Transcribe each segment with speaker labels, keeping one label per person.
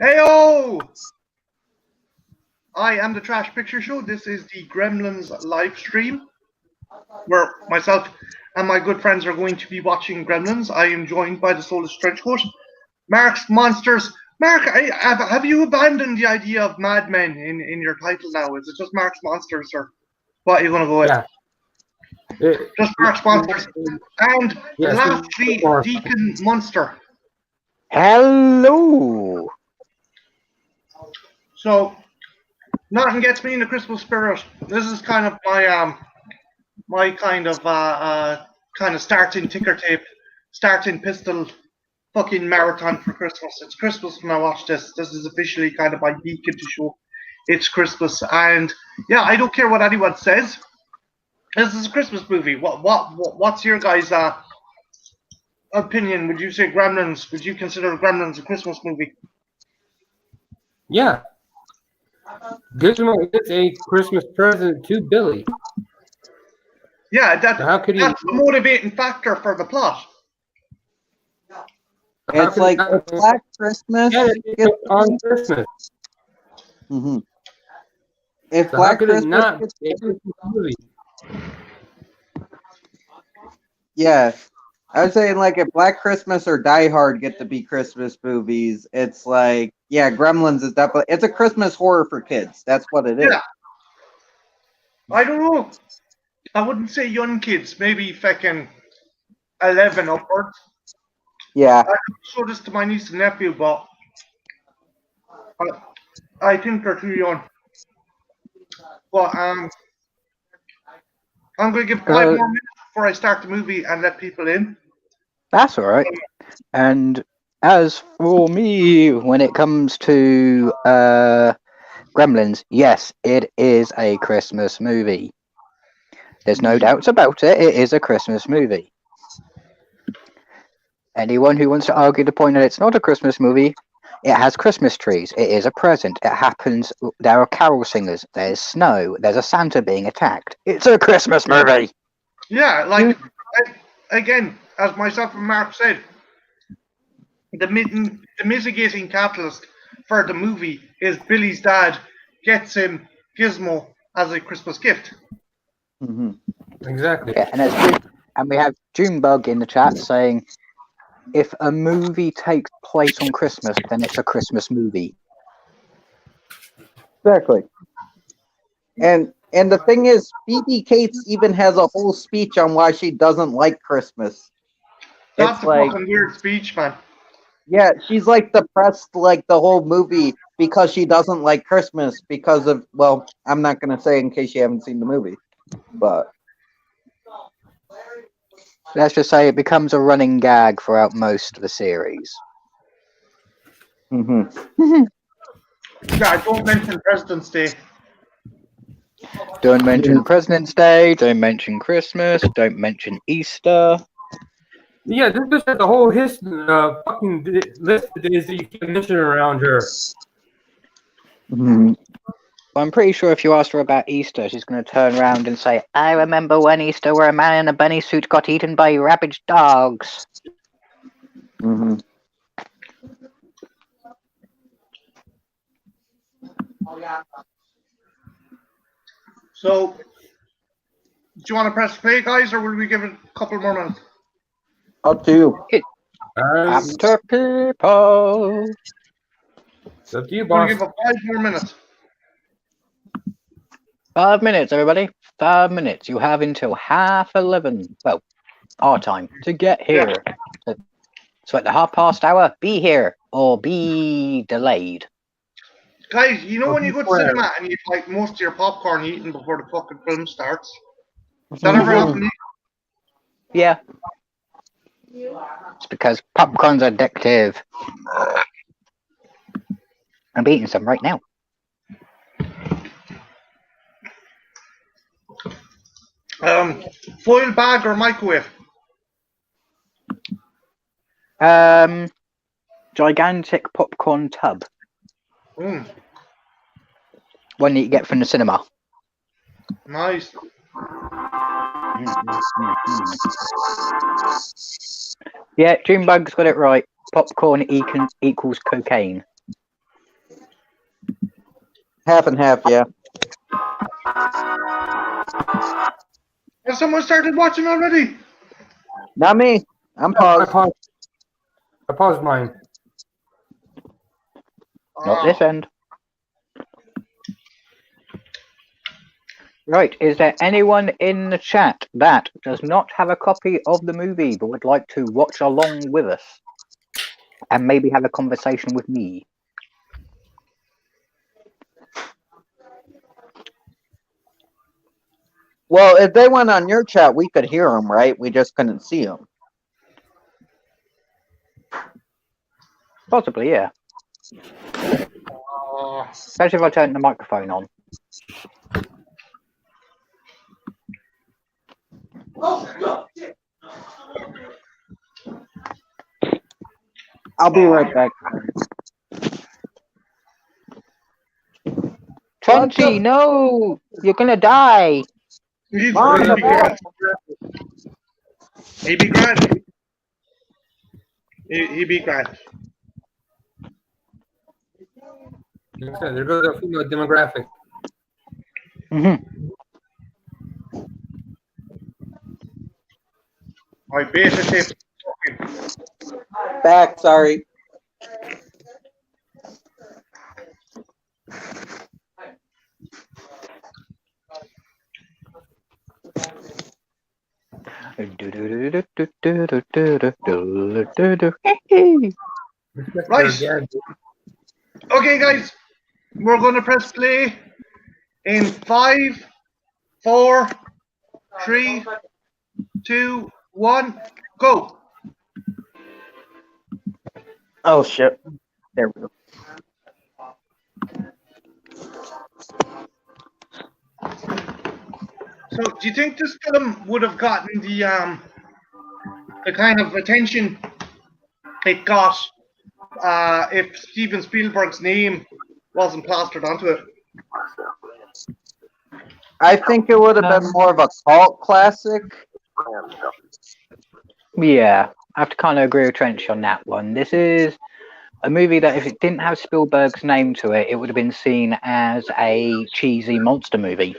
Speaker 1: Heyo! I am the Trash Picture Show. This is the Gremlins live stream where myself and my good friends are going to be watching Gremlins. I am joined by the Soulless Trenchcoat, Mark's Monsters. Mark, have you abandoned the idea of Mad Men in your title now? Is it just Mark's Monsters, or what are you going to go with?
Speaker 2: Yeah.
Speaker 1: Just Mark's Monsters. And
Speaker 2: yes,
Speaker 1: lastly, Deacon Munster.
Speaker 3: Hello.
Speaker 1: So, nothing gets me in the Christmas spirit. This is kind of my kind of starting ticker tape, starting pistol fucking marathon for Christmas. It's Christmas when I watch this. This is officially kind of my beacon to show it's Christmas. And yeah, I don't care what anyone says. This is a Christmas movie. What's your guys' opinion? Would you say Gremlins? Would you consider Gremlins a Christmas movie?
Speaker 2: Yeah. Gizmo is a Christmas present to Billy.
Speaker 1: Yeah, that's
Speaker 2: the
Speaker 1: motivating factor for the plot.
Speaker 3: It's like Black Christmas.
Speaker 2: Yeah, it's on Christmas.
Speaker 3: Mm-hmm. If
Speaker 2: So
Speaker 3: Black
Speaker 2: how could it
Speaker 3: Christmas
Speaker 2: not
Speaker 3: gets
Speaker 2: be a Christmas movie?
Speaker 3: Yeah. I was saying, like, if Black Christmas or Die Hard get to be Christmas movies, it's like, yeah, Gremlins is definitely, it's a Christmas horror for kids. That's what it is.
Speaker 1: Yeah. I don't know. I wouldn't say young kids, maybe fucking 11 upwards.
Speaker 3: Yeah.
Speaker 1: I showed this to my niece and nephew, but I think they're too young. But I'm going to give 5 more minutes before I start the movie and let people in.
Speaker 3: That's all right. And as for me, when it comes to Gremlins, yes, it is a Christmas movie. There's no doubts about it. It is a Christmas movie. Anyone who wants to argue the point that it's not a Christmas movie, it has Christmas trees. It is a present. It happens. There are carol singers. There's snow. There's a Santa being attacked. It's a Christmas movie.
Speaker 1: Yeah, like, again, as myself and Mark said, the mitigating catalyst for the movie is Billy's dad gets him Gizmo as a Christmas gift.
Speaker 3: Mm-hmm.
Speaker 2: Exactly.
Speaker 3: Yeah, and we have Junebug in the chat saying, if a movie takes place on Christmas, then it's a Christmas movie. Exactly. And the thing is, Phoebe Cates even has a whole speech on why she doesn't like Christmas.
Speaker 1: That's
Speaker 3: it's
Speaker 1: a
Speaker 3: like,
Speaker 1: fucking weird speech, man.
Speaker 3: Yeah, she's like depressed like the whole movie because she doesn't like Christmas because of, well, I'm not going to say in case you haven't seen the movie, but let's just say it becomes a running gag throughout most of the series. Mm-hmm.
Speaker 1: Yeah, don't mention President's Day.
Speaker 3: Don't mention President's Day, don't mention Christmas, don't mention Easter.
Speaker 2: Yeah, this just has the whole fucking list of days that you can mention around her.
Speaker 3: Mm-hmm. Well, I'm pretty sure if you asked her about Easter, she's going to turn around and say, I remember when Easter where a man in a bunny suit got eaten by rabid dogs. Mm-hmm.
Speaker 1: So, do you want to press play, guys, or will we give it a couple more minutes?
Speaker 3: Up to you. After people.
Speaker 2: It's up to you,
Speaker 1: I'm going
Speaker 2: boss.
Speaker 1: to give it 5 more minutes.
Speaker 3: 5 minutes, everybody. 5 minutes. You have until 11:30. Well, our time to get here. Yeah. So at the 1:30, be here or be delayed.
Speaker 1: Guys, you know when you go to cinema and you like most of your popcorn eaten before the fucking film starts? That ever happened to you?
Speaker 3: Yeah. It's because popcorn's addictive. I'm eating some right now.
Speaker 1: Foil bag or microwave?
Speaker 3: Gigantic popcorn tub.
Speaker 1: Mm.
Speaker 3: One that you get from the cinema.
Speaker 1: Nice.
Speaker 3: Yeah, Junebug's got it right. Popcorn equals cocaine.
Speaker 4: Half and half, yeah.
Speaker 1: Has someone started watching already?
Speaker 4: Not me. I'm
Speaker 2: I
Speaker 4: paused.
Speaker 2: paused mine.
Speaker 3: Not this end. Right, is there anyone in the chat that does not have a copy of the movie but would like to watch along with us? And maybe have a conversation with me?
Speaker 4: Well, if they went on your chat, we could hear them, right? We just couldn't see them.
Speaker 3: Possibly, yeah. Especially if I turn the microphone on.
Speaker 4: I'll be right back.
Speaker 3: Trenty, no! You're gonna die!
Speaker 1: He's
Speaker 4: Mom,
Speaker 1: he'd
Speaker 4: the
Speaker 1: be
Speaker 4: ball.
Speaker 1: grand. He'd be grand. He'd be grand.
Speaker 2: Okay, there goes the female demographic.
Speaker 1: I beta tape.
Speaker 4: Back, sorry.
Speaker 1: Right. Okay, guys. We're going to press play in 5, 4, 3, 2, 1, go.
Speaker 4: Oh, shit. There we go.
Speaker 1: So, do you think this film would have gotten the kind of attention it got if Steven Spielberg's name wasn't plastered onto it?
Speaker 4: I think it would have been more of a cult classic.
Speaker 3: Yeah, I have to kind of agree with Trench on that one. This is a movie that if it didn't have Spielberg's name to it, it would have been seen as a cheesy monster movie.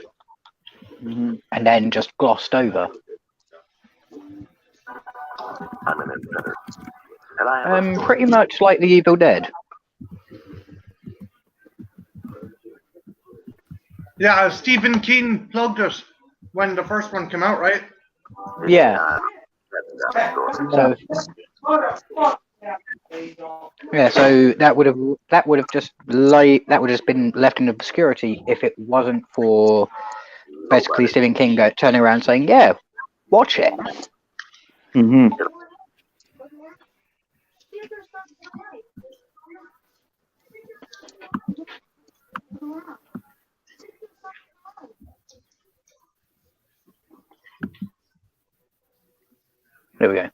Speaker 4: Mm-hmm.
Speaker 3: And then just glossed over.
Speaker 5: I'm an inventor. And I am a
Speaker 3: Pretty much like The Evil Dead.
Speaker 1: Yeah, Stephen King plugged it when the first one came out, right?
Speaker 3: Yeah. So, yeah, so that would have just been left in obscurity if it wasn't for basically Stephen King turning around saying, "Yeah, watch it."
Speaker 4: Mm-hmm.
Speaker 3: There we go.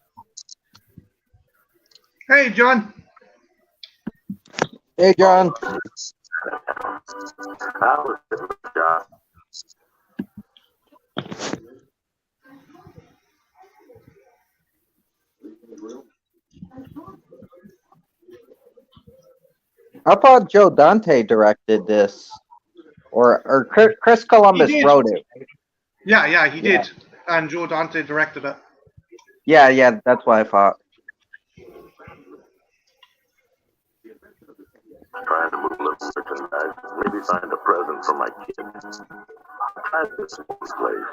Speaker 1: Hey, John.
Speaker 4: Hey, John.
Speaker 5: How was it, John?
Speaker 4: I thought Joe Dante directed this, or Chris Columbus wrote it.
Speaker 1: Yeah, he did. And Joe Dante directed it.
Speaker 4: Yeah, that's what I thought.
Speaker 5: Trying to move a little merchandise. Maybe find a present for my kid. Try this place.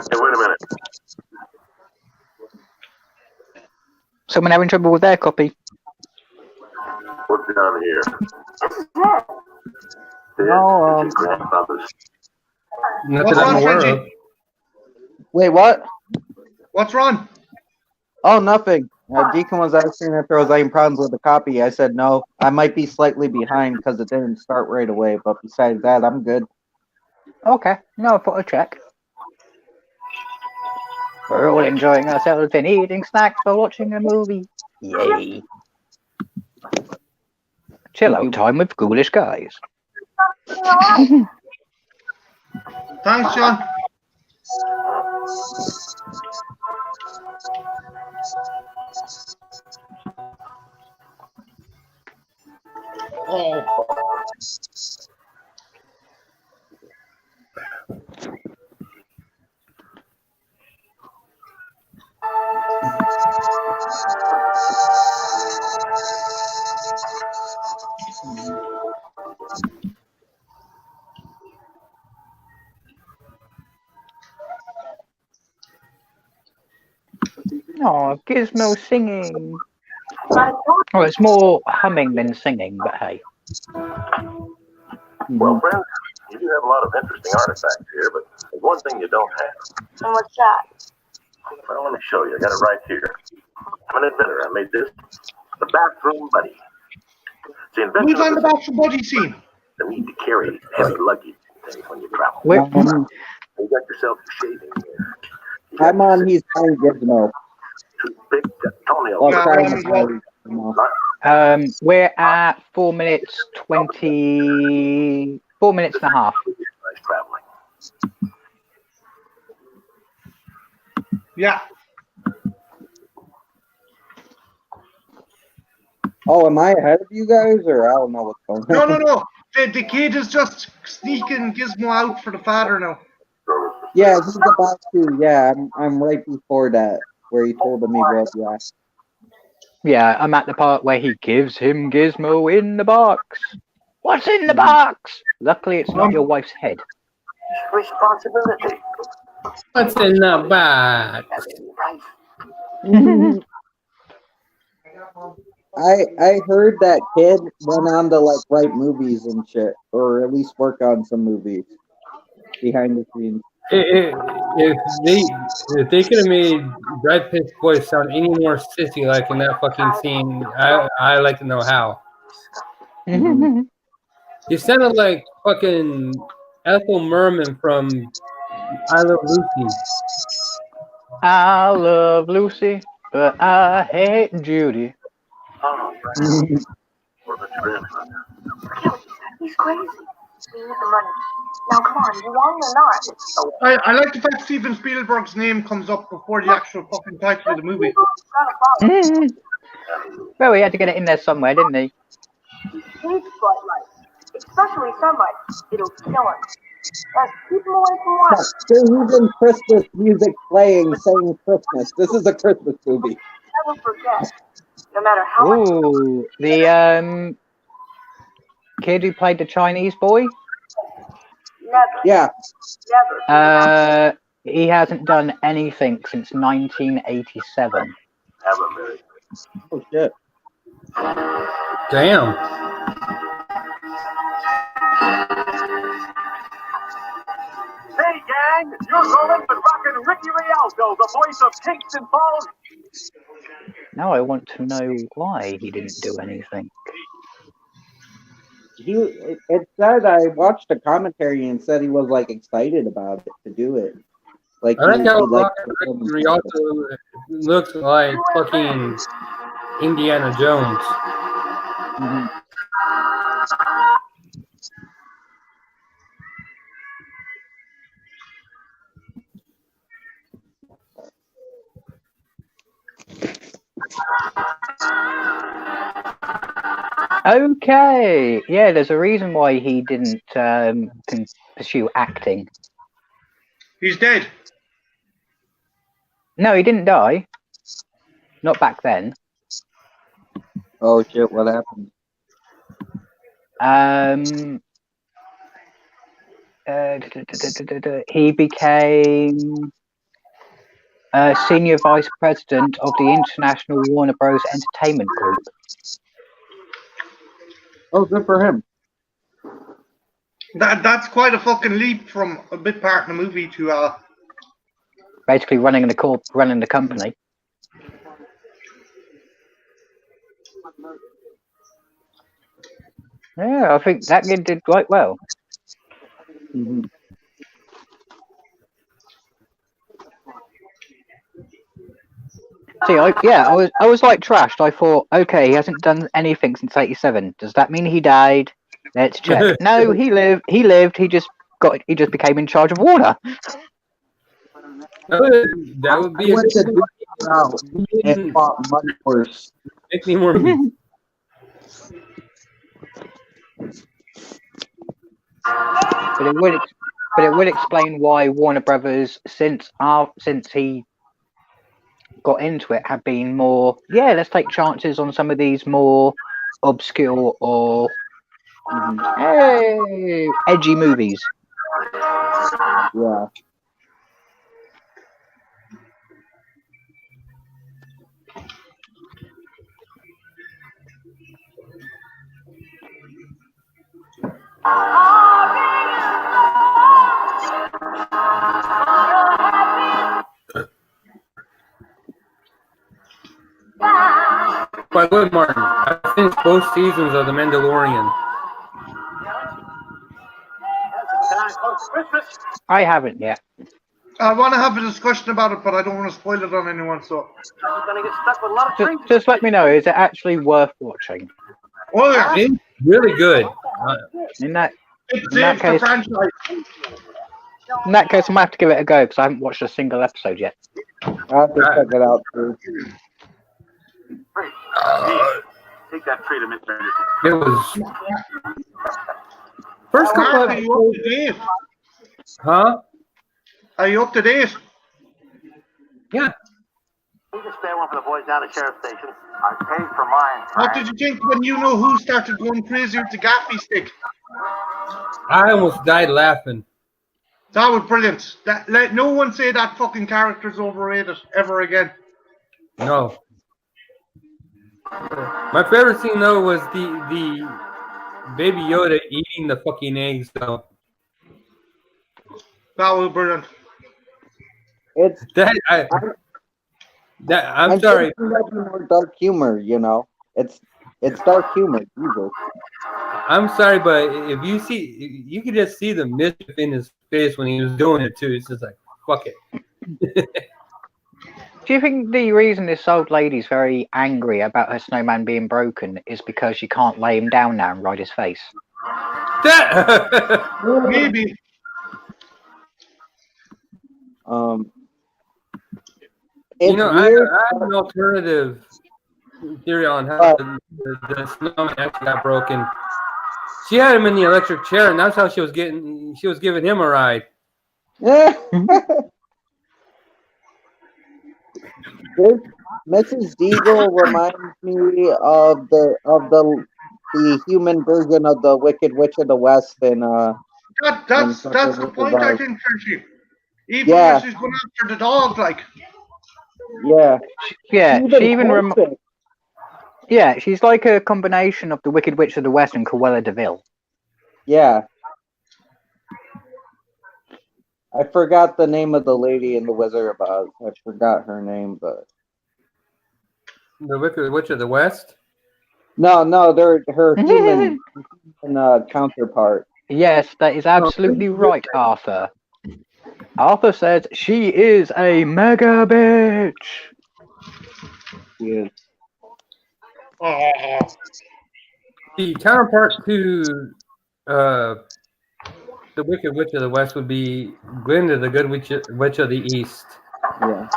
Speaker 5: Hey, wait a minute.
Speaker 3: Someone having trouble with their copy?
Speaker 5: What's down here?
Speaker 4: No,
Speaker 5: It's your grandfather's.
Speaker 2: Not
Speaker 1: What's
Speaker 2: that I'm
Speaker 1: wrong,
Speaker 2: aware
Speaker 1: Frenchie?
Speaker 2: of.
Speaker 4: Wait, what?
Speaker 1: What's wrong?
Speaker 4: Oh, nothing. Deacon was asking if there was any problems with the copy. I said no. I might be slightly behind because it didn't start right away, but besides that, I'm good.
Speaker 3: Okay, no, I thought I'd check. We're all enjoying ourselves and eating snacks while watching a movie. Yay. Chill out time with ghoulish guys.
Speaker 1: Thanks, John. Oh.
Speaker 3: Oh, Gizmo singing. Oh, it's more humming than singing, but hey.
Speaker 5: Well, friends, you do have a lot of interesting artifacts here, but there's one thing you don't have.
Speaker 6: And what's that?
Speaker 5: Well, let me show you. I got it right here. I'm an inventor. I made this. The bathroom buddy. It's the invention
Speaker 1: Who's on the
Speaker 5: of
Speaker 1: bathroom buddy scene?
Speaker 5: the need to carry heavy luggage and things when you travel.
Speaker 3: Where,
Speaker 5: You got yourself a shaving here. You got
Speaker 4: I'm on. He's playing Gizmo.
Speaker 5: toothpick, toenail.
Speaker 4: Well,
Speaker 1: Yeah,
Speaker 4: sorry,
Speaker 1: I'm
Speaker 4: Gizmo.
Speaker 3: we're at 4 minutes 4 minutes and a half.
Speaker 5: Nice traveling.
Speaker 1: Yeah.
Speaker 4: Oh, am I ahead of you guys, or I don't know what's going on?
Speaker 1: No. The kid is just sneaking Gizmo out for the father now.
Speaker 4: Yeah, he's about to. Yeah, I'm right before that, where he told him he was. Yeah.
Speaker 3: Yeah, I'm at the part where he gives him Gizmo in the box. What's in the box? Luckily, it's not your wife's head.
Speaker 5: Responsibility.
Speaker 2: What's in the box?
Speaker 4: I heard that kid went on to like write movies and shit, or at least work on some movies behind the scenes.
Speaker 2: If they could have made Brad Pitt's voice sound any more sissy like in that fucking scene, I like to know how. He sounded like fucking Ethel Merman from I Love Lucy.
Speaker 3: I love Lucy, but I hate Judy.
Speaker 5: Oh, what about your grandfather?
Speaker 6: He's crazy. We need the money. Now, come on, you want or not?
Speaker 1: I like the fact Steven Spielberg's name comes up before the actual fucking title of the movie.
Speaker 3: Well, he had to get it in there somewhere, didn't he?
Speaker 6: He hates bright lights, especially sunlight. It'll kill him. Let's keep him away from water.
Speaker 4: There's even Christmas music playing, saying Christmas. This is a Christmas movie.
Speaker 6: Never forget. No matter how much.
Speaker 3: Ooh, the kid who played the Chinese boy.
Speaker 6: Never.
Speaker 4: Yeah.
Speaker 6: Never.
Speaker 3: He hasn't done anything since 1987.
Speaker 5: Have a Merry Christmas.
Speaker 4: Oh shit.
Speaker 2: Damn.
Speaker 5: Hey, gang! You're rolling with rockin' Ricky Rialto, the voice of Kingston Falls.
Speaker 3: Now I want to know why he didn't do anything.
Speaker 4: It said, I watched a commentary and said he was like excited about it to do it. Like
Speaker 2: I like how
Speaker 4: like
Speaker 2: Ricky Rialto looks like fucking Indiana Jones.
Speaker 4: Mhm.
Speaker 3: Okay, yeah, there's a reason why he didn't pursue acting.
Speaker 1: He's dead.
Speaker 3: No, he didn't die. Not back then.
Speaker 4: Oh shit, what happened?
Speaker 3: He became senior vice president of the International Warner Bros. Entertainment Group.
Speaker 4: Oh, good for him.
Speaker 1: That's quite a fucking leap from a bit part in the movie to
Speaker 3: Basically running the company. Yeah, I think that kid did quite well.
Speaker 4: Mm-hmm.
Speaker 3: See, I was like trashed. I thought, okay, he hasn't done anything since '87. Does that mean he died? Let's check. No, he lived. He just became in charge of Warner.
Speaker 2: That would be
Speaker 4: I went to do it out and
Speaker 2: a
Speaker 4: fought much worse.
Speaker 2: make me more movies.
Speaker 3: But it would explain why Warner Brothers, since he got into it, have been more. Yeah, let's take chances on some of these more obscure or edgy movies.
Speaker 4: Yeah.
Speaker 2: By the way, Martin, I finished both seasons of The Mandalorian.
Speaker 3: I haven't yet.
Speaker 1: I want to have a discussion about it, but I don't want to spoil it on anyone. So
Speaker 3: Just let me know. Is it actually worth watching?
Speaker 1: oh yeah,
Speaker 2: It's really good.
Speaker 3: In that
Speaker 1: it
Speaker 3: in that
Speaker 1: saves the
Speaker 3: case,
Speaker 1: franchise.
Speaker 3: I might have to give it a go because I haven't watched a single episode yet.
Speaker 4: I have to check it out too.
Speaker 5: Take that tree to Mr. Anderson.
Speaker 2: It was first couple
Speaker 1: Mark, are you up
Speaker 2: episodes,
Speaker 1: to date?
Speaker 2: huh?
Speaker 1: Are you up to date?
Speaker 2: Yeah.
Speaker 5: You can spare one for the boys down at Sheriff's Station. I paid for mine.
Speaker 1: What did you think when you know who started going crazy with the gaffy stick?
Speaker 2: I almost died laughing.
Speaker 1: That was brilliant. Let no one say that fucking character's overrated ever again.
Speaker 2: No. My favorite scene though was the Baby Yoda eating the fucking eggs though.
Speaker 1: That was brilliant.
Speaker 4: It's
Speaker 2: I'm sorry.
Speaker 4: thinking that's more dark humor, you know. It's dark humor. Jesus.
Speaker 2: I'm sorry, but if you see, you could just see the mischief in his face when he was doing it too. It's just like, fuck it.
Speaker 3: Do you think the reason this old lady's very angry about her snowman being broken is because she can't lay him down now and ride his face?
Speaker 1: Maybe.
Speaker 4: It's
Speaker 2: You know,
Speaker 4: weird.
Speaker 2: I have an alternative theory on how the snowman actually got broken. She had him in the electric chair, and that's how she was giving him a ride.
Speaker 4: Mrs. Deagle reminds me of the human version of the Wicked Witch of the West and
Speaker 1: That's the point, I think, Hershey. Even
Speaker 4: Yeah.
Speaker 1: when she's going after the dog, like.
Speaker 4: yeah.
Speaker 3: Yeah,
Speaker 4: Even
Speaker 3: she even
Speaker 4: Horseman.
Speaker 3: yeah, she's like a combination of the Wicked Witch of the West and Cruella de Vil.
Speaker 4: Yeah. I forgot the name of the lady in the Wizard of Oz. I forgot her name, but
Speaker 2: The Wicked Witch of the West.
Speaker 4: no, they're her human counterpart.
Speaker 3: Yes, that is absolutely right, Arthur. Arthur says she is a mega bitch.
Speaker 4: Yeah.
Speaker 1: Oh.
Speaker 2: The counterpart to the Wicked Witch of the West would be Glinda, the Good Witch of the East.
Speaker 4: Yeah.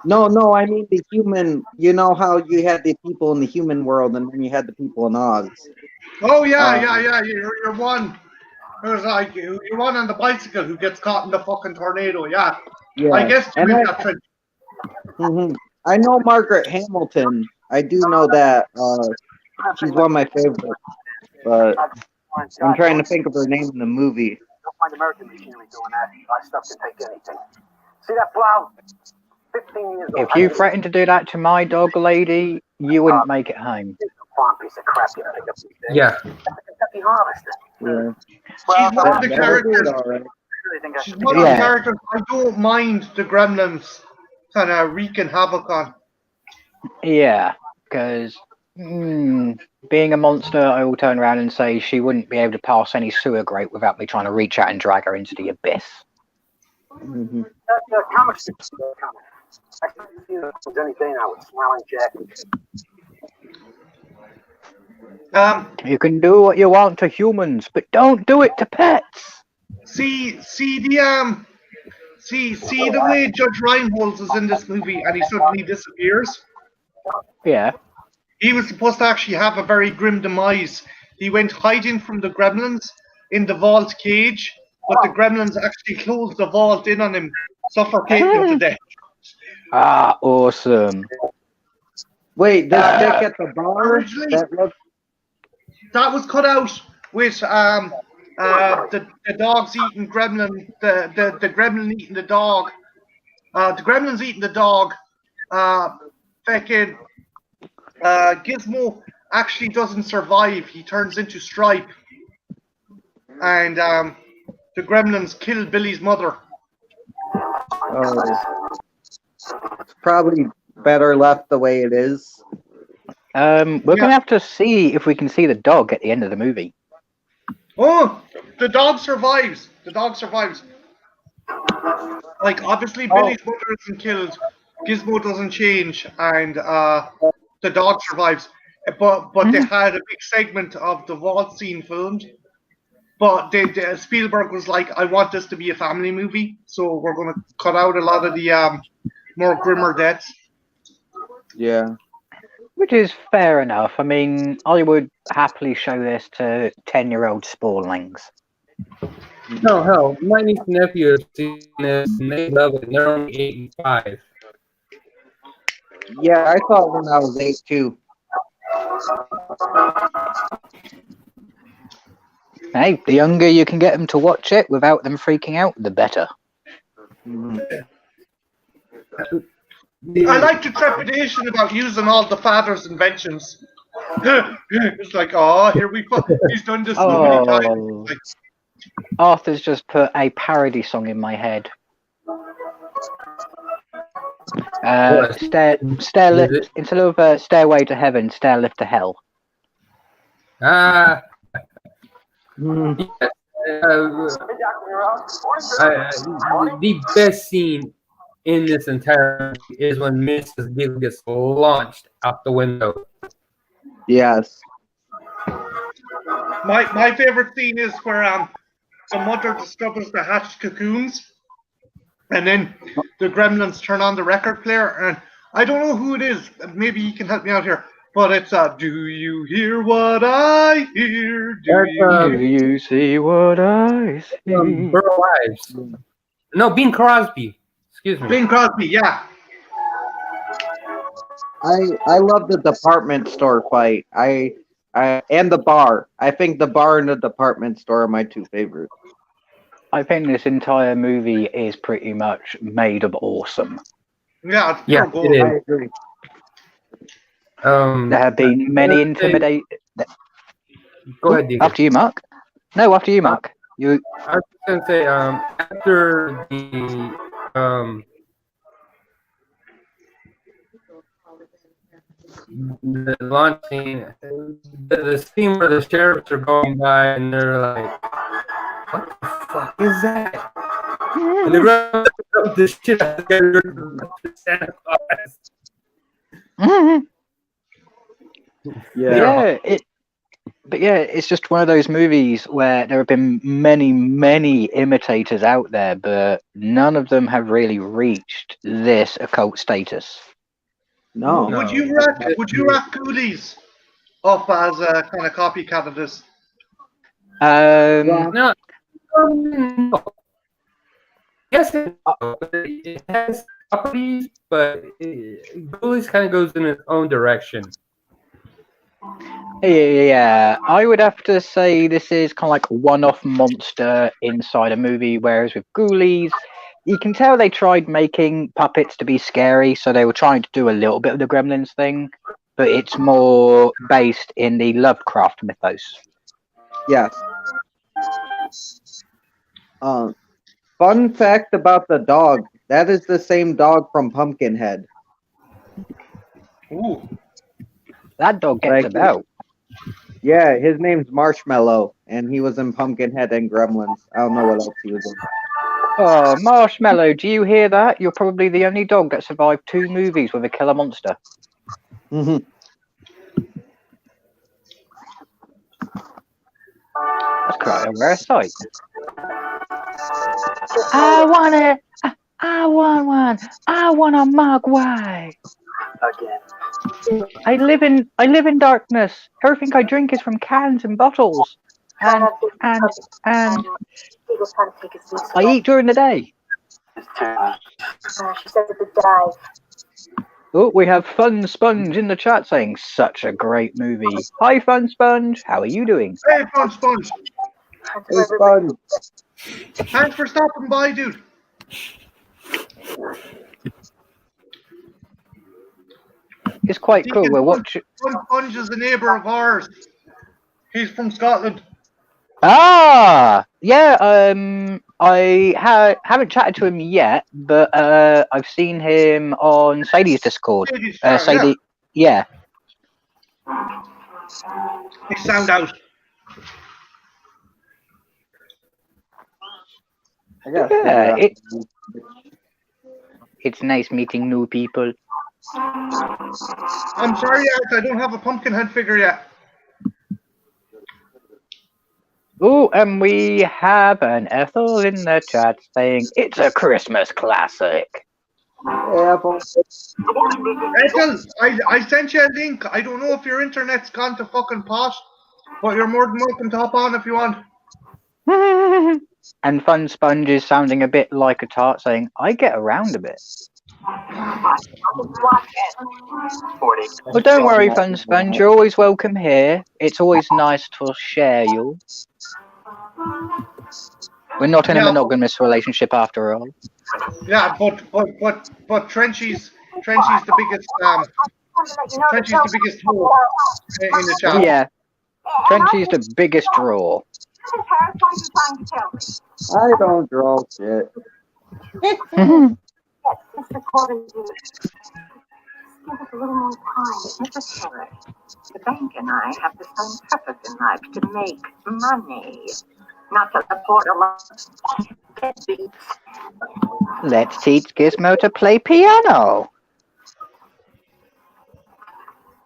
Speaker 4: No, I mean the human. You know how you had the people in the human world, and then you had the people in Oz.
Speaker 1: Oh yeah. You're one. There's like you're one on the bicycle who gets caught in the fucking tornado. Yeah.
Speaker 4: Yeah.
Speaker 1: I guess you
Speaker 4: And
Speaker 1: made that trick.
Speaker 4: I know Margaret Hamilton. I do know that. She's one of my favorites. But I'm trying to think of her name in the movie.
Speaker 5: You'll find American machinery doing that. Our stuff can take anything. See that plow? 15 years old.
Speaker 3: If you threatened to do that to my dog lady, you wouldn't make it home.
Speaker 5: Farm piece of crap you pick up these days.
Speaker 2: Yeah.
Speaker 5: That's a Kentucky harvester.
Speaker 4: Yeah.
Speaker 1: She's one of the
Speaker 4: That was
Speaker 1: characters.
Speaker 4: weird, all right.
Speaker 1: She's one of the characters I don't mind the Gremlins kind of wreaking havoc on.
Speaker 3: Yeah, because being a monster, I will turn around and say she wouldn't be able to pass any sewer grate without me trying to reach out and drag her into the abyss.
Speaker 5: Comic strips. Actually, you see if there's anything I was smiling, Jack.
Speaker 3: You can do what you want to humans, but don't do it to pets.
Speaker 1: See the way Judge Reinholds is in this movie, and he suddenly disappears.
Speaker 3: Yeah.
Speaker 1: He was supposed to actually have a very grim demise. He went hiding from the Gremlins in the vault cage, but the Gremlins actually closed the vault in on him, suffocating him to death.
Speaker 3: Ah, awesome.
Speaker 4: Wait, this chick at the bar?
Speaker 1: Originally, that was cut out with the dogs eating gremlin, the gremlin eating the dog, the gremlins eating the dog. Fucking Gizmo actually doesn't survive. He turns into Stripe, and the gremlins kill Billy's mother.
Speaker 4: It's probably better left the way it is.
Speaker 3: We're gonna have to see if we can see the dog at the end of the movie.
Speaker 1: Oh, the dog survives. The dog survives. Like, obviously, Billy's mother isn't killed. Gizmo doesn't change, and the dog survives. But they had a big segment of the vault scene filmed. But Spielberg was like, I want this to be a family movie, so we're going to cut out a lot of the more grimmer deaths.
Speaker 4: Yeah.
Speaker 3: Which is fair enough. I mean, I would happily show this to 10-year-old spawnlings.
Speaker 2: No, hell, my niece and nephew have seen this and they love it. And they're only 8 and 5.
Speaker 4: Yeah, I saw it when I was 8 too.
Speaker 3: Hey, the younger you can get them to watch it without them freaking out, the better.
Speaker 1: I like the trepidation about using all the father's inventions. It's like, oh, here we go. He's done this so many times. Like,
Speaker 3: Arthur's just put a parody song in my head. Stair lift, instead of Stairway to Heaven, Stair Lift to Hell.
Speaker 2: Ah.
Speaker 5: Hey, Jack,
Speaker 2: The best scene in this entire movie is when Mrs. Deal gets launched out the window.
Speaker 4: Yes.
Speaker 1: my favorite scene is where the mother discovers the hatched cocoons, and then the gremlins turn on the record player, and I don't know who it is. Maybe you can help me out here. But it's do you hear what I hear? Do
Speaker 3: you see what I see?
Speaker 2: Burl Ives. No, Bing Crosby. Excuse me.
Speaker 1: Bing Crosby, yeah.
Speaker 4: I love the department store fight. I and the bar. I think the bar and the department store are my two favorites.
Speaker 3: I think this entire movie is pretty much made of awesome.
Speaker 1: Yeah, it's
Speaker 2: Yeah,
Speaker 1: pure
Speaker 2: it
Speaker 1: gold.
Speaker 2: is.
Speaker 4: I agree.
Speaker 3: There have been many intimidate.
Speaker 2: Go ahead, Deacon.
Speaker 3: After you, Mark. No, after you, Mark. You.
Speaker 2: I was going to say, after the launch scene, the scene where the sheriffs are going by and they're like, what the fuck is that? And they run the shit out of the Santa Claus.
Speaker 4: Yeah.
Speaker 3: Yeah, it's just one of those movies where there have been many, many imitators out there, but none of them have really reached this occult status.
Speaker 4: No.
Speaker 1: Would you rack Ghoulies up as a kind of copycat of this?
Speaker 2: No. Yes, it has properties, but Ghoulies kind of goes in its own direction.
Speaker 3: Yeah, I would have to say this is kind of like a one-off monster inside a movie, whereas with Ghoulies, you can tell they tried making puppets to be scary, so they were trying to do a little bit of the Gremlins thing, but it's more based in the Lovecraft mythos.
Speaker 4: Yes. Fun fact about the dog. That is the same dog from Pumpkinhead.
Speaker 1: Ooh.
Speaker 3: That dog gets about.
Speaker 4: Yeah, his name's Marshmallow, and he was in Pumpkinhead and Gremlins. I don't know what else he was in.
Speaker 3: Oh, Marshmallow, do you hear that? You're probably the only dog that survived 2 movies with a killer monster.
Speaker 4: Mhm.
Speaker 3: That's quite a rare sight. I want it. I want one. I want a mogwai.
Speaker 7: Again.
Speaker 3: I live in darkness. Everything I drink is from cans and bottles. And
Speaker 6: He was trying to take his niece
Speaker 3: I
Speaker 6: away.
Speaker 3: eat during the day.
Speaker 7: It's too
Speaker 6: She said it would die.
Speaker 3: Oh, we have Fun Sponge in the chat saying such a great movie. Hi, Fun Sponge. How are you doing?
Speaker 1: Hey, Fun Sponge.
Speaker 4: Hey, Sponge.
Speaker 1: Thanks for stopping by, dude.
Speaker 3: It's quite cool.
Speaker 1: Deacon
Speaker 3: We're watching.
Speaker 1: Fun Sponge is a neighbour of ours. He's from Scotland.
Speaker 3: Ah, yeah. I haven't chatted to him yet, but I've seen him on Sadie's Discord. Sadie, yeah.
Speaker 1: He sound out.
Speaker 4: I got
Speaker 3: Yeah, it's nice meeting new people.
Speaker 1: I'm sorry, Alex, I don't have a Pumpkinhead figure yet.
Speaker 3: Oh, and we have an Ethel in the chat saying it's a Christmas classic.
Speaker 4: Apple.
Speaker 1: Ethel, I sent you a link. I don't know if your internet's gone to fucking pot, but you're more than welcome to hop on if you want.
Speaker 3: And Fun Sponge is sounding a bit like a tart saying, I get around a bit. Well, don't worry, Fun Sponge. You're always welcome here. It's always nice to share you. We're not in a monogamous relationship after all.
Speaker 1: Yeah, but Trenchy's the biggest hole in the chat.
Speaker 3: Yeah, Trenchy's the biggest draw.
Speaker 4: I don't draw shit.
Speaker 6: Mr. Corbin, give us a little more time. Mr. Harris, the bank and I have the same purpose in life, to make money, not to support a lot of deadbeats.
Speaker 3: Let's teach Gizmo to play piano.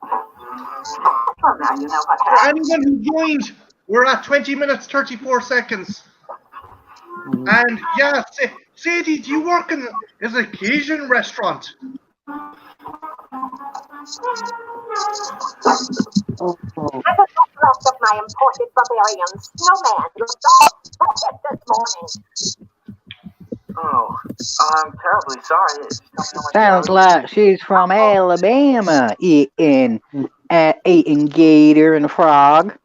Speaker 6: Well, now you know what
Speaker 1: For
Speaker 6: happened.
Speaker 1: anyone who joined, we're at 20 minutes 34 seconds. And yeah, Sadie, do you work in a Cajun restaurant?
Speaker 4: Oh,
Speaker 6: I was the rest of my imported barbarians. No man looked off this morning.
Speaker 7: Oh, I'm terribly sorry.
Speaker 3: Sounds like she's from Alabama, eating gator and frog.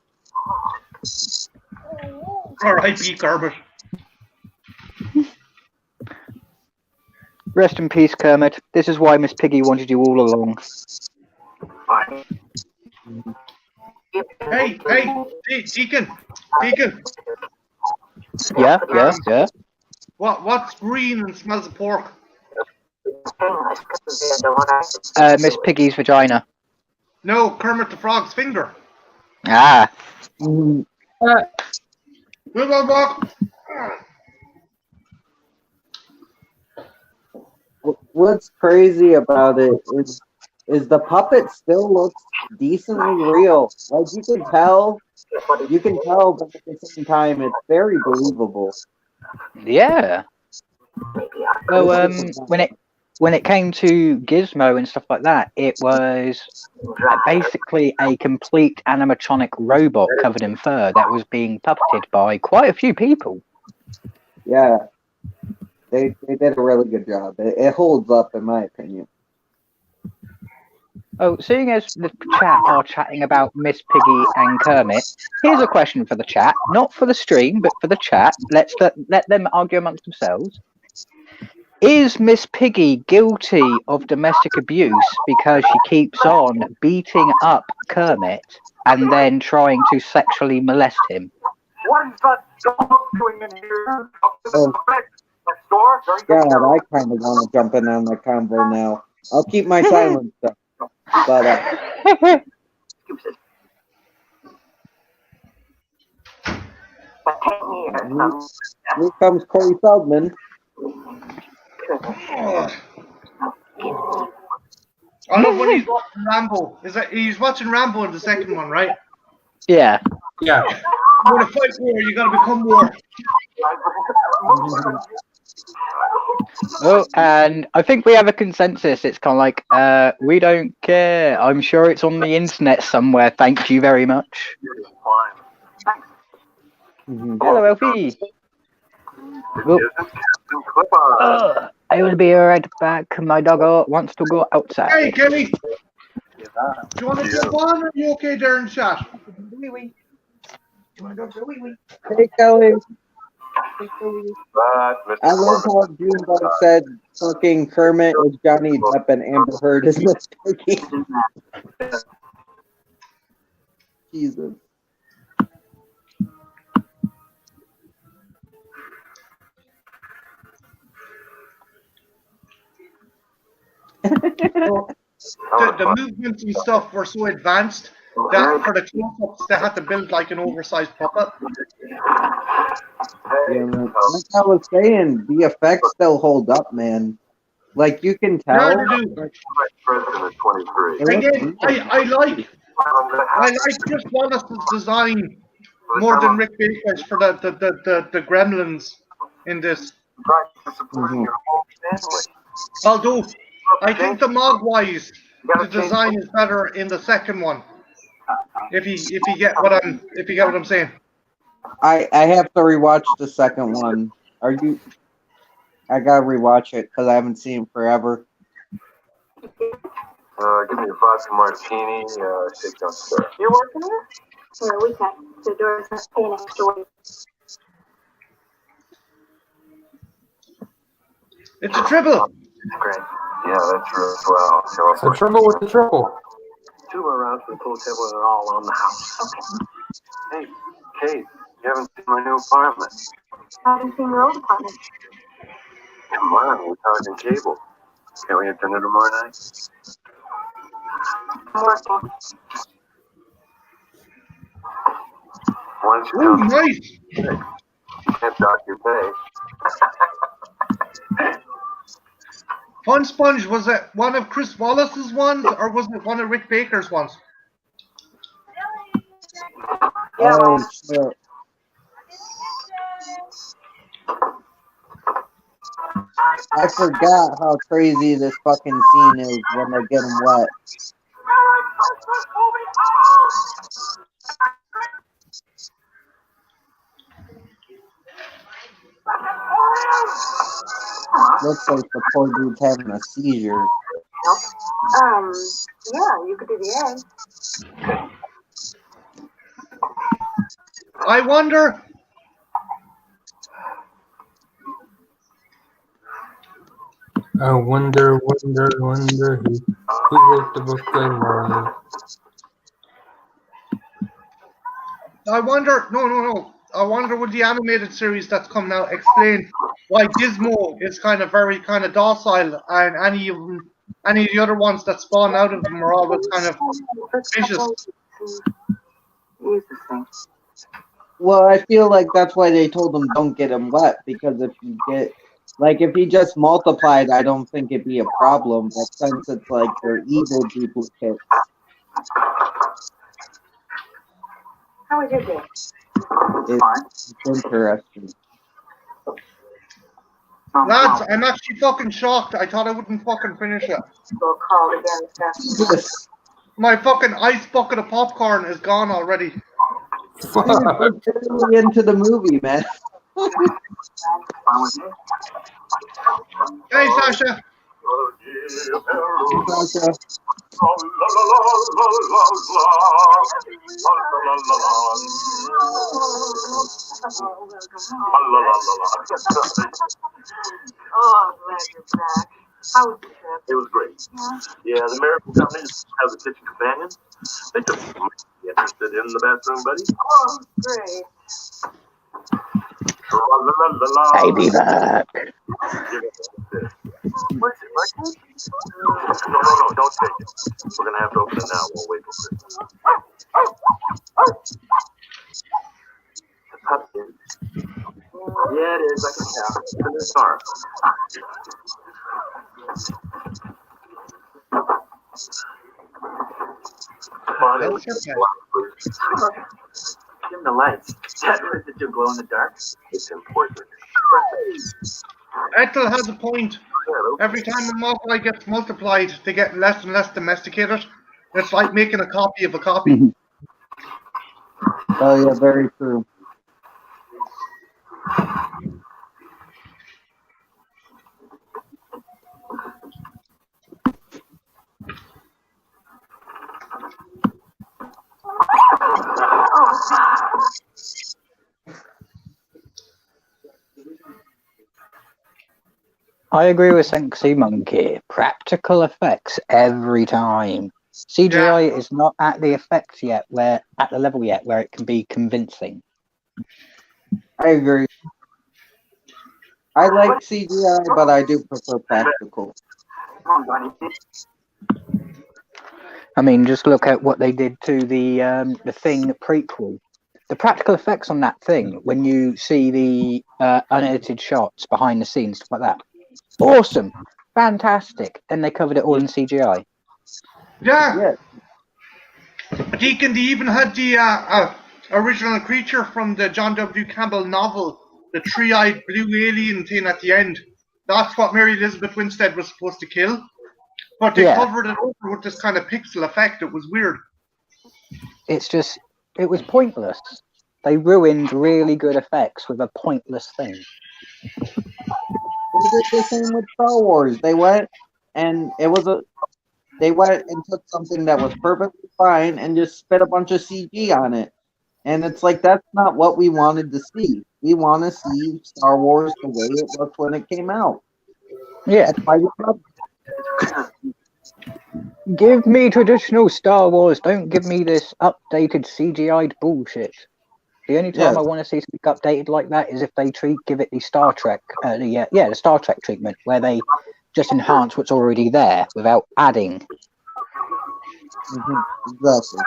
Speaker 1: R.I.P. Kermit.
Speaker 3: Rest in peace, Kermit. This is why Miss Piggy wanted you all along.
Speaker 1: Hey, Deacon.
Speaker 3: Yeah.
Speaker 1: What's green and smells of pork?
Speaker 3: Miss Piggy's vagina.
Speaker 1: No, Kermit the Frog's finger.
Speaker 3: Ah.
Speaker 4: What's crazy about it is the puppet still looks decently real. Like you can tell, but at the same time, it's very believable.
Speaker 3: Yeah. Well, when it came to Gizmo and stuff like that, it was basically a complete animatronic robot covered in fur that was being puppeted by quite a few people.
Speaker 4: Yeah, they did a really good job. It holds up, in my opinion.
Speaker 3: Oh, seeing as the chat are chatting about Miss Piggy and Kermit, here's a question for the chat, not for the stream, but for the chat. Let them argue amongst themselves. Is Miss Piggy guilty of domestic abuse because she keeps on beating up Kermit and then trying to sexually molest him?
Speaker 7: What is that dog doing in here?
Speaker 4: Oh.
Speaker 7: Next door?
Speaker 4: God, I kind of want to jump in on the convo now. I'll keep my silence though. But here comes Corey Feldman.
Speaker 1: Oh. I love when he's watching Rambo. He's watching Rambo in the second one, right?
Speaker 3: Yeah.
Speaker 2: Yeah.
Speaker 1: You want to fight war, you gotta become war.
Speaker 3: Oh, and I think we have a consensus. It's kind of like, we don't care. I'm sure it's on the internet somewhere. Thank you very much. Hello, Elfie. I will be right back. My doggo wants to go outside.
Speaker 1: Hey, Kenny! Do you want to jump on, or are you okay there in chat?
Speaker 4: Hey, Kelly. I love how Junebug said fucking Kermit is Johnny Depp and Amber Heard is Miss Piggy. Jesus.
Speaker 1: The movements and stuff were so advanced that for the close-ups they had to build like an oversized puppet.
Speaker 4: Yeah, man. Like I was saying, the effects still hold up, man. Like you can tell.
Speaker 1: Yeah, they do. Again, I like Chris Wallace's design more than Rick Baker's for the Gremlins in this.
Speaker 4: Mhm.
Speaker 1: Although I think the Mogwais, the design is better in the second one. If you get what I'm saying.
Speaker 4: I have to rewatch the second one. Are you? I gotta rewatch it because I haven't seen it forever.
Speaker 5: Give me a vodka martini, shake downstairs.
Speaker 6: You're working here? Yeah, we can. The door's next door.
Speaker 1: It's a triple.
Speaker 5: Great. Yeah, that's true as well.
Speaker 2: So trouble with the triple.
Speaker 5: Two more rounds for the pool table and they're all on the house. Okay. Hey, Kate, you haven't seen my new apartment.
Speaker 6: I haven't seen your old apartment.
Speaker 5: Come on, we're talking cable. Can we have dinner tomorrow night?
Speaker 6: I'm working.
Speaker 5: Why don't you
Speaker 1: Ooh,
Speaker 5: come?
Speaker 1: nice.
Speaker 5: You can't dock your pay.
Speaker 1: Fun Sponge, was it one of Chris Wallace's ones or was it one of Rick Baker's ones?
Speaker 4: Oh shit! I forgot how crazy this fucking scene is when they get him wet. Looks like the poor dude's having a seizure.
Speaker 6: Yeah, you could do the eggs.
Speaker 1: I wonder.
Speaker 2: I wonder who wrote the book of love.
Speaker 1: I wonder. No. I wonder would the animated series that's coming out explain why Gizmo is kind of very kind of docile and any of the other ones that spawn out of them are always kind of vicious.
Speaker 4: Well, I feel like that's why they told him don't get him wet, because if you get, like, if he just multiplied, I don't think it'd be a problem. But since it's like they're evil duplicates.
Speaker 6: How was your day?
Speaker 4: It's interesting.
Speaker 1: Lads, I'm actually fucking shocked. I thought I wouldn't fucking finish it.
Speaker 6: We'll call again this afternoon.
Speaker 4: Yes.
Speaker 1: My fucking ice bucket of popcorn is gone already.
Speaker 2: Fuck.
Speaker 4: We're totally into the movie, man.
Speaker 1: Hey, Sasha.
Speaker 4: Sasha.
Speaker 6: Oh, I'm glad you're back. How was the trip?
Speaker 5: It was great. Yeah, the American company has a kitchen companion. They just might be interested in the bathroom buddy.
Speaker 6: Oh, great.
Speaker 3: I'll be back.
Speaker 5: What is it, my cake? No, don't take it. We're going to have to open it now. We'll wait till Christmas. The puppy. Yeah, it is. I can tell. It's in the car. fun.
Speaker 1: That's okay.
Speaker 7: Dim the lights. That was it to glow in the dark.
Speaker 5: It's important.
Speaker 1: Ethel has a point. Every time a Mogwai gets multiplied, they get less and less domesticated. It's like making a copy of a copy.
Speaker 4: Oh yeah, very true.
Speaker 3: I agree with Sexy Monkey. Practical effects every time. CGI is not at the effects yet, where at the level yet where it can be convincing.
Speaker 4: I agree. I like CGI, but I do prefer practical.
Speaker 7: Come on, Johnny.
Speaker 3: I mean, just look at what they did to the Thing prequel. The practical effects on that thing, when you see the unedited shots behind the scenes, stuff like that, awesome, fantastic. Then they covered it all in CGI.
Speaker 1: Yeah. Deacon, they even had the original creature from the John W. Campbell novel, the three-eyed blue alien thing at the end. That's what Mary Elizabeth Winstead was supposed to kill. But they covered it over with this kind of pixel effect. It was weird.
Speaker 3: It was pointless. They ruined really good effects with a pointless thing.
Speaker 4: They did the same with Star Wars. They went and took something that was perfectly fine and just spit a bunch of CG on it. And it's like, that's not what we wanted to see. We want to see Star Wars the way it was when it came out.
Speaker 3: Yeah.
Speaker 4: That's why we love it.
Speaker 3: Give me traditional Star Wars. Don't give me this updated CGI'd bullshit. The only time I want to see something updated like that is if they give it the Star Trek, the Star Trek treatment, where they just enhance what's already there without adding.
Speaker 4: Exactly.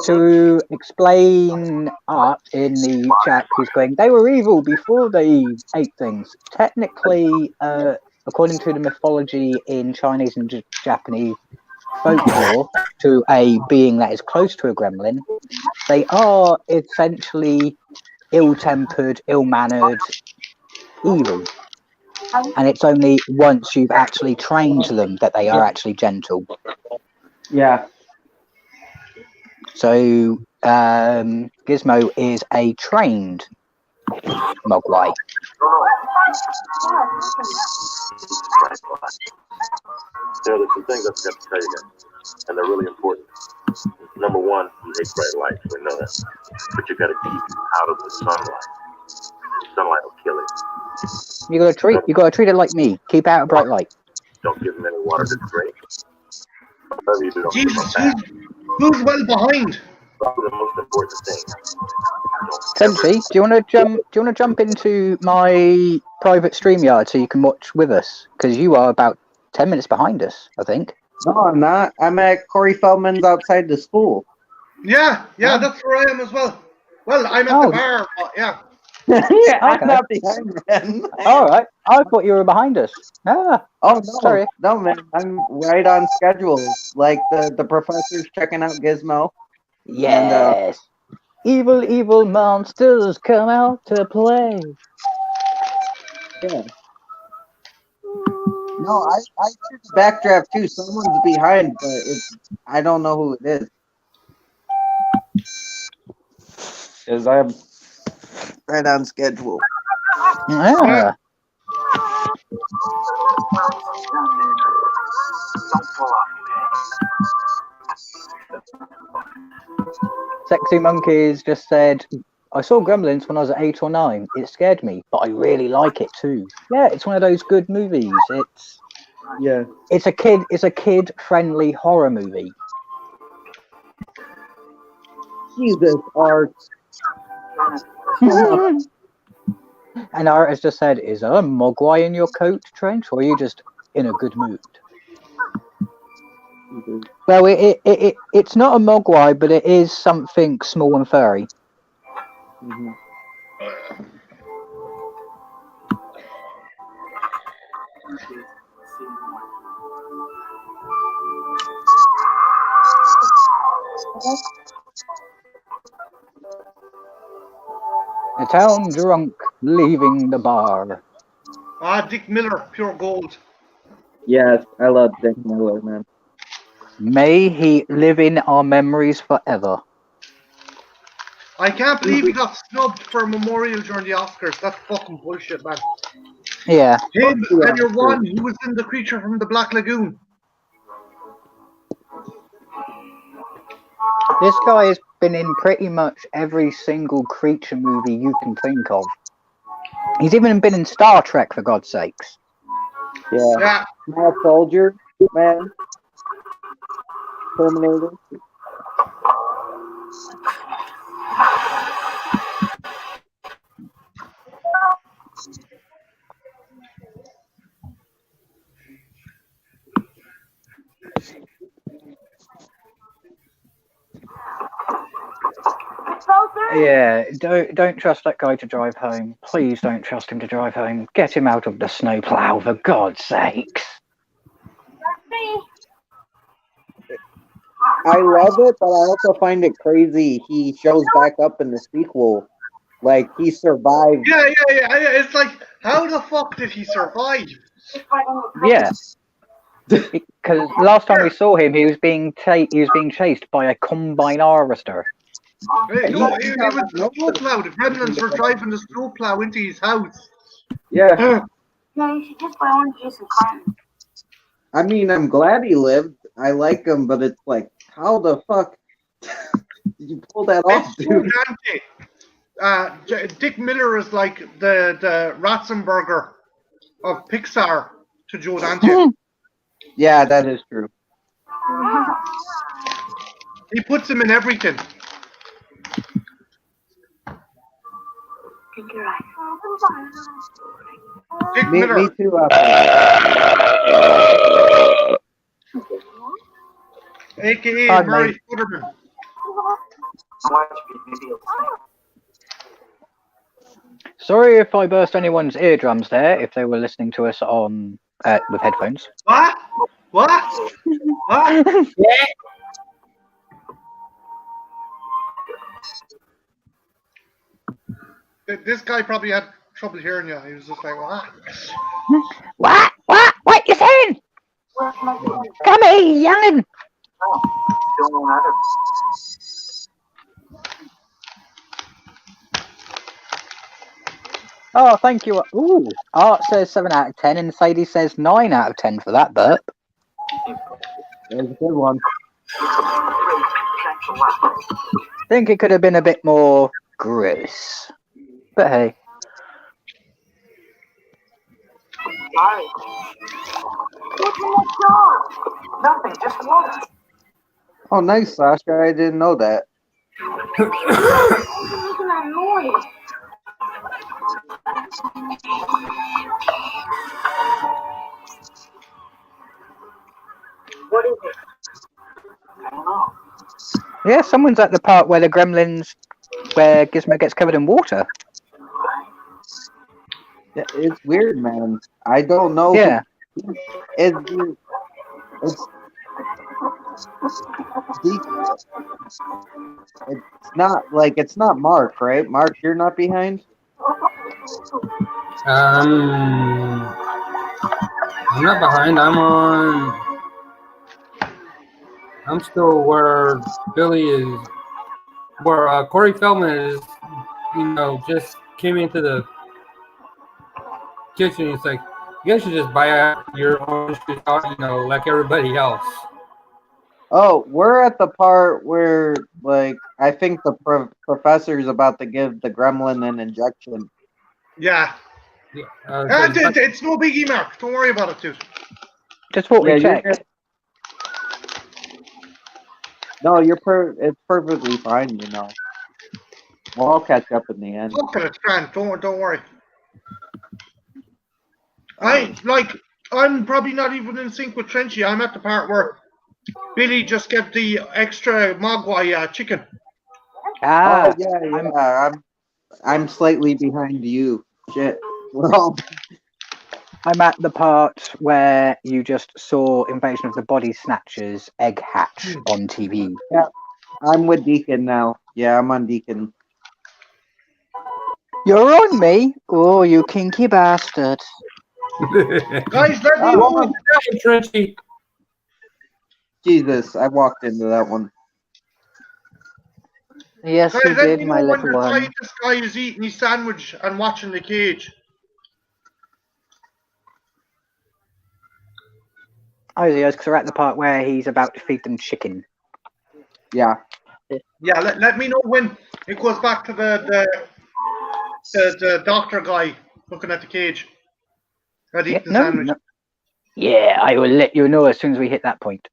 Speaker 3: To explain Art in the chat, who's going, they were evil before they ate things. Technically, according to the mythology in Chinese and Japanese folklore, to a being that is close to a gremlin, they are essentially ill-tempered, ill-mannered, evil. And it's only once you've actually trained them that they are actually gentle.
Speaker 4: Yeah.
Speaker 3: So Gizmo is a trained Mogwai.
Speaker 5: There's some things I forgot to tell you guys, and they're really important. Number one, you hate bright lights, we know that. But you gotta keep out of the sunlight. Sunlight will kill it.
Speaker 3: You gotta treat it like me. Keep out of bright light.
Speaker 5: Don't give them any water to drink. Whatever you do, don't
Speaker 1: Jesus,
Speaker 5: give them that.
Speaker 1: who's well behind?
Speaker 5: Probably the most important thing.
Speaker 3: Sensei, do you want to jump into my private StreamYard so you can watch with us? Because you are about 10 minutes behind us, I think.
Speaker 4: No, I'm not. I'm at Corey Feldman's outside the school.
Speaker 1: Yeah, that's where I am as well. Well, I'm at the bar, but yeah.
Speaker 4: Yeah, I'm not behind him.
Speaker 3: All right. I thought you were behind us. Ah.
Speaker 4: Oh, no.
Speaker 3: Sorry.
Speaker 4: No, man. I'm right on schedule. Like, the professor's checking out Gizmo.
Speaker 3: Yes. Evil monsters come out to play.
Speaker 4: Yeah. No, I took the backdraft too. Someone's behind, but I don't know who it is. Because I'm right on schedule.
Speaker 3: Yeah. Sexy Monkeys just said, I saw Gremlins when I was 8 or 9. It scared me, but I really like it too. Yeah, it's one of those good movies. It's a kid friendly horror movie.
Speaker 4: Jesus, Art.
Speaker 3: And Art has just said, is there a Mogwai in your coat, Trench, or are you just in a good mood? Well, it's not a Mogwai, but it is something small and furry. The town drunk, leaving the bar.
Speaker 1: Ah, Dick Miller, pure gold.
Speaker 4: Yes, I love Dick Miller, man.
Speaker 3: May he live in our memories forever.
Speaker 1: I can't believe he got snubbed for a memorial during the Oscars. That's fucking bullshit, man.
Speaker 3: Yeah.
Speaker 1: Him
Speaker 4: Yeah.
Speaker 1: and your one, he was in The Creature from the Black Lagoon.
Speaker 3: This guy has been in pretty much every single creature movie you can think of. He's even been in Star Trek, for God's sakes.
Speaker 4: Yeah.
Speaker 1: Yeah.
Speaker 4: Small Soldier, man. Terminator.
Speaker 3: Yeah, don't trust that guy to drive home. Please don't trust him to drive home. Get him out of the snowplow, for God's sakes.
Speaker 4: I love it, but I also find it crazy he shows back up in the sequel. Like, he survived.
Speaker 1: Yeah. It's like, how the fuck did he survive?
Speaker 3: Yeah. Because last time we saw him, he was being chased by a combine harvester.
Speaker 1: He was the snowplow. The Gremlins were driving the snowplow into his house.
Speaker 4: Yeah.
Speaker 6: Yeah, you should just buy oranges and cotton.
Speaker 4: I mean, I'm glad he lived. I like him, but it's like, how the fuck did you pull that off,
Speaker 1: It's Joe
Speaker 4: dude?
Speaker 1: Dante. Dick Miller is like the Ratzenberger of Pixar to Joe Dante.
Speaker 4: Yeah, that is true.
Speaker 1: He puts him in everything.
Speaker 6: Think you're right.
Speaker 1: Dick
Speaker 4: Me
Speaker 1: Miller.
Speaker 4: too.
Speaker 1: AKA
Speaker 3: Pardon
Speaker 1: Murray
Speaker 3: me.
Speaker 1: Futterman.
Speaker 3: Sorry if I burst anyone's eardrums there, if they were listening to us on with headphones.
Speaker 1: What? What? What? This guy probably had trouble hearing you. He was just like, what?
Speaker 3: What? What you saying? Come here, youngin'. Oh, thank you. Ooh, Art says 7 out of 10, and Sadie says 9 out of 10 for that burp.
Speaker 4: That was a good one.
Speaker 3: I think it could have been a bit more gross. But hey.
Speaker 6: Sorry. What's in the jar? Nothing, just water.
Speaker 4: Oh, nice, Sasha. I didn't know that.
Speaker 6: What's making that noise? What is it? I don't know.
Speaker 3: Yeah, someone's at the part where the Gremlins, where Gizmo gets covered in water.
Speaker 4: Yeah, it's weird, man. I don't know.
Speaker 3: Yeah.
Speaker 4: It's it's not Mark, right? Mark, you're not behind?
Speaker 2: I'm not behind. I'm still where Billy is, where Corey Feldman is. Just came into the kitchen. It's like, you guys should just buy out your own shit out, like everybody else.
Speaker 4: Oh, we're at the part where, like, I think the professor's about to give the gremlin an injection.
Speaker 1: Yeah.
Speaker 2: Yeah,
Speaker 1: It's no biggie, Mark. Don't worry about it, dude.
Speaker 3: Just what we checked.
Speaker 4: No, it's perfectly fine, We'll all catch up in the end.
Speaker 1: Okay, it's grand. Don't worry. I'm probably not even in sync with Trenchy. I'm at the part where Billy just get the extra Mogwai chicken.
Speaker 3: Ah,
Speaker 4: yeah. I'm slightly behind you. Shit. We're all.
Speaker 3: I'm at the part where you just saw Invasion of the Body Snatchers egg hatch on TV.
Speaker 4: I'm with Deacon now. Yeah, I'm on Deacon.
Speaker 3: You're on me? Oh, you kinky bastard.
Speaker 1: Guys, let me know.
Speaker 2: Trenchy.
Speaker 4: Jesus, I walked into that one.
Speaker 3: Yes,
Speaker 1: Guys,
Speaker 3: you
Speaker 1: let
Speaker 3: did,
Speaker 1: me
Speaker 3: my
Speaker 1: know when
Speaker 3: little
Speaker 1: the
Speaker 3: one.
Speaker 1: this guy is eating his sandwich and watching the cage.
Speaker 3: Oh, yes, because we're at the part where he's about to feed them chicken.
Speaker 4: Yeah.
Speaker 1: Yeah, let me know when it goes back to the doctor guy looking at the cage. That eat
Speaker 3: Yep,
Speaker 1: the sandwich.
Speaker 3: no. Yeah, I will let you know as soon as we hit that point.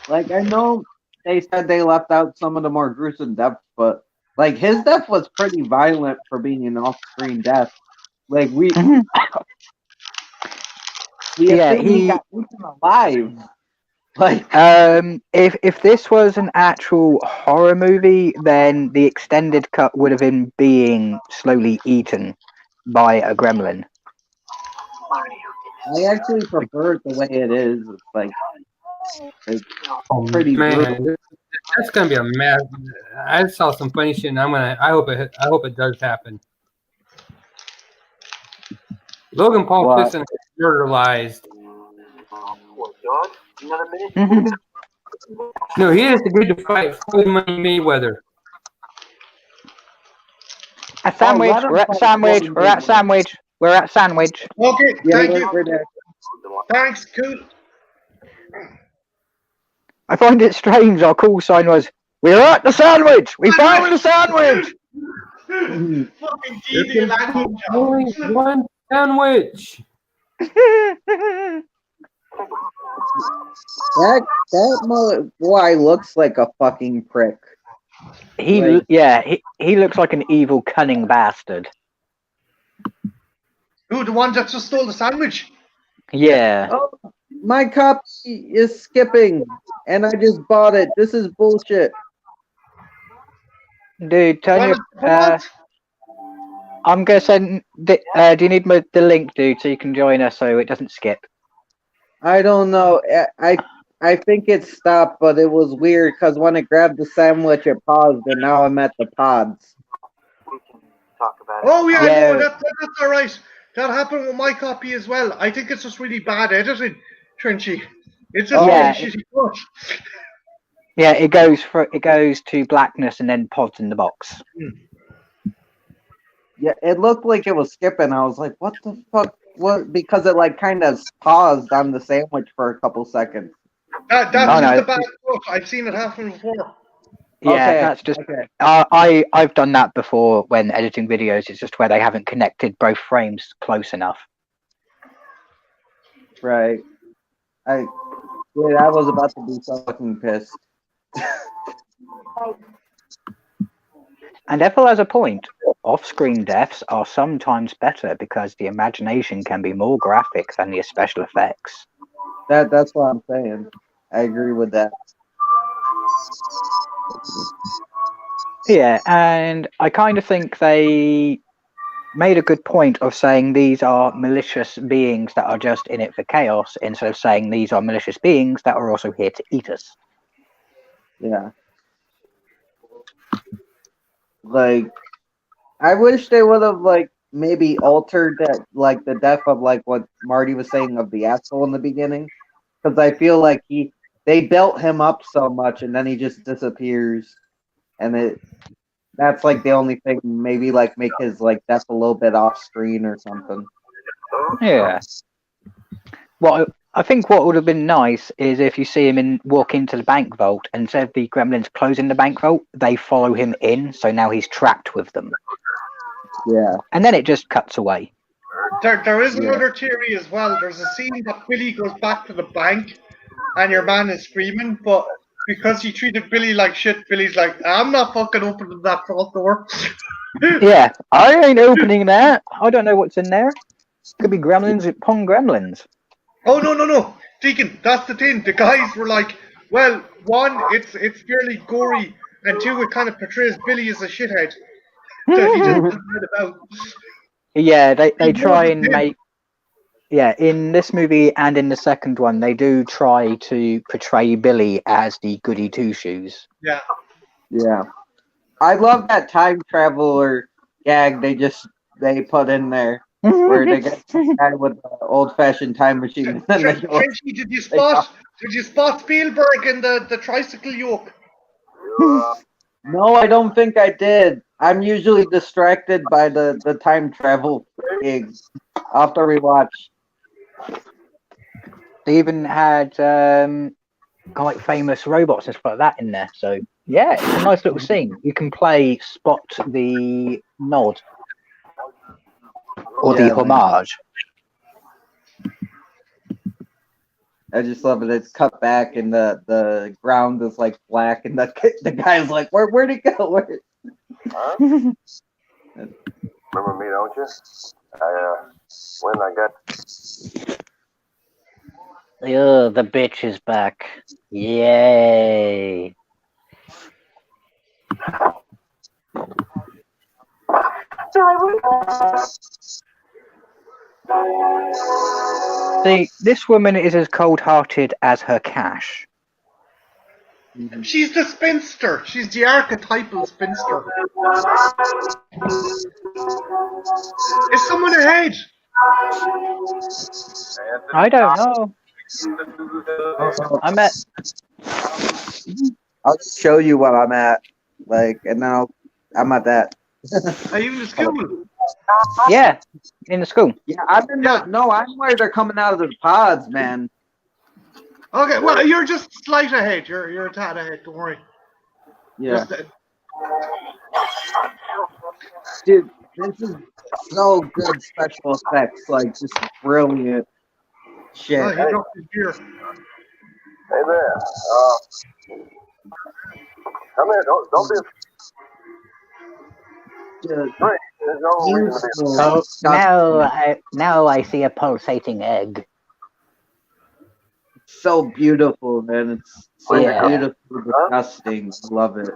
Speaker 4: Like, I know they said they left out some of the more gruesome deaths, but like his death was pretty violent for being an off-screen death. Like we
Speaker 3: Yeah,
Speaker 4: assumed he got eaten alive. Like
Speaker 3: if this was an actual horror movie, then the extended cut would have been being slowly eaten by a gremlin.
Speaker 4: I actually prefer it the way it is. It's like it's
Speaker 2: Oh,
Speaker 4: pretty brutal.
Speaker 2: man, that's gonna be a mess. I saw some funny shit, and I hope it does happen. Logan Paul
Speaker 4: What?
Speaker 2: Thyssen is murderized.
Speaker 5: Poor dog. Another minute.
Speaker 2: No, he has agreed to fight Floyd Money Mayweather.
Speaker 3: A sandwich.
Speaker 4: let him
Speaker 3: We're at
Speaker 4: fight
Speaker 3: sandwich.
Speaker 4: Floyd
Speaker 3: We're at
Speaker 4: Mayweather.
Speaker 3: sandwich. We're at sandwich.
Speaker 1: Okay,
Speaker 4: Yeah,
Speaker 1: thank you.
Speaker 4: we're there.
Speaker 1: Thanks, cool.
Speaker 3: I find it strange. Our call sign was, "We're at the sandwich. We found the sandwich."
Speaker 1: Fucking TV language.
Speaker 2: Only one sandwich.
Speaker 4: That boy looks like a fucking prick.
Speaker 3: He looks like an evil, cunning bastard.
Speaker 1: Who, the one that just stole the sandwich?
Speaker 3: Yeah.
Speaker 4: Oh, my copy is skipping, and I just bought it. This is bullshit.
Speaker 3: Dude, turn your.
Speaker 1: What?
Speaker 3: I'm gonna send. Do you need the link, dude, so you can join us so it doesn't skip?
Speaker 4: I don't know. I think it stopped, but it was weird because when it grabbed the sandwich, it paused, and now I'm at the pods.
Speaker 7: We can talk about it.
Speaker 1: Oh, yeah,
Speaker 3: Yeah.
Speaker 1: no, that's all right. That happened with my copy as well. I think it's just really bad editing, Trenchy. It's just
Speaker 3: Yeah.
Speaker 1: really shitty cut.
Speaker 3: Yeah, it goes to blackness and then pods in the box.
Speaker 4: Yeah, it looked like it was skipping. I was like, what the fuck? What? Because it like kind of paused on the sandwich for a couple seconds.
Speaker 1: That's
Speaker 3: Oh,
Speaker 1: just
Speaker 3: no.
Speaker 1: a bad cut. I've seen it happen before.
Speaker 3: Yeah,
Speaker 4: Okay,
Speaker 3: that's just.
Speaker 4: okay.
Speaker 3: I've done that before when editing videos. It's just where they haven't connected both frames close enough.
Speaker 4: Right. I was about to be so fucking pissed.
Speaker 3: And Ethel has a point. Off-screen deaths are sometimes better because the imagination can be more graphic than the special effects.
Speaker 4: That's what I'm saying. I agree with that.
Speaker 3: Yeah, and I kind of think they made a good point of saying these are malicious beings that are just in it for chaos, instead of saying these are malicious beings that are also here to eat us.
Speaker 4: Yeah. Like, I wish they would have like maybe altered that, like the death of like what Marty was saying of the asshole in the beginning, because I feel like they built him up so much and then he just disappears, and that's like the only thing, maybe like make his like death a little bit off screen or something.
Speaker 3: Yeah. Well, I think what would have been nice is if you see him walk into the bank vault, and instead of the gremlins closing the bank vault, they follow him in, so now he's trapped with them.
Speaker 4: Yeah.
Speaker 3: And then it just cuts away.
Speaker 1: There is another theory as well. There's a scene that Billy goes back to the bank and your man is screaming, but because he treated Billy like shit, Billy's like, I'm not fucking opening that front door.
Speaker 3: Yeah, I ain't opening that. I don't know what's in there. Could be gremlins upon gremlins.
Speaker 1: Oh, no. Deacon, that's the thing. The guys were like, well, one, it's fairly gory, and two, it kind of portrays Billy as a shithead that he just doesn't know about.
Speaker 3: Yeah, they
Speaker 1: He
Speaker 3: try
Speaker 1: wasn't
Speaker 3: and
Speaker 1: him.
Speaker 3: make. Yeah, in this movie and in the second one, they do try to portray Billy as the goody two shoes.
Speaker 1: Yeah.
Speaker 4: Yeah. I love that time traveler gag they put in there where they get the guy with the old fashioned time machine and they go,
Speaker 1: Trenchy, did you
Speaker 4: they go,
Speaker 1: spot Spielberg in the tricycle yoke?
Speaker 4: no, I don't think I did. I'm usually distracted by the time travel gigs. I'll have to rewatch.
Speaker 3: They even had quite famous robots and stuff like that in there. So yeah, it's a nice little scene. You can play spot the nod or
Speaker 4: Yeah,
Speaker 3: the
Speaker 4: man.
Speaker 3: homage.
Speaker 4: I just love it. It's cut back and the ground is like black and the guy's like, where'd he go? Where?
Speaker 5: Huh? Remember me, don't you? When I got
Speaker 3: Oh, the bitch is back. Yay. See, this woman is as cold-hearted as her cash.
Speaker 1: She's the spinster. She's the archetypal spinster. Is someone ahead?
Speaker 3: I don't know. I'm at.
Speaker 4: I'll just show you what I'm at. Like, and now I'm at that.
Speaker 1: Are you in the school?
Speaker 3: Yeah, in the school.
Speaker 4: Yeah, I'm in the. No, I'm where they're coming out of the pods, man.
Speaker 1: Okay, well, you're just slight ahead. You're a tad ahead. Don't worry.
Speaker 4: Yeah,
Speaker 1: Just,
Speaker 4: dude, this is so good special effects. Like, just brilliant shit.
Speaker 1: oh, he dropped his beer.
Speaker 5: hey there, come here. Don't be
Speaker 4: Just
Speaker 5: afraid. There's no reason to be.
Speaker 3: Oh,
Speaker 4: disgusting.
Speaker 3: now I see a pulsating egg.
Speaker 4: So beautiful, man. It's so
Speaker 3: Yeah.
Speaker 4: beautiful, disgusting. Love it.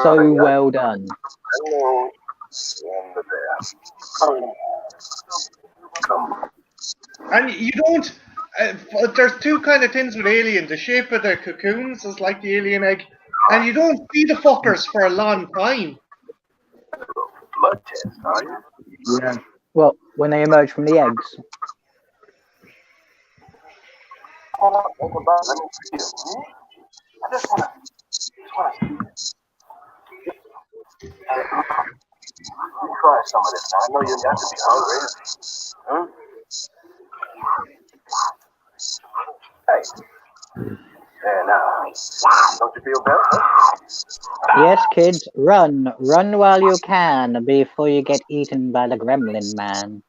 Speaker 3: So well done.
Speaker 5: Hello. In the there. Come.
Speaker 1: And you don't. There's two kind of things with Alien. The shape of the cocoons is like the alien egg, and you don't see the fuckers for a long time.
Speaker 5: Blood test, are you?
Speaker 4: Yeah.
Speaker 3: Well, when they emerge from the eggs.
Speaker 5: Think about let me see you. I just wanna try some of this. I know you got to be hungry. Huh? Hey. Yeah, now. Don't you feel better?
Speaker 3: Yes, kids, run. Run while you can before you get eaten by the gremlin man.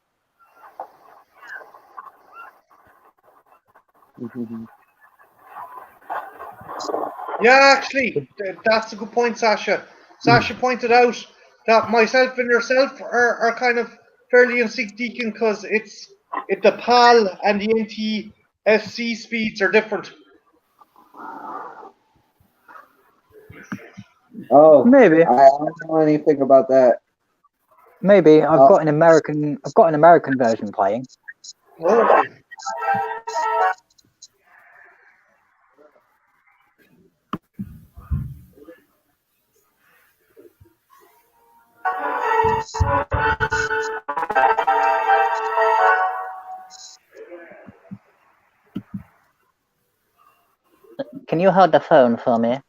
Speaker 1: Yeah, actually, that's a good point, Sasha. Sasha pointed out that myself and yourself are kind of fairly in sync, Deacon, because the PAL and the NTSC speeds are different.
Speaker 4: Oh,
Speaker 3: Maybe.
Speaker 4: I don't know anything about that.
Speaker 3: Maybe I've got an American version playing.
Speaker 1: Oh.
Speaker 3: Can you hold the phone for me?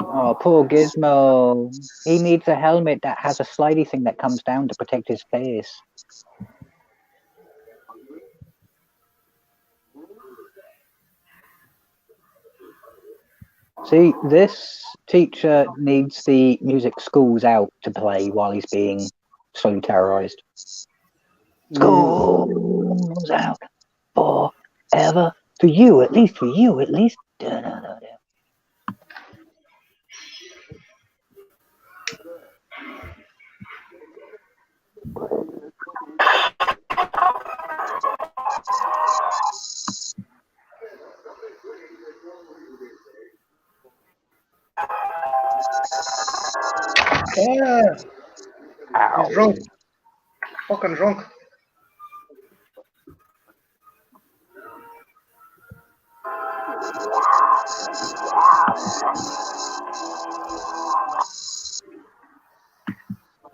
Speaker 3: Oh, poor Gizmo. He needs a helmet that has a slidey thing that comes down to protect his face. See, this teacher needs the music School's Out to play while he's being slowly terrorized. School's out forever. For you, at least. Da-da-da-da.
Speaker 1: Yeah.
Speaker 3: Wow.
Speaker 1: He's drunk. Fucking drunk.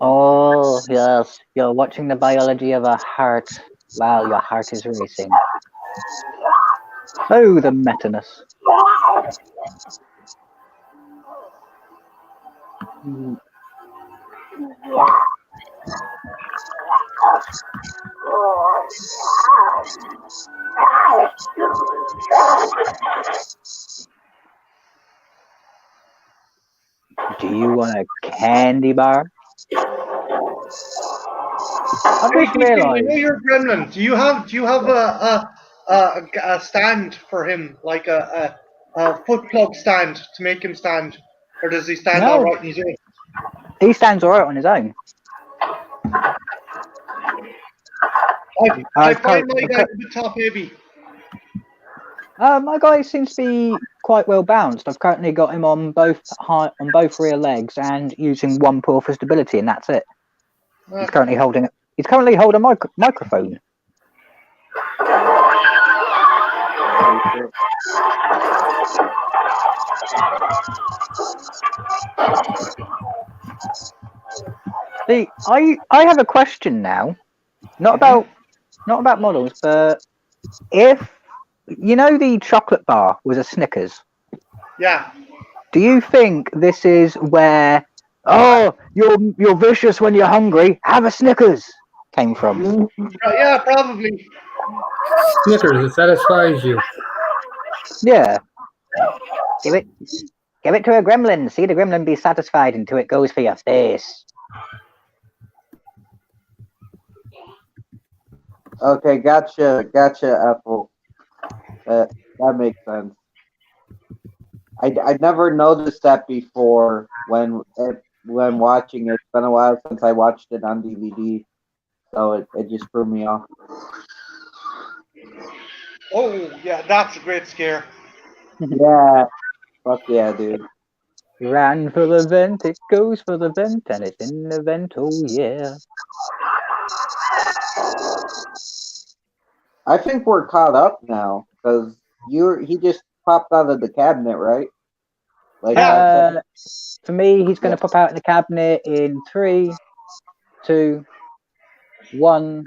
Speaker 3: Oh, yes. You're watching the biology of a heart while your heart is racing. Oh, the metaness. Do you want a candy bar? I
Speaker 1: Hey,
Speaker 3: just
Speaker 1: TK, you know
Speaker 3: realised.
Speaker 1: you're a gremlin. Do you have a stand for him, like a foot plug stand to make him stand, or does he stand all
Speaker 3: No,
Speaker 1: right in his own?
Speaker 3: he stands alright on his own.
Speaker 1: I find my guy a bit top heavy.
Speaker 3: My guy seems to be quite well balanced. I've currently got him on both rear legs and using one paw for stability, and that's it. He's currently holding a microphone. See, I have a question now. Not about models, but if you know the chocolate bar was a Snickers.
Speaker 1: Yeah.
Speaker 3: Do you think this is where you're vicious when you're hungry, have a Snickers came from?
Speaker 1: Yeah, probably.
Speaker 2: Snickers, it satisfies you.
Speaker 3: Yeah. Give it to a gremlin. See the gremlin be satisfied until it goes for your face.
Speaker 4: Okay, gotcha, Ethel. That makes sense. I never noticed that before when watching it. It's been a while since I watched it on DVD, so it just threw me off.
Speaker 1: Oh, yeah, that's a great scare.
Speaker 4: Yeah, fuck yeah, dude.
Speaker 3: Ran for the vent, it goes for the vent, and it's in the vent, oh yeah.
Speaker 4: I think we're caught up now because he just popped out of the cabinet, right? Like
Speaker 3: for me, he's going to pop out in the cabinet in 3, 2, 1.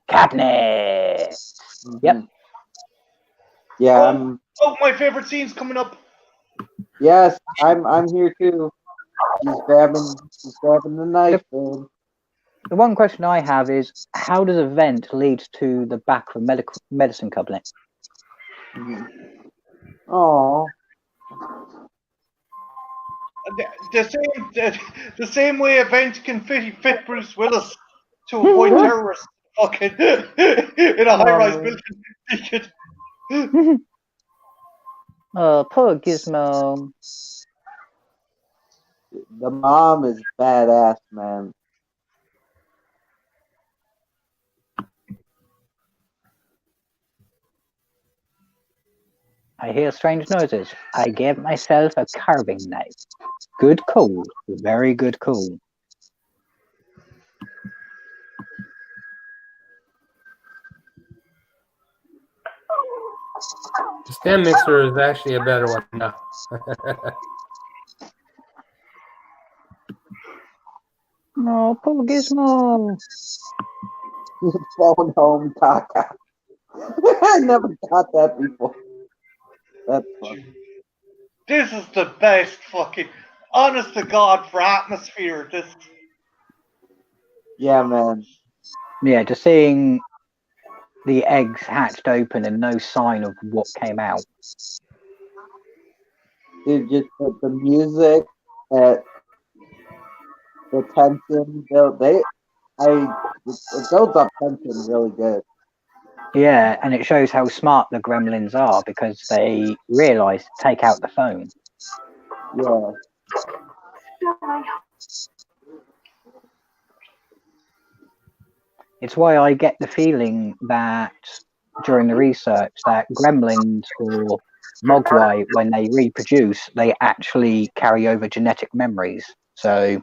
Speaker 3: Cabinet. Yep.
Speaker 4: Yeah.
Speaker 1: My favorite scene's coming up.
Speaker 4: Yes, I'm here too. He's grabbing the knife, dude.
Speaker 3: The one question I have is, how does a vent lead to the back of a medicine cabinet?
Speaker 4: Oh.
Speaker 1: The same way a vent can fit Bruce Willis to avoid terrorists fucking in a high-rise building.
Speaker 3: Oh, poor Gizmo.
Speaker 4: The mom is badass, man.
Speaker 3: I hear strange noises. I gave myself a carving knife. Good call. Very good call.
Speaker 2: The stem mixer is actually a better one now.
Speaker 3: No, poor Gizmo.
Speaker 4: Phone home caca. I never got that before. That's funny.
Speaker 1: This is the best fucking, honest to God, for atmosphere. This.
Speaker 4: Yeah, man.
Speaker 3: Yeah, just seeing the eggs hatched open and no sign of what came out.
Speaker 4: Dude, just the music, the tension, it builds up tension really good.
Speaker 3: Yeah, and it shows how smart the gremlins are because they realise to take out the phone.
Speaker 4: Yeah.
Speaker 3: It's why I get the feeling that during the research that gremlins or mogwai, when they reproduce, they actually carry over genetic memories. So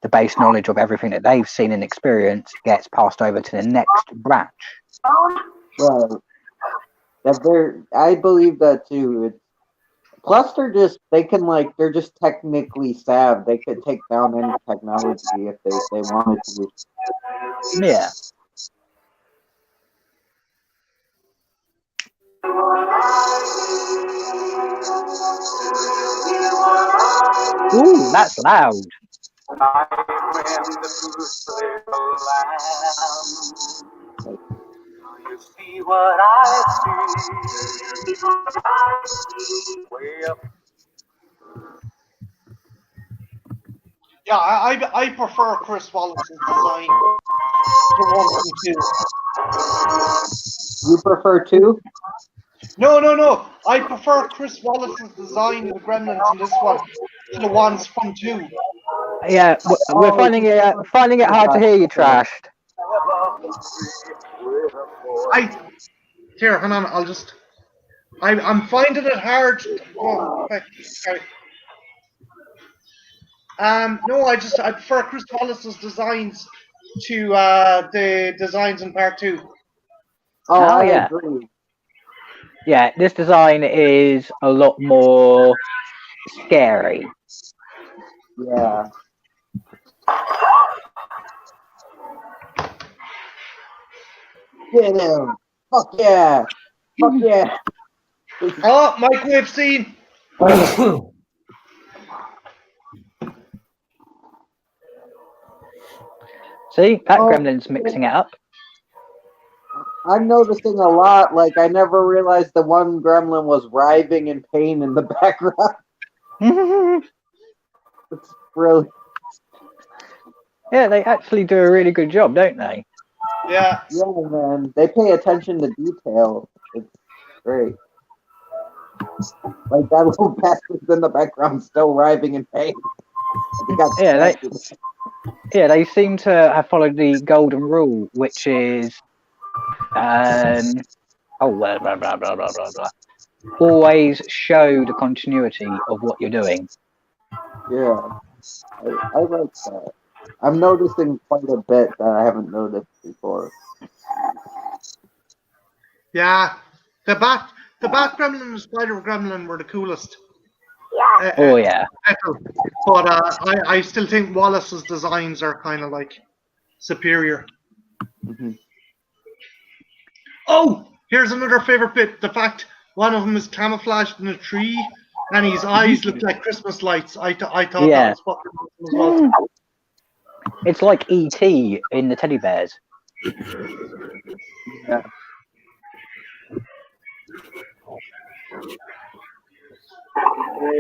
Speaker 3: the base knowledge of everything that they've seen and experienced gets passed over to the next batch.
Speaker 4: Right. I believe that too. Plus, they're just technically savvy. They could take down any technology if they wanted to.
Speaker 3: Yeah. Ooh, that's loud.
Speaker 7: You see what I see. Way up.
Speaker 1: Yeah, I prefer Chris Wallace's design to 1 and 2.
Speaker 4: You prefer 2?
Speaker 1: No. I prefer Chris Wallace's design of the Gremlins in this one to the ones from 2.
Speaker 3: Yeah, we're finding it hard to hear you, Trashed.
Speaker 1: Here, hang on. I'm finding it hard. Oh, okay. Sorry. No, I prefer Chris Wallace's designs to the designs in part 2.
Speaker 4: Oh, I
Speaker 3: yeah.
Speaker 4: agree.
Speaker 3: Yeah, this design is a lot more scary.
Speaker 4: Yeah. Get him! Fuck yeah! Fuck yeah!
Speaker 1: Oh, microwave scene!
Speaker 3: See, that gremlin's mixing it up.
Speaker 4: I'm noticing a lot. Like, I never realized the one gremlin was writhing in pain in the background. It's brilliant.
Speaker 3: Yeah, they actually do a really good job, don't they?
Speaker 1: Yeah.
Speaker 4: Yeah, man. They pay attention to detail. It's great. Like, that little bastard's in the background still writhing in pain.
Speaker 3: They seem to have followed the golden rule, which is always show the continuity of what you're doing.
Speaker 4: Yeah, I like that. I'm noticing quite a bit that I haven't noticed before.
Speaker 1: Yeah, the bat gremlin and the spider gremlin were the coolest.
Speaker 3: Oh yeah.
Speaker 1: But I still think Wallace's designs are kind of like superior.
Speaker 4: Mm-hmm.
Speaker 1: Oh, here's another favorite bit: the fact one of them is camouflaged in a tree, and his eyes look like Christmas lights. I thought that was fucking awesome as well.
Speaker 3: It's like E.T. in the teddy bears.
Speaker 4: Yeah.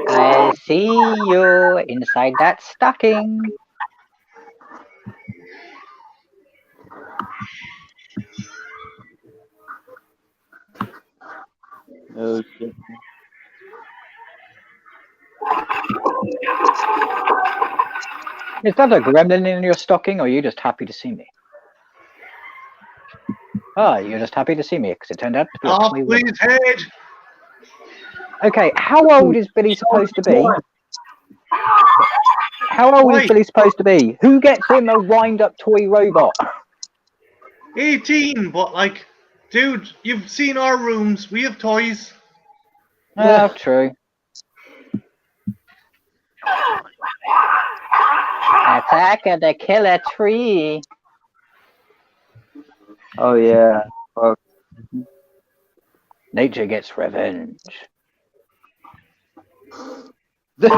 Speaker 3: I see you inside that stocking.
Speaker 4: Oh shit.
Speaker 3: Is that a gremlin in your stocking, or are you just happy to see me? Oh, you're just happy to see me because it turned out to be a toy woman.
Speaker 1: Please, head.
Speaker 3: Okay, how old is Billy supposed to be? How old is Billy supposed to be? Who gets him a wind-up toy robot?
Speaker 1: 18, but like, dude, you've seen our rooms. We have toys.
Speaker 3: Oh, true. Attack of the killer tree.
Speaker 4: Oh yeah. Fuck.
Speaker 3: Nature gets revenge.
Speaker 4: The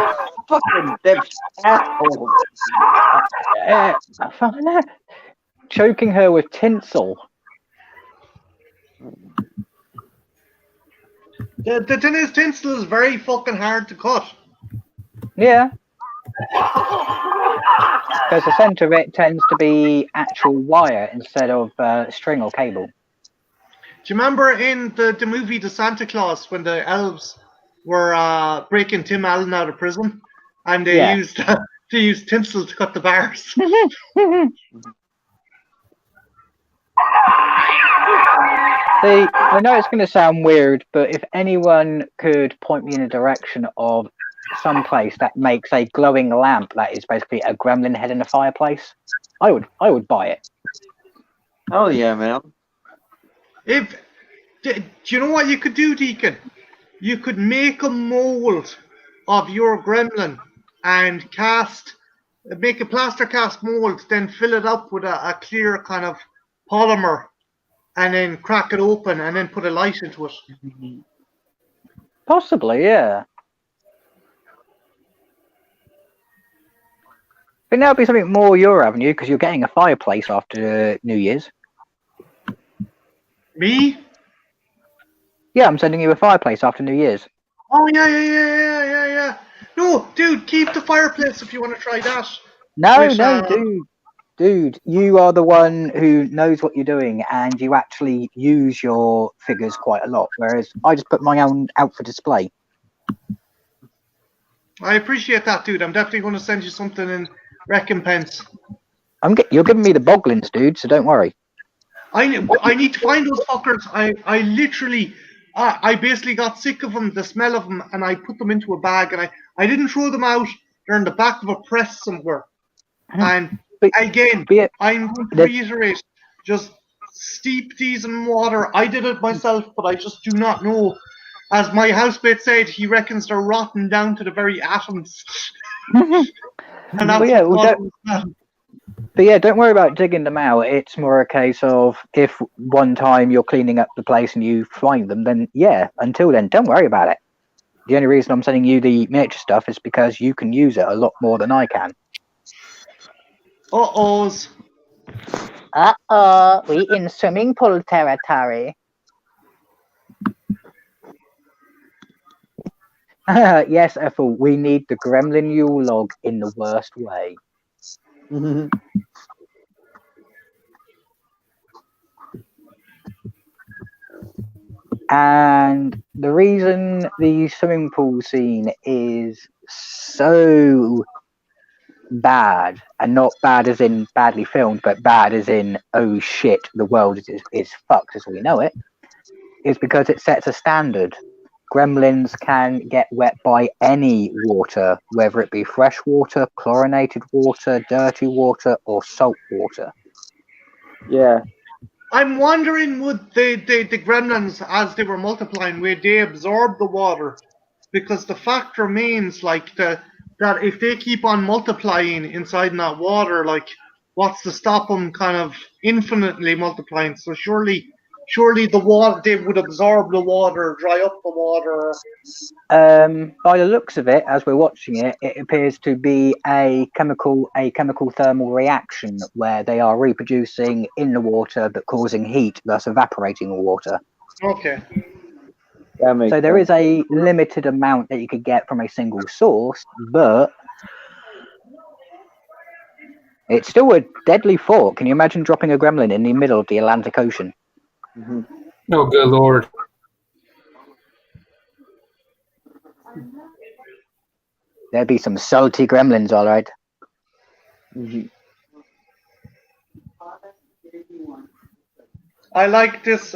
Speaker 4: fucking bitch asshole.
Speaker 3: Choking her with tinsel.
Speaker 1: The thing is, tinsel is very fucking hard to cut.
Speaker 3: Yeah. Because the centre of it tends to be actual wire instead of string or cable.
Speaker 1: Do you remember in the movie The Santa Claus when the elves were breaking Tim Allen out of prison and they used tinsel to cut the bars?
Speaker 3: See, I know it's going to sound weird, but if anyone could point me in a direction of someplace that makes a glowing lamp that is basically a gremlin head in a fireplace, I would buy it.
Speaker 4: Oh yeah, man.
Speaker 1: Do you know what you could do, Deacon? You could make a mold of your gremlin and make a plaster cast mold, then fill it up with a clear kind of polymer, and then crack it open, and then put a light into it.
Speaker 3: Possibly, yeah. I think that would be something more your avenue because you're getting a fireplace after New Year's.
Speaker 1: Me?
Speaker 3: Yeah, I'm sending you a fireplace after New Year's.
Speaker 1: Oh yeah. No, dude, keep the fireplace if you want to try that.
Speaker 3: No, dude, you are the one who knows what you're doing and you actually use your figures quite a lot, whereas I just put my own out for display.
Speaker 1: I appreciate that, dude. I'm definitely going to send you something in recompense.
Speaker 3: You're giving me the boglins, dude, so don't worry.
Speaker 1: I need to find those fuckers. I literally, I basically got sick of them, the smell of them, and I put them into a bag, and I didn't throw them out. They're in the back of a press somewhere. And again, I'm going to reiterate, just steep these in water. I did it myself, but I just do not know. As my housemate said, he reckons they're rotten down to the very atoms. And that's
Speaker 3: But yeah, don't worry about digging them out. It's more a case of if one time you're cleaning up the place and you find them, then yeah, until then, don't worry about it. The only reason I'm sending you the miniature stuff is because you can use it a lot more than I can.
Speaker 1: Uh-ohs.
Speaker 3: We in swimming pool territory. Yes, Ethel, we need the gremlin Yule log in the worst way. And the reason the swimming pool scene is so bad, and not bad as in badly filmed, but bad as in, oh shit, the world is fucked as we know it, is because it sets a standard. Gremlins can get wet by any water, whether it be fresh water, chlorinated water, dirty water, or salt water.
Speaker 4: Yeah.
Speaker 1: I'm wondering, would the gremlins, as they were multiplying, would they absorb the water? Because the fact remains, like, that if they keep on multiplying inside in that water, like, what's to stop them kind of infinitely multiplying? So surely the water, they would absorb the water, dry up the water.
Speaker 3: By the looks of it, as we're watching it, it appears to be a chemical thermal reaction where they are reproducing in the water but causing heat, thus evaporating the water.
Speaker 1: Okay.
Speaker 3: So there is a limited amount that you could get from a single source, but it's still a deadly thought. Can you imagine dropping a gremlin in the middle of the Atlantic Ocean?
Speaker 2: Oh, good lord.
Speaker 3: There'd be some salty gremlins, all right.
Speaker 1: I like this.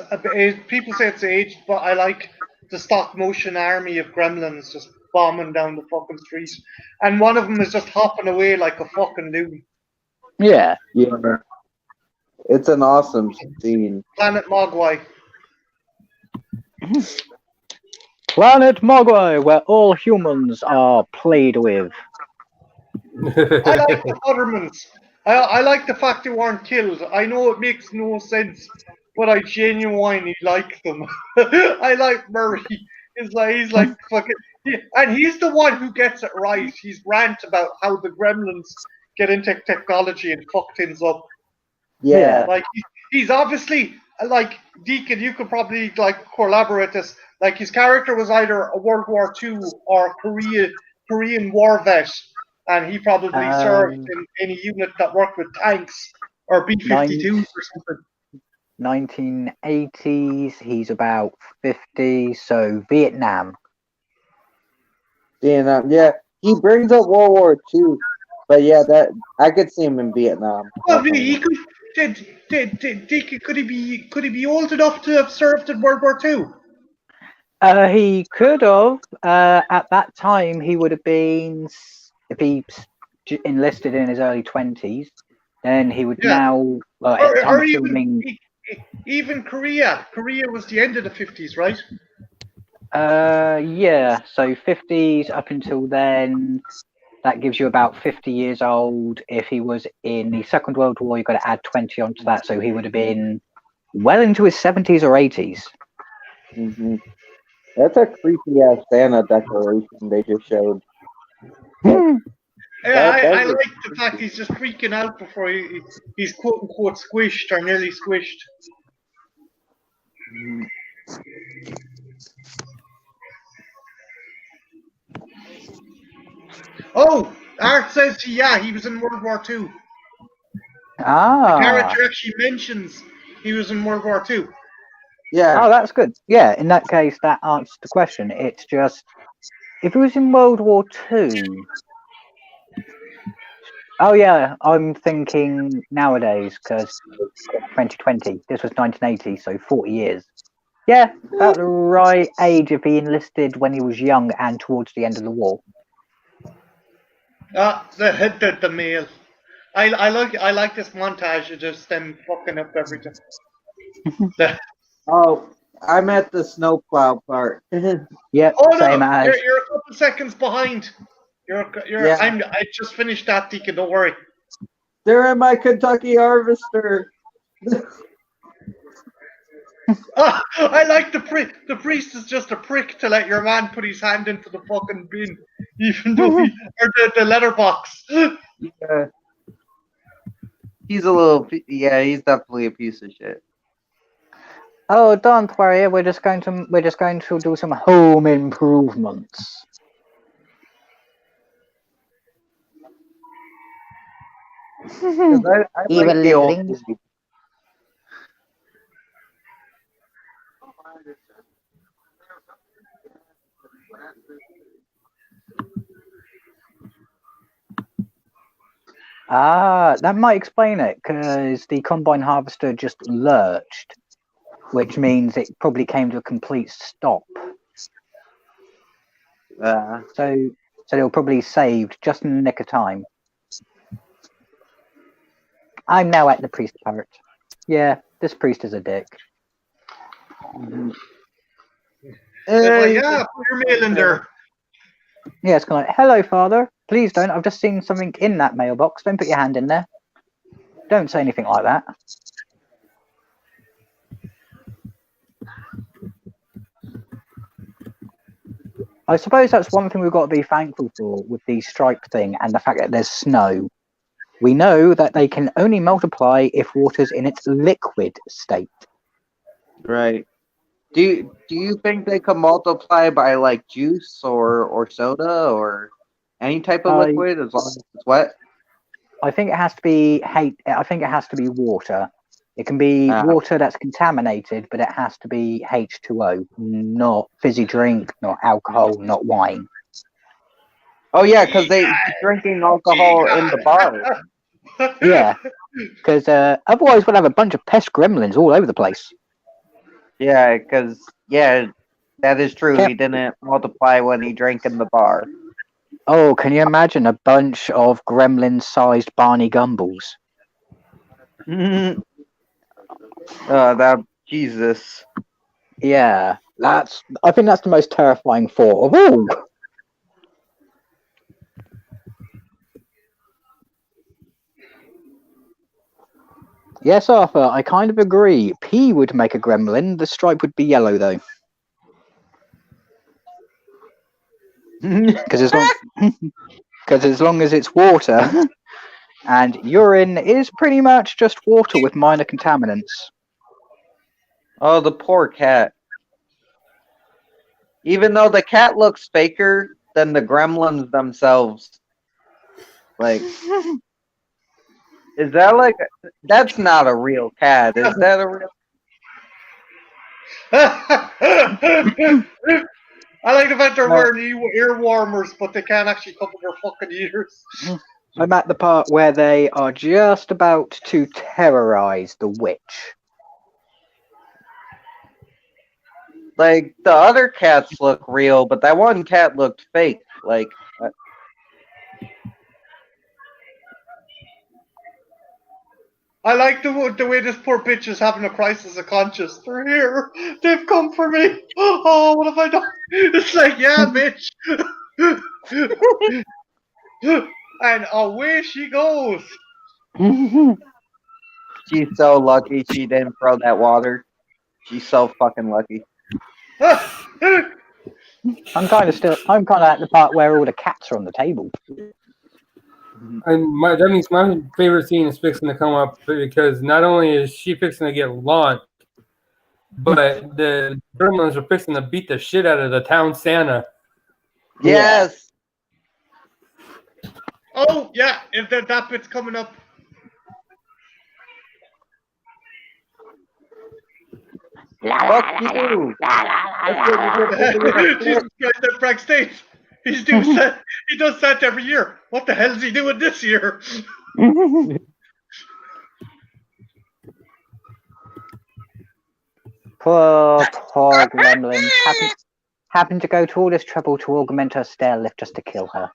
Speaker 1: People say it's aged, but I like the stop motion army of gremlins just bombing down the fucking street. And one of them is just hopping away like a fucking loon.
Speaker 3: Yeah.
Speaker 4: It's an awesome scene.
Speaker 1: Planet Mogwai.
Speaker 3: Planet Mogwai, where all humans are played with.
Speaker 1: I like the Buttermans. I like the fact they weren't killed. I know it makes no sense, but I genuinely like them. I like Murray. He's like fucking, and he's the one who gets it right. He's rant about how the gremlins get into technology and fuck things up.
Speaker 4: Yeah.
Speaker 1: Like he's obviously, like, Deacon, you could probably like collaborate this. Like, his character was either a World War II or Korean war vet, and he probably served in a unit that worked with tanks or B-52s or something.
Speaker 3: 1980s, he's about 50, so Vietnam.
Speaker 4: Yeah. He brings up World War II, but yeah, that I could see him in Vietnam.
Speaker 1: Well, he could. Deacon, could he be old enough to have served in World War II?
Speaker 3: He could have. At that time, he would have been, if he enlisted in his early 20s, then he would
Speaker 1: Yeah.
Speaker 3: now, well, at the time
Speaker 1: Or
Speaker 3: of
Speaker 1: even
Speaker 3: filming,
Speaker 1: even Korea. Korea was the end of the 50s, right?
Speaker 3: yeah, so 50s up until then, that gives you about 50 years old. If he was in the Second World War, you've got to add 20 onto that, so he would have been well into his 70s or 80s.
Speaker 4: Hmm. That's a creepy ass Santa decoration they just showed.
Speaker 1: Yeah,
Speaker 4: That
Speaker 1: I
Speaker 4: was
Speaker 1: like the fact he's just freaking out before he's quote unquote squished or nearly squished. Oh, Art says yeah, he was in World War II. The
Speaker 3: Ah,
Speaker 1: character actually mentions he was in World War II.
Speaker 4: yeah.
Speaker 3: oh, that's good. Yeah, in that case, that answers the question. It's just, if he was in World War II, oh yeah, I'm thinking nowadays, because 2020, this was 1980, so 40 years. Yeah, about the right age if he enlisted when he was young and towards the end of the war.
Speaker 1: The male. I like this montage of just them fucking up everything.
Speaker 4: Oh, I'm at the snowplow part.
Speaker 3: Yep,
Speaker 1: Oh
Speaker 3: same
Speaker 1: no,
Speaker 3: as.
Speaker 1: you're a couple seconds behind.
Speaker 4: Yeah.
Speaker 1: I just finished that, Deacon. Don't worry.
Speaker 4: They're in my Kentucky Harvester.
Speaker 1: Oh, I like the priest. The priest is just a prick to let your man put his hand into the fucking bin, even though or the letterbox.
Speaker 4: Yeah. He's a little. Yeah, he's definitely a piece of shit.
Speaker 3: Oh, don't worry, we're just going to do some home improvements.
Speaker 4: I like
Speaker 3: Evil
Speaker 4: the old
Speaker 3: littlings.
Speaker 4: movie.
Speaker 3: Ah, that might explain it, because the combine harvester just lurched, which means it probably came to a complete stop. So they were probably saved just in the nick of time. I'm now at the priest part. Yeah, this priest is a dick.
Speaker 1: It's like, yeah, put your mail in there.
Speaker 3: Yeah, it's kind of like, hello, father. Please don't. I've just seen something in that mailbox. Don't put your hand in there. Don't say anything like that. I suppose that's one thing we've got to be thankful for with the stripe thing and the fact that there's snow. We know that they can only multiply if water's in its liquid state.
Speaker 4: Right. Do you think they could multiply by like juice or soda or any type of liquid as long as it's wet?
Speaker 3: I think it has to be I think it has to be water. It can be water that's contaminated, but it has to be H2O, not fizzy drink, not alcohol, not wine.
Speaker 4: Oh yeah, because they drinking alcohol in the bar.
Speaker 3: Yeah, because otherwise we'll have a bunch of pest gremlins all over the place.
Speaker 4: Yeah, because that is true. He didn't multiply when he drank in the bar.
Speaker 3: Oh, can you imagine a bunch of gremlin-sized Barney Gumballs?
Speaker 4: That Jesus.
Speaker 3: Yeah, I think that's the most terrifying thought of all. Yes, Arthur, I kind of agree. P would make a gremlin. The stripe would be yellow, though. Because as long as it's water, and urine is pretty much just water with minor contaminants.
Speaker 4: Oh, the poor cat. Even though the cat looks faker than the gremlins themselves. Like, is that like... That's not a real cat. Is that a real...
Speaker 1: I like the fact they're wearing ear warmers, but they can't actually cover their fucking ears.
Speaker 3: I'm at the part where they are just about to terrorize the witch.
Speaker 4: Like the other cats look real, but that one cat looked fake. Like
Speaker 1: I like the way this poor bitch is having a crisis of conscience. They're here. They've come for me. Oh, what have I done? It's like, yeah, bitch. And away she goes.
Speaker 4: she's so lucky she didn't throw that water. She's so fucking lucky.
Speaker 3: I'm kind of at the part where all the cats are on the table.
Speaker 2: That means my favorite scene is fixing to come up because not only is she fixing to get launched, but the Gremlins are fixing to beat the shit out of the town Santa.
Speaker 4: Yes.
Speaker 1: Oh, yeah, if that bit's coming up.
Speaker 4: Fuck you.
Speaker 1: Jesus Christ, that Frank States. He does that every year. What the hell is he doing this year?
Speaker 3: Poor Gremlins. Happened to go to all this trouble to augment her stair lift just to kill her.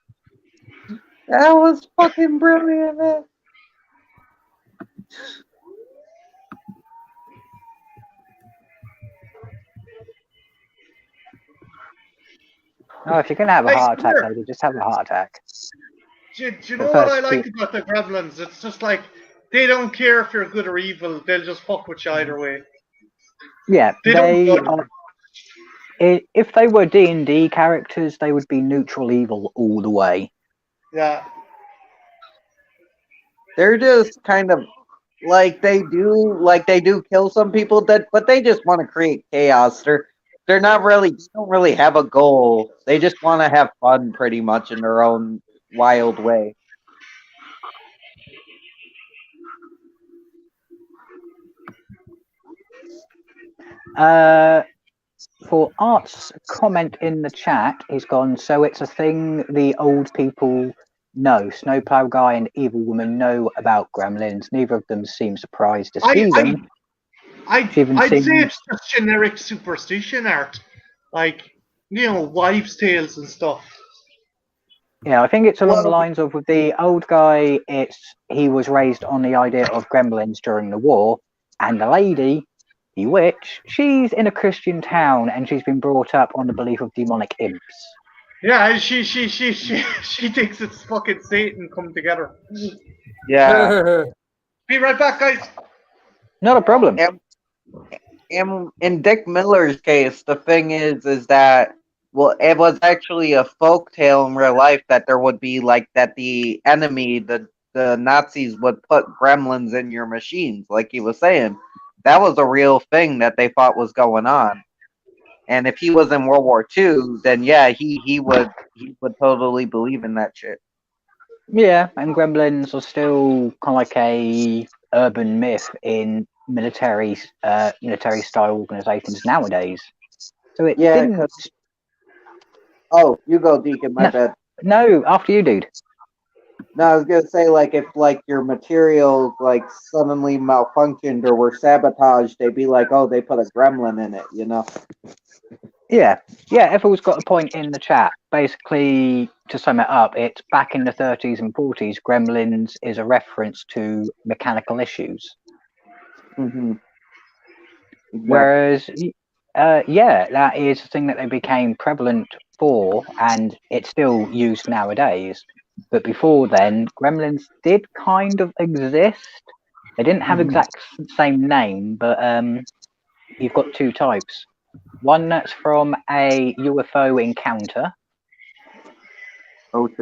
Speaker 4: That was fucking brilliant, man.
Speaker 3: Oh, if you're gonna have a heart attack, lady, just have a heart attack.
Speaker 1: Do you know what I like about the Gremlins? It's just like, they don't care if you're good or evil. They'll just fuck with you either way.
Speaker 3: Yeah,
Speaker 1: They don't.
Speaker 3: If they were D&D characters, they would be neutral evil all the way.
Speaker 1: Yeah.
Speaker 4: They're just kind of like they do kill some people but they just want to create chaos. They don't really have a goal. They just want to have fun pretty much in their own wild way.
Speaker 3: For Art's comment in the chat, he's gone, so it's a thing the old people know. Snowplow Guy and Evil Woman know about Gremlins. Neither of them seem surprised to see them.
Speaker 1: I'd say it's just generic superstition art. Like, wives' tales and stuff.
Speaker 3: Yeah, I think it's along the lines of with the old guy, he was raised on the idea of gremlins during the war, and the lady, the witch, she's in a Christian town and she's been brought up on the belief of demonic imps.
Speaker 1: Yeah, she thinks it's fucking Satan come together.
Speaker 4: Yeah.
Speaker 1: Be right back, guys.
Speaker 3: Not a problem.
Speaker 4: In Dick Miller's case, the thing is that, well, it was actually a folk tale in real life that there would be that the enemy, the Nazis would put gremlins in your machines, like he was saying. That was a real thing that they thought was going on. And if he was in World War II, then yeah, he would totally believe in that shit.
Speaker 3: Yeah, and gremlins are still kind of like a urban myth in military style organizations nowadays. So it didn't.
Speaker 4: Oh, you go, Deacon. My bad.
Speaker 3: No, after you, dude.
Speaker 4: No, I was gonna say if your materials suddenly malfunctioned or were sabotaged, they'd be like, oh, they put a gremlin in it,
Speaker 3: Yeah, Ethel's got a point in the chat. Basically, to sum it up, it's back in the 30s and 40s. Gremlins is a reference to mechanical issues.
Speaker 4: Mm-hmm. Exactly.
Speaker 3: Whereas, that is a thing that they became prevalent for, and it's still used nowadays. But before then, gremlins did kind of exist. They didn't have exact same name, but you've got two types. One that's from a UFO encounter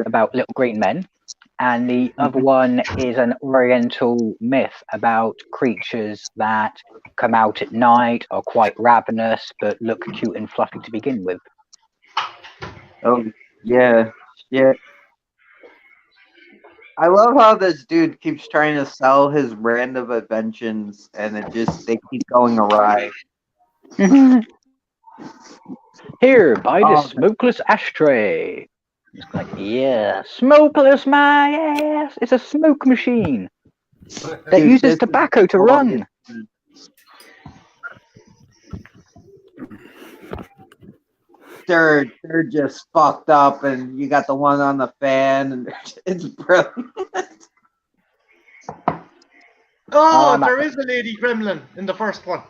Speaker 3: about little green men, and the other one is an Oriental myth about creatures that come out at night, are quite ravenous, but look cute and fluffy to begin with.
Speaker 4: Oh, yeah. I love how this dude keeps trying to sell his random inventions, and they keep going awry.
Speaker 3: Here, buy this smokeless ashtray. It's like, yeah, smokeless my ass. It's a smoke machine that uses tobacco to run.
Speaker 4: they're just fucked up, and you got the one on the fan, and it's brilliant.
Speaker 1: Oh,
Speaker 3: I'm
Speaker 1: there is a lady gremlin in the first one.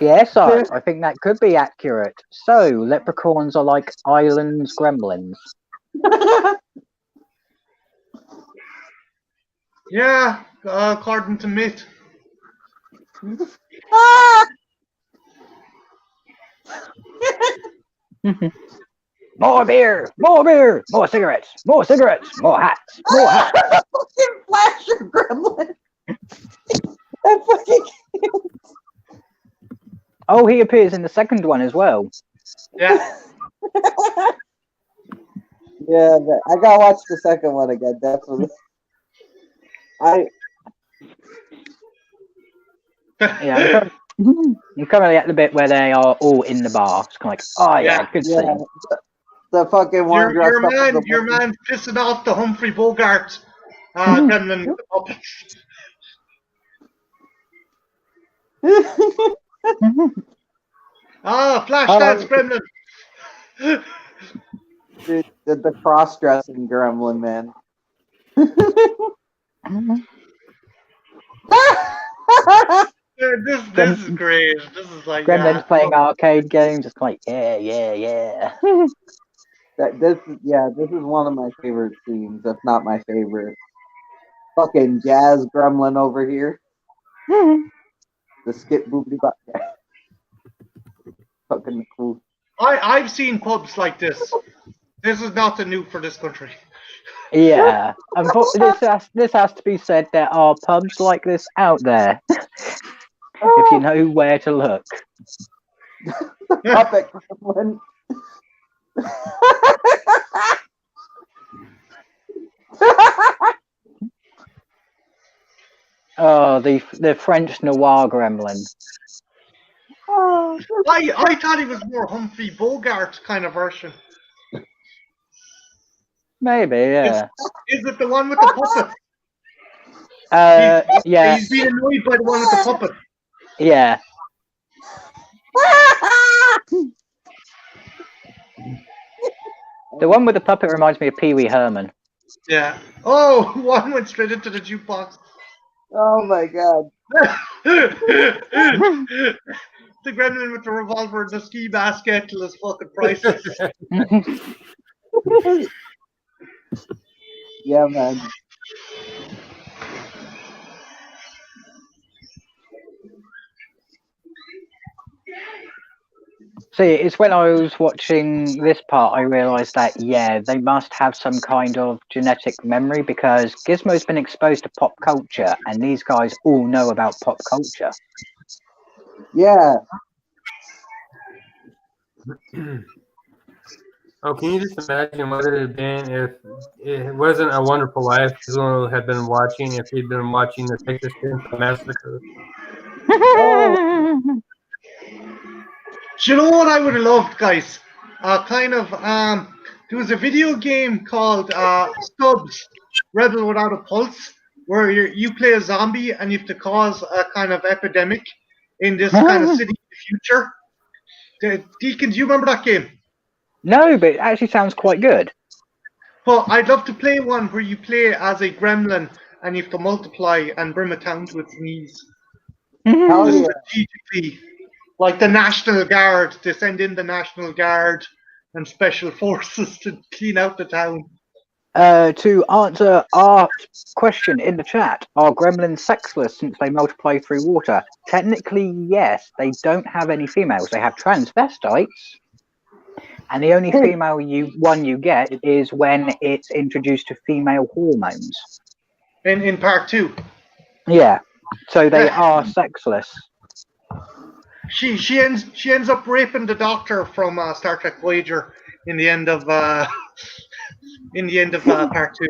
Speaker 3: Yes, I think that could be accurate. So, leprechauns are like islands gremlins.
Speaker 1: Yeah, according to myth.
Speaker 3: More beer, more cigarettes, more hats, more hats.
Speaker 4: Fucking Flasher Gremlin. That fucking.
Speaker 3: Oh, he appears in the second one as well.
Speaker 1: Yeah.
Speaker 4: Yeah, I gotta watch the second one again, definitely.
Speaker 3: Yeah, I'm currently at the bit where they are all in the bar. It's kind of like, oh yeah, good
Speaker 4: Yeah,
Speaker 3: scene.
Speaker 4: the fucking one
Speaker 1: Your
Speaker 4: dressed up as a
Speaker 1: your
Speaker 4: monkey.
Speaker 1: man pissing off the Humphrey Bogart gremlin with the puppets. Ah, Flashdance gremlin.
Speaker 4: Dude, the cross-dressing gremlin, man.
Speaker 1: This is great. This is like
Speaker 3: Gremlins playing arcade games, just like yeah.
Speaker 4: This is one of my favorite scenes, if not my favorite. Fucking jazz gremlin over here. The skip boobity butt. Fucking cool.
Speaker 1: I've seen pubs like this. This is nothing new for this country.
Speaker 3: Yeah, this has to be said. There are pubs like this out there, if you know where to look.
Speaker 4: Puppet gremlin.
Speaker 3: Oh, the French noir gremlin.
Speaker 1: I thought he was more Humphrey Bogart kind of version.
Speaker 3: Maybe, yeah.
Speaker 1: Is it the one with the puppet?
Speaker 3: Yeah,
Speaker 1: He's being annoyed by the one with the puppet.
Speaker 3: yeah. The one with the puppet reminds me of Pee Wee Herman.
Speaker 1: Yeah. Oh, one went straight into the jukebox.
Speaker 4: Oh my god.
Speaker 1: The gremlin with the revolver and the ski mask get till his fucking priceless.
Speaker 4: Yeah, man.
Speaker 3: See, it's when I was watching this part I realised that, yeah, they must have some kind of genetic memory because Gizmo's been exposed to pop culture and these guys all know about pop culture.
Speaker 4: Yeah.
Speaker 2: Oh, can you just imagine what it had been if it wasn't A Wonderful Life Gizmo had been watching, if he'd been watching the Texas Chainsaw Massacre?
Speaker 1: Do you know what I would have loved, guys? There was a video game called Stubbs, Rebel Without a Pulse, where you play a zombie and you have to cause a kind of epidemic in this kind of city in the future. Deacon, do you remember that game?
Speaker 3: No, but it actually sounds quite good.
Speaker 1: Well, I'd love to play one where you play as a gremlin and you have to multiply and bring a town to its knees.
Speaker 4: Hell
Speaker 1: Just
Speaker 4: yeah.
Speaker 1: strategically. Like the National Guard, to send in the National Guard and special forces to clean out the town.
Speaker 3: To answer our question in the chat, are gremlins sexless since they multiply through water? Technically, yes. They don't have any females. They have transvestites. And the only female you get is when it's introduced to female hormones.
Speaker 1: In part 2.
Speaker 3: Yeah. So they are sexless.
Speaker 1: She ends up raping the doctor from Star Trek Voyager in the end of part 2.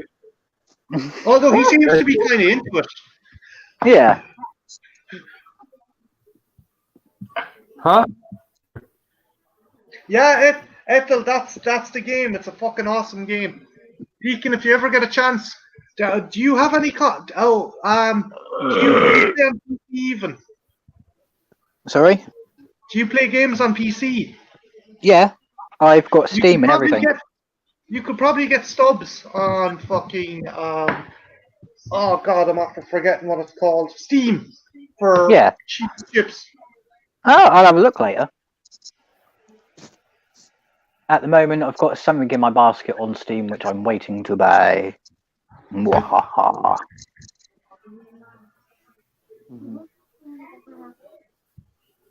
Speaker 1: Although he seems to be kind of into it.
Speaker 3: Yeah.
Speaker 2: Huh?
Speaker 1: Yeah, Ethel, that's the game. It's a fucking awesome game. Deacon, if you ever get a chance, do you have any? Do you play on PC even?
Speaker 3: Sorry?
Speaker 1: Do you play games on PC?
Speaker 3: Yeah, I've got
Speaker 1: You
Speaker 3: Steam
Speaker 1: could
Speaker 3: and
Speaker 1: probably
Speaker 3: everything.
Speaker 1: you could probably get stubs on fucking oh god, I'm after forgetting what it's called. Steam for
Speaker 3: Yeah.
Speaker 1: cheap chips.
Speaker 3: Oh, I'll have a look later. At the moment, I've got something in my basket on Steam which I'm waiting to buy. Mwahaha.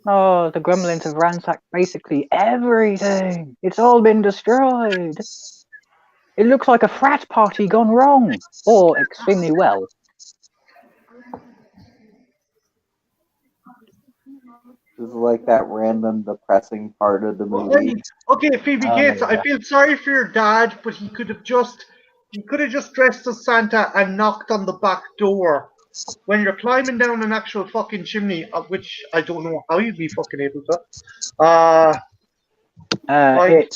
Speaker 3: Oh, the Gremlins have ransacked basically everything. It's all been destroyed. It looks like a frat party gone wrong, or extremely well.
Speaker 4: This is like that random depressing part of the movie.
Speaker 1: Okay, Phoebe Gates, I
Speaker 3: yeah.
Speaker 1: feel sorry for your dad, but he could have just dressed as Santa and knocked on the back door. When you're climbing down an actual fucking chimney, which I don't know how you'd be fucking able to. Like,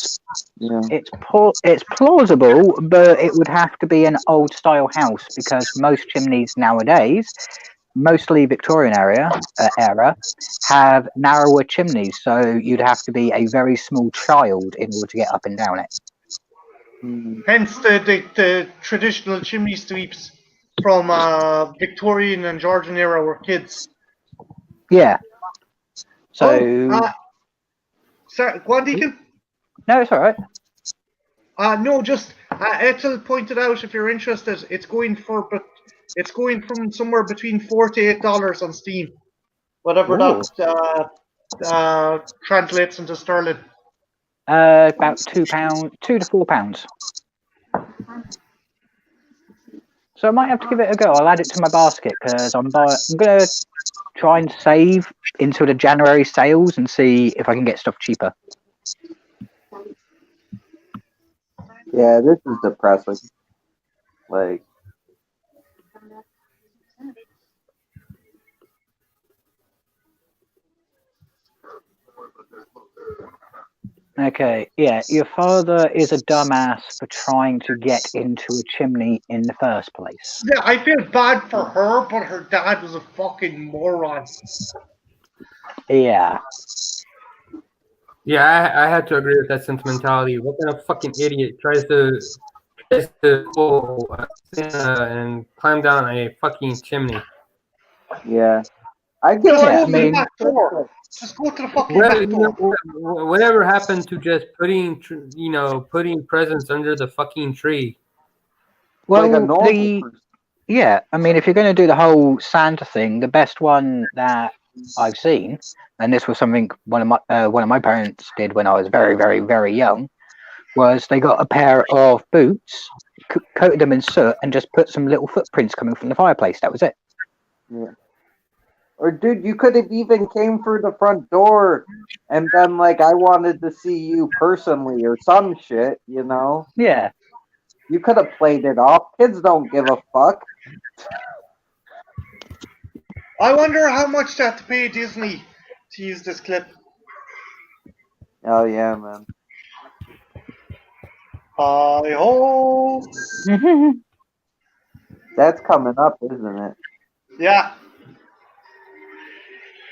Speaker 4: Yeah.
Speaker 3: It's plausible, but it would have to be an old style house because most chimneys nowadays, mostly Victorian era, have narrower chimneys. So you'd have to be a very small child in order to get up and down it.
Speaker 1: hence the traditional chimney sweeps from Victorian and Georgian era were kids.
Speaker 3: Yeah. So
Speaker 1: Sorry, go on, Deacon.
Speaker 3: no, it's all right.
Speaker 1: No, just Ethel pointed out if you're interested, it's going from somewhere between $4 to $8 on Steam, whatever
Speaker 3: Ooh.
Speaker 1: that translates into sterling.
Speaker 3: About £2 to £4. So I might have to give it a go. I'll add it to my basket because I'm gonna try and save into the January sales and see if I can get stuff cheaper.
Speaker 4: Yeah, this is depressing. Like,
Speaker 3: Okay, yeah, your father is a dumbass for trying to get into a chimney in the first place.
Speaker 1: Yeah, I feel bad for her, but her dad was a fucking moron.
Speaker 3: Yeah.
Speaker 2: Yeah, I had to agree with that sentimentality. What kind of fucking idiot tries to pull and climb down a fucking chimney?
Speaker 4: yeah. I
Speaker 1: Just
Speaker 4: get
Speaker 1: go to the back door. Just go to the fucking back door.
Speaker 2: Whatever happened to just putting presents under the fucking tree?
Speaker 3: Well,
Speaker 4: like a normal person.
Speaker 3: yeah, I mean, if you're going to do the whole Santa thing, the best one that I've seen, and this was something one of my parents did when I was very, very, very young, was they got a pair of boots, coated them in soot, and just put some little footprints coming from the fireplace. That was it.
Speaker 4: Yeah. Or dude, you could have even came through the front door and been like, I wanted to see you personally or some shit, you know?
Speaker 3: Yeah.
Speaker 4: You could have played it off. Kids don't give a fuck.
Speaker 1: I wonder how much they have to pay Disney to use this clip.
Speaker 4: Oh yeah, man.
Speaker 1: I hope.
Speaker 4: That's coming up, isn't it?
Speaker 1: Yeah.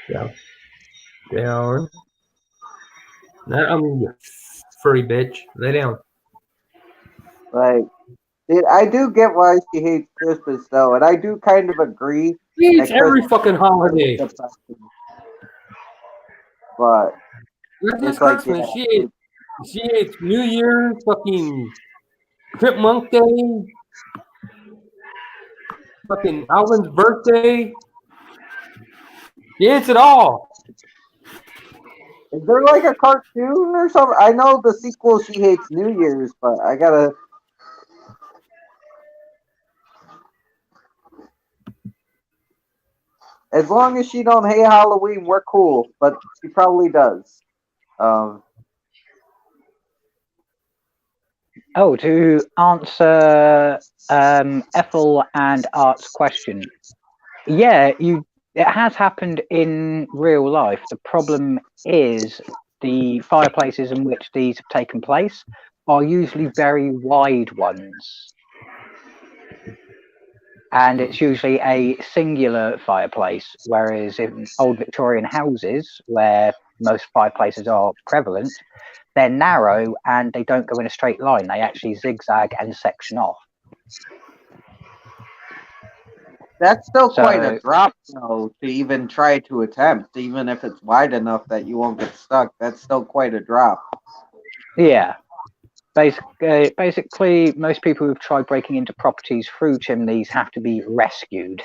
Speaker 2: Yeah. Down. You furry bitch. Lay down.
Speaker 4: Like, dude, I do get why she hates Christmas though, and I do kind of agree.
Speaker 2: It's every fucking holiday.
Speaker 4: But
Speaker 2: Not just
Speaker 4: it's like,
Speaker 2: Christmas.
Speaker 4: yeah.
Speaker 2: She hates New Year, fucking Chipmunk Day, fucking Alvin's birthday. She hates it all.
Speaker 4: Is there like a cartoon or something? I know the sequel She Hates New Year's, but I gotta. As long as she don't hate Halloween, we're cool. But she probably does.
Speaker 3: Oh, to answer Ethel and Art's question, yeah, it has happened in real life. The problem is the fireplaces in which these have taken place are usually very wide ones. And it's usually a singular fireplace, whereas in old Victorian houses, where most fireplaces are prevalent, they're narrow and they don't go in a straight line. They actually zigzag and section off.
Speaker 4: That's still quite
Speaker 3: So-
Speaker 4: a drop, though, to even try to attempt. Even if it's wide enough that you won't get stuck, that's still quite a drop.
Speaker 3: Yeah. Basically, most people who've tried breaking into properties through chimneys have to be rescued.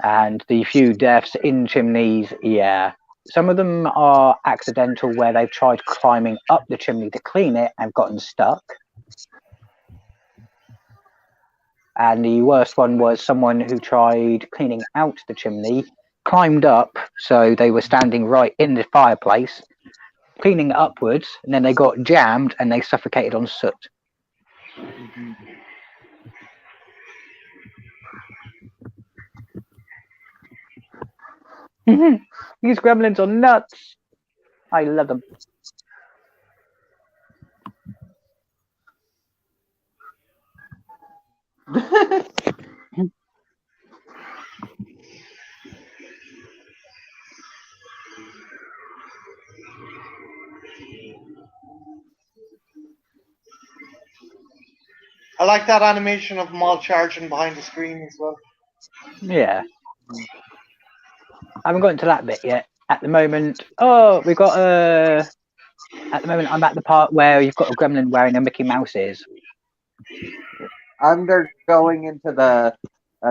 Speaker 3: And the few deaths in chimneys, yeah. Some of them are accidental where they've tried climbing up the chimney to clean it and gotten stuck. And the worst one was someone who tried cleaning out the chimney, climbed up, so they were standing right in the fireplace, cleaning upwards, and then they got jammed and they suffocated on soot. These gremlins are nuts. I love them.
Speaker 1: I like that animation of them all charging behind the screen as well.
Speaker 3: Yeah. I haven't gotten to that bit yet. At the moment, we've got at the moment, I'm at the part where you've got a gremlin wearing a Mickey Mouse ears.
Speaker 4: They're going into the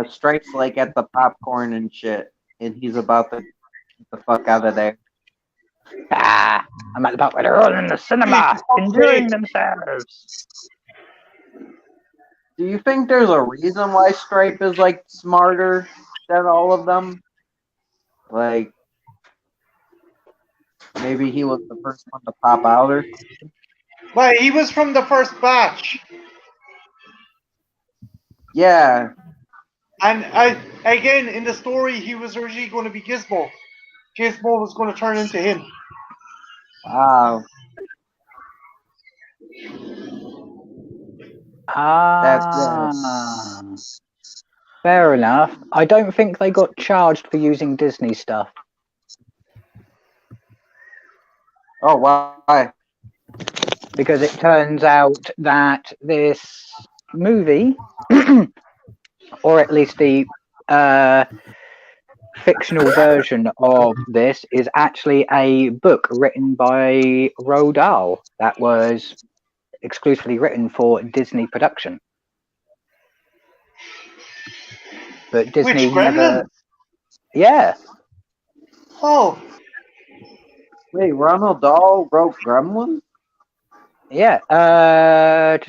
Speaker 4: Stripes like at the popcorn and shit, and he's about to get the fuck out of there.
Speaker 3: I'm at the part where they're all in the cinema, enjoying themselves.
Speaker 4: Do you think there's a reason why Stripe is like smarter than all of them? Like, maybe he was the first one to pop out or something?
Speaker 1: Well, he was from the first batch.
Speaker 4: Yeah.
Speaker 1: And again, in the story, he was originally going to be Gizmo. Gizmo was going to turn into him.
Speaker 4: Wow.
Speaker 3: Fair enough. I don't think they got charged for using Disney stuff.
Speaker 4: Oh, why?
Speaker 3: Because it turns out that this movie, or at least the fictional version of this, is actually a book written by Roald Dahl that was exclusively written for Disney production. But Disney
Speaker 1: Which
Speaker 3: never.
Speaker 1: Gremlin?
Speaker 3: Yeah.
Speaker 1: Oh.
Speaker 4: Wait, Ronald Dahl wrote Gremlins?
Speaker 3: Yeah. The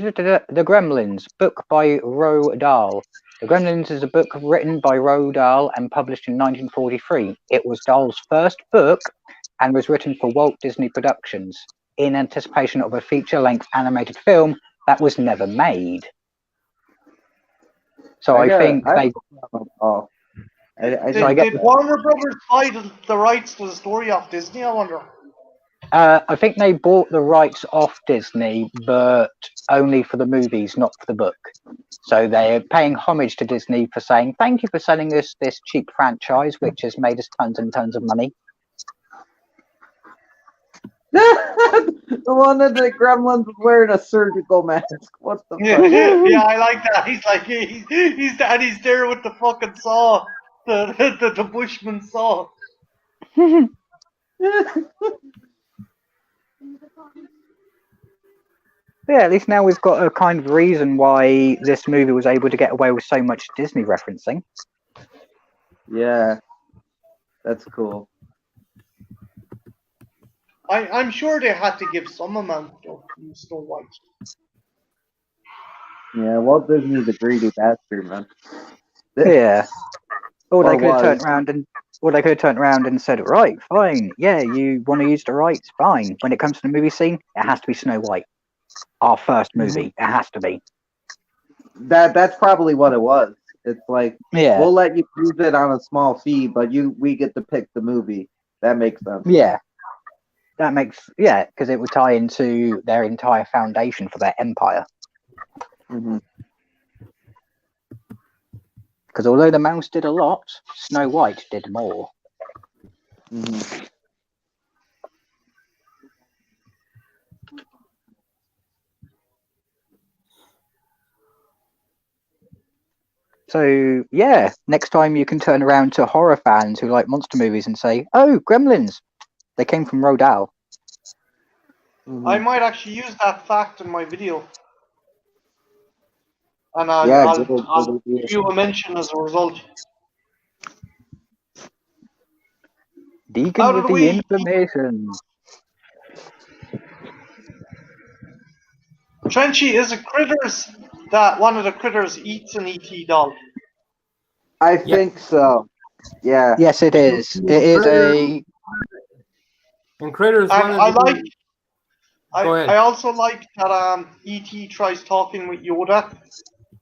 Speaker 3: Gremlins, book by Roald Dahl. The Gremlins is a book written by Roald Dahl and published in 1943. It was Dahl's first book and was written for Walt Disney Productions in anticipation of a feature-length animated film that was never made. So I think they.
Speaker 1: Did Warner Brothers buy the rights to the story off Disney, I wonder?
Speaker 3: I think they bought the rights off Disney, but only for the movies, not for the book. So they're paying homage to Disney for saying, thank you for selling us this cheap franchise, which has made us tons and tons of money.
Speaker 4: The one that the Gremlins was wearing a surgical mask. What the fuck?
Speaker 1: Yeah, I like that. He's like, he's there with the fucking saw. The Bushman saw.
Speaker 3: Yeah, at least now we've got a kind of reason why this movie was able to get away with so much Disney referencing.
Speaker 4: Yeah, that's cool.
Speaker 1: I'm sure they had to give some amount of Snow White.
Speaker 4: Yeah, Walt Disney's a greedy bastard, man.
Speaker 3: Yeah. Or they
Speaker 4: Or
Speaker 3: could have turned
Speaker 4: was.
Speaker 3: around and said, right, fine, yeah, you want to use the rights, fine. When it comes to the movie scene, it has to be Snow White. Our first movie, it has to be.
Speaker 4: That's probably what it was. It's like,
Speaker 3: Yeah.
Speaker 4: we'll let you use it on a small fee, but we get to pick the movie. That makes sense.
Speaker 3: Yeah. That makes, because it would tie into their entire foundation for their empire.
Speaker 4: Mm-hmm.
Speaker 3: Because although the mouse did a lot, Snow White did more.
Speaker 4: Mhm.
Speaker 3: So, yeah, next time you can turn around to horror fans who like monster movies and say, oh, Gremlins, they came from Rodal.
Speaker 1: I might actually use that fact in my video. And
Speaker 4: Yeah,
Speaker 1: I'll
Speaker 4: good idea.
Speaker 1: give you a mention as a result.
Speaker 3: Deacon
Speaker 1: How
Speaker 3: with
Speaker 1: did
Speaker 3: the
Speaker 1: we-
Speaker 3: information.
Speaker 1: Trenchy, is it critters that one of the critters eats an ET doll?
Speaker 4: I think so. Yeah.
Speaker 3: Yes, it is. It is a...
Speaker 2: And Critters,
Speaker 1: And
Speaker 2: one of
Speaker 1: I
Speaker 2: the...
Speaker 1: like.
Speaker 2: Go ahead.
Speaker 1: I also like that ET tries talking with Yoda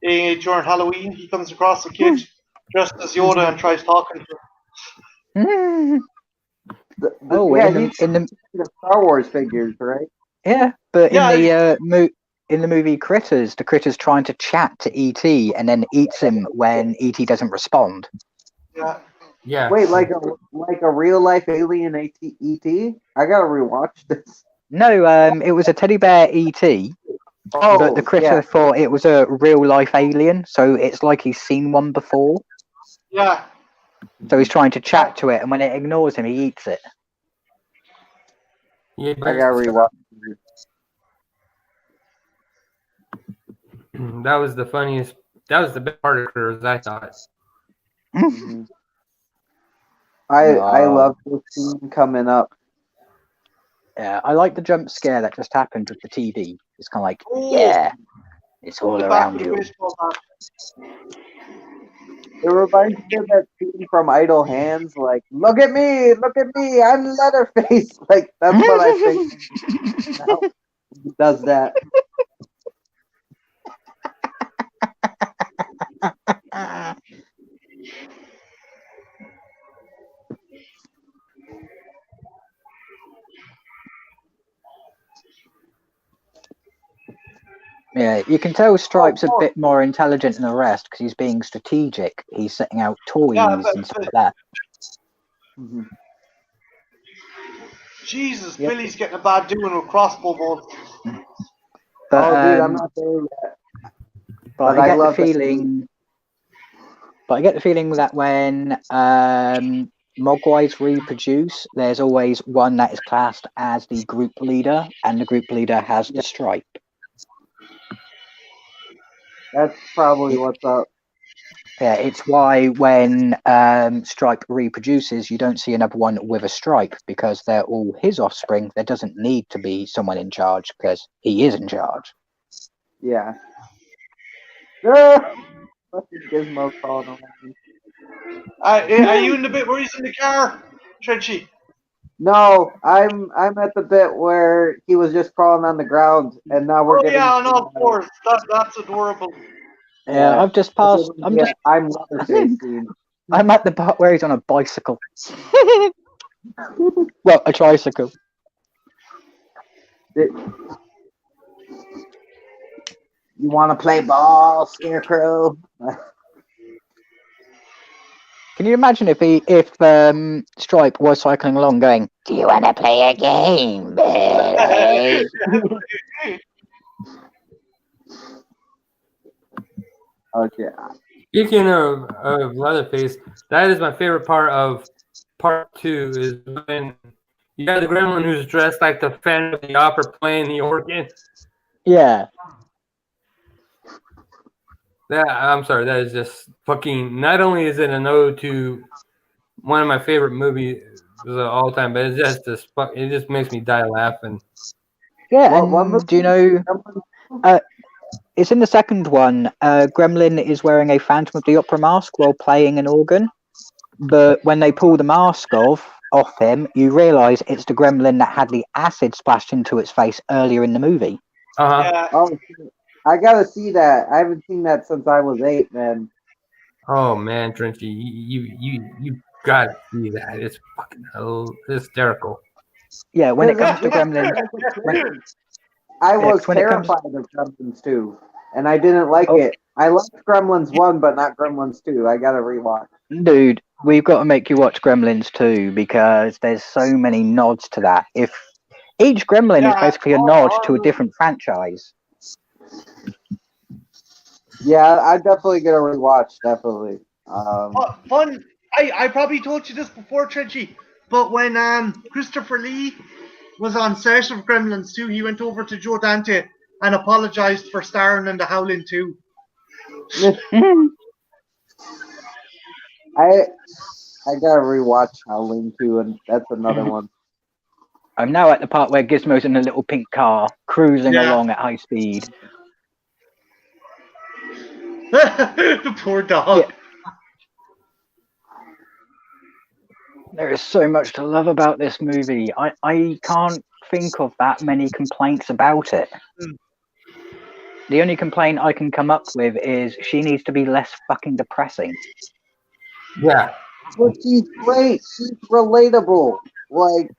Speaker 1: during Halloween. He comes across a kid dressed as Yoda and tries talking to him.
Speaker 3: Oh,
Speaker 4: yeah,
Speaker 3: in the
Speaker 4: Star Wars figures, right?
Speaker 3: yeah, but
Speaker 1: Yeah,
Speaker 3: in the movie Critters, the critter's trying to chat to ET and then eats him when ET doesn't respond.
Speaker 1: Yeah.
Speaker 2: Yeah.
Speaker 4: Wait, like a real life alien ET? I gotta rewatch this.
Speaker 3: No, it was a teddy bear ET,
Speaker 4: Oh,
Speaker 3: but the critter thought it was a real life alien, so it's like he's seen one before.
Speaker 1: Yeah.
Speaker 3: So he's trying to chat to it, and when it ignores him, he eats it.
Speaker 2: Yeah,
Speaker 4: I gotta rewatch.
Speaker 2: That was the funniest. That was the best part of Critters, I thought.
Speaker 4: Mhm. I love this scene coming up.
Speaker 3: Yeah, I like the jump scare that just happened with the TV. It's kind of like,
Speaker 1: Oh,
Speaker 3: yeah, it's all
Speaker 1: the
Speaker 3: around
Speaker 1: back of
Speaker 3: you.
Speaker 1: the baseball bat.
Speaker 4: It reminds me of that scene from Idle Hands, like, look at me, I'm Leatherface. Like, that's what I think now. He does that.
Speaker 3: Yeah, you can tell Stripe's a bit more intelligent than the rest because he's being strategic. He's setting out toys and stuff like that.
Speaker 4: Mhm.
Speaker 1: Jesus,
Speaker 4: Yep.
Speaker 1: Billy's getting a bad doing with crossbow bolts.
Speaker 3: But,
Speaker 4: Dude, I'm not there yet.
Speaker 3: but
Speaker 4: But
Speaker 3: I
Speaker 4: I
Speaker 3: get the
Speaker 4: love the
Speaker 3: feeling. But I get the feeling that when Mogwais reproduce, there's always one that is classed as the group leader, and the group leader has the stripe.
Speaker 4: That's probably what's up.
Speaker 3: Yeah, it's why when Stripe reproduces, you don't see another one with a stripe because they're all his offspring. There doesn't need to be someone in charge because he is in charge.
Speaker 4: Yeah. Fucking Gizmo calling around me.
Speaker 1: Are you in the bit where he's in the car, Trenchy?
Speaker 4: No, I'm at the bit where he was just crawling on the ground, and now we're
Speaker 1: Oh
Speaker 4: getting.
Speaker 1: yeah, on all fours. That's adorable.
Speaker 3: Yeah, I've just passed. I'm
Speaker 4: Leatherface scene.
Speaker 3: I'm at the part where he's on a bicycle. Well, a tricycle.
Speaker 4: You want to play ball, Scarecrow?
Speaker 3: Can you imagine if Stripe was cycling along going, "Do you want to play a game, Billy?"
Speaker 4: Okay.
Speaker 2: Speaking of Leatherface, that is my favorite part of part 2 is when you got the gremlin who's dressed like the Phantom of the Opera playing the organ.
Speaker 3: Yeah.
Speaker 2: I'm sorry, that is just fucking. Not only is it an ode to one of my favorite movies of all time, but it's just this. It just makes me die laughing.
Speaker 3: Yeah, and do you know? It's in the second one. Gremlin is wearing a Phantom of the Opera mask while playing an organ, but when they pull the mask off him, you realise it's the Gremlin that had the acid splashed into its face earlier in the movie.
Speaker 1: Yeah.
Speaker 4: Oh, I gotta see that. I haven't seen that since I was 8, man.
Speaker 2: Oh man, Trenchy, you gotta see that. It's fucking hysterical.
Speaker 3: Yeah, when it comes to Gremlins,
Speaker 4: I was terrified of Gremlins too, and I didn't like it. I liked Gremlins 1, but not Gremlins 2. I gotta rewatch.
Speaker 3: Dude, we've got to make you watch Gremlins 2 because there's so many nods to that. If each Gremlin is
Speaker 1: Yeah,
Speaker 3: basically a nod to a different franchise.
Speaker 4: Yeah, I'm definitely gonna rewatch. Definitely.
Speaker 1: Fun. I probably told you this before, Trenchy, but when Christopher Lee was on set of Gremlins 2, he went over to Joe Dante and apologized for starring in The Howling 2.
Speaker 4: I gotta rewatch Howling 2, and that's another one.
Speaker 3: I'm now at the part where Gizmo's in a little pink car, cruising
Speaker 1: Yeah.
Speaker 3: along at high speed.
Speaker 1: The poor dog.
Speaker 3: Yeah. There is so much to love about this movie. I can't think of that many complaints about it. The only complaint I can come up with is she needs to be less fucking depressing.
Speaker 2: Yeah.
Speaker 4: But she's great. She's relatable. Like,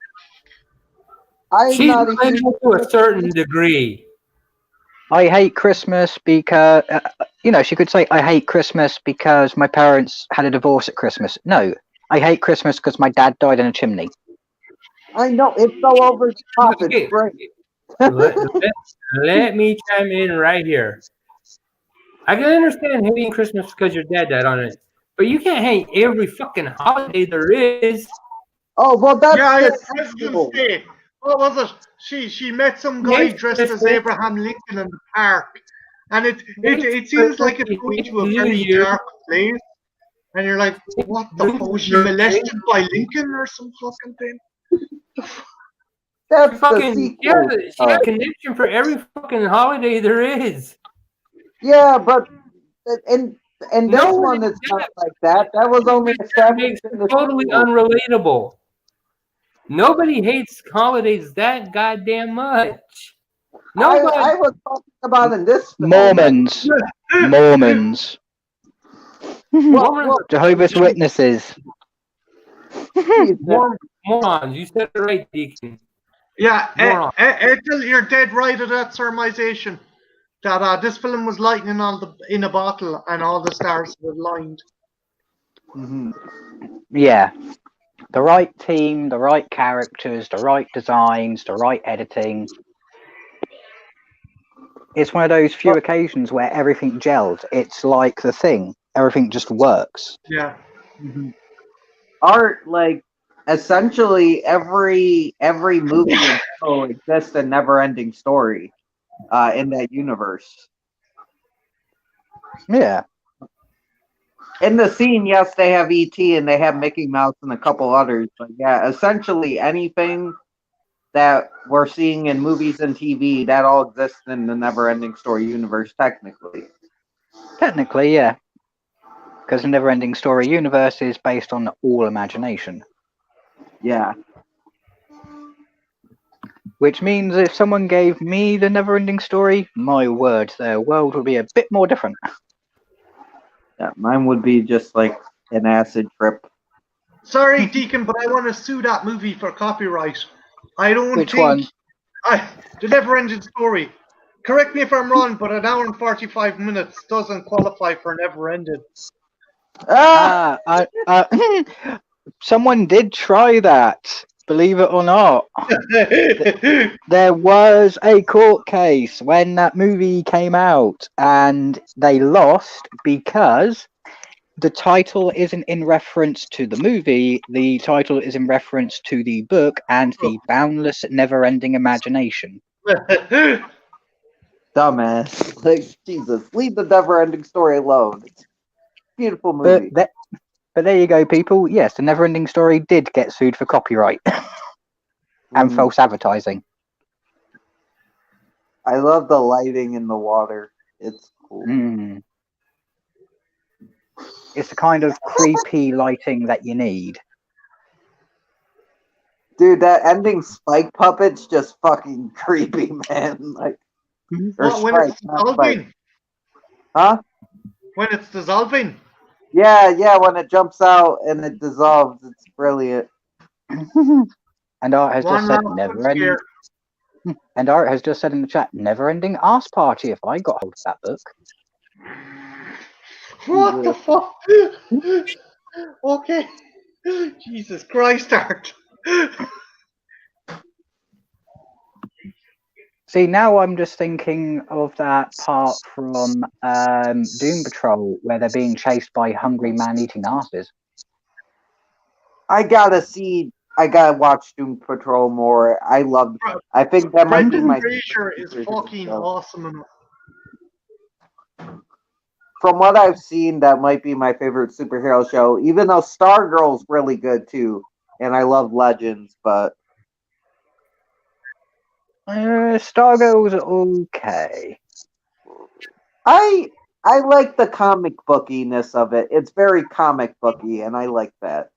Speaker 4: I'm
Speaker 2: She's
Speaker 4: not a huge
Speaker 2: relatable to a certain degree.
Speaker 3: I hate Christmas because, she could say, I hate Christmas because my parents had a divorce at Christmas. No, I hate Christmas because my dad died in a chimney.
Speaker 4: I know, it's so over the top.
Speaker 2: Okay.
Speaker 4: It's great.
Speaker 2: Let me chime in right here. I can understand hating Christmas because your dad died on it, but you can't hate every fucking holiday there is.
Speaker 4: Oh, well, that's
Speaker 1: Yeah,
Speaker 4: the
Speaker 1: President's
Speaker 4: sequel.
Speaker 1: Day. What was it? She met some guy dressed as Abraham Lincoln in the park, and it seems like it's going to a very dark place, and you're like, what the fuck? Was she molested by Lincoln or some fucking thing?
Speaker 4: That's the
Speaker 2: Fucking
Speaker 4: sequel.
Speaker 2: she got a connection for every fucking holiday there is.
Speaker 4: Yeah, but and this
Speaker 2: No
Speaker 4: one
Speaker 2: one
Speaker 4: is not like that. That was only
Speaker 2: That
Speaker 4: established
Speaker 2: makes
Speaker 4: in
Speaker 2: it
Speaker 4: the
Speaker 2: totally
Speaker 4: sequel.
Speaker 2: unrelatable. Nobody hates holidays that goddamn much. Nobody.
Speaker 4: I was talking about in this film.
Speaker 3: Mormons. Mormons.
Speaker 4: Well,
Speaker 3: Jehovah's Witnesses.
Speaker 2: Morons. You said it right, Deacon.
Speaker 1: Yeah,
Speaker 2: Moron.
Speaker 1: Ethel, you're dead right of that surmisation. That this film was lightning in a bottle, and all the stars were lined.
Speaker 4: Mm-hmm.
Speaker 3: Yeah. The right team, the right characters, the right designs, the right editing. It's one of those few occasions where everything gelled. It's like The Thing. Everything just works.
Speaker 1: Yeah.
Speaker 4: Mm-hmm. Art, like, essentially every movie and show exists a never-ending story in that universe.
Speaker 3: Yeah.
Speaker 4: In the scene, yes, they have E.T. and they have Mickey Mouse and a couple others, but yeah, essentially anything that we're seeing in movies and TV, that all exists in the never-ending story universe, technically.
Speaker 3: Technically, yeah. Because the never-ending story universe is based on all imagination.
Speaker 4: Yeah.
Speaker 3: Which means if someone gave me the never-ending story, my word, their world would be a bit more different.
Speaker 4: Yeah, mine would be just like an acid trip.
Speaker 1: Sorry, Deacon, but I want to sue that movie for copyright. I don't
Speaker 3: Which
Speaker 1: think
Speaker 3: one?
Speaker 1: The Never-Ending Story. Correct me if I'm wrong, but an hour and 45 minutes doesn't qualify for Never-Ending.
Speaker 3: Someone did try that, believe it or not. There was a court case when that movie came out, and they lost because the title isn't in reference to the movie, the title is in reference to the book and the boundless, never-ending imagination.
Speaker 4: Dumbass. Like, Jesus, leave the never-ending story alone. It's a beautiful movie.
Speaker 3: But there you go, people. Yes, the never-ending story did get sued for copyright and false advertising.
Speaker 4: I love the lighting in the water. It's cool.
Speaker 3: It's the kind of creepy lighting that you need.
Speaker 4: Dude, that ending Spike puppet's just fucking creepy, man. Like, or
Speaker 1: when
Speaker 4: Spike,
Speaker 1: it's
Speaker 4: not Spike.
Speaker 1: dissolving?
Speaker 4: Huh?
Speaker 1: When it's dissolving?
Speaker 4: Yeah, when it jumps out and it dissolves, it's brilliant.
Speaker 3: And Art has just said never-ending. And Art has just said in the chat, never-ending ass party if I got hold of that book.
Speaker 1: What the fuck? Okay. Jesus Christ, Art.
Speaker 3: See, now I'm just thinking of that part from Doom Patrol where they're being chased by hungry man-eating asses.
Speaker 4: I gotta watch Doom Patrol more. I think that might be
Speaker 1: Brendan
Speaker 4: my
Speaker 1: Fraser is
Speaker 4: favorite
Speaker 1: fucking
Speaker 4: show.
Speaker 1: awesome enough.
Speaker 4: From what I've seen, that might be my favorite superhero show, even though Stargirl's really good too. And I love Legends, but
Speaker 3: Stargirl's okay.
Speaker 4: I like the comic bookiness of it. It's very comic booky, and I like that.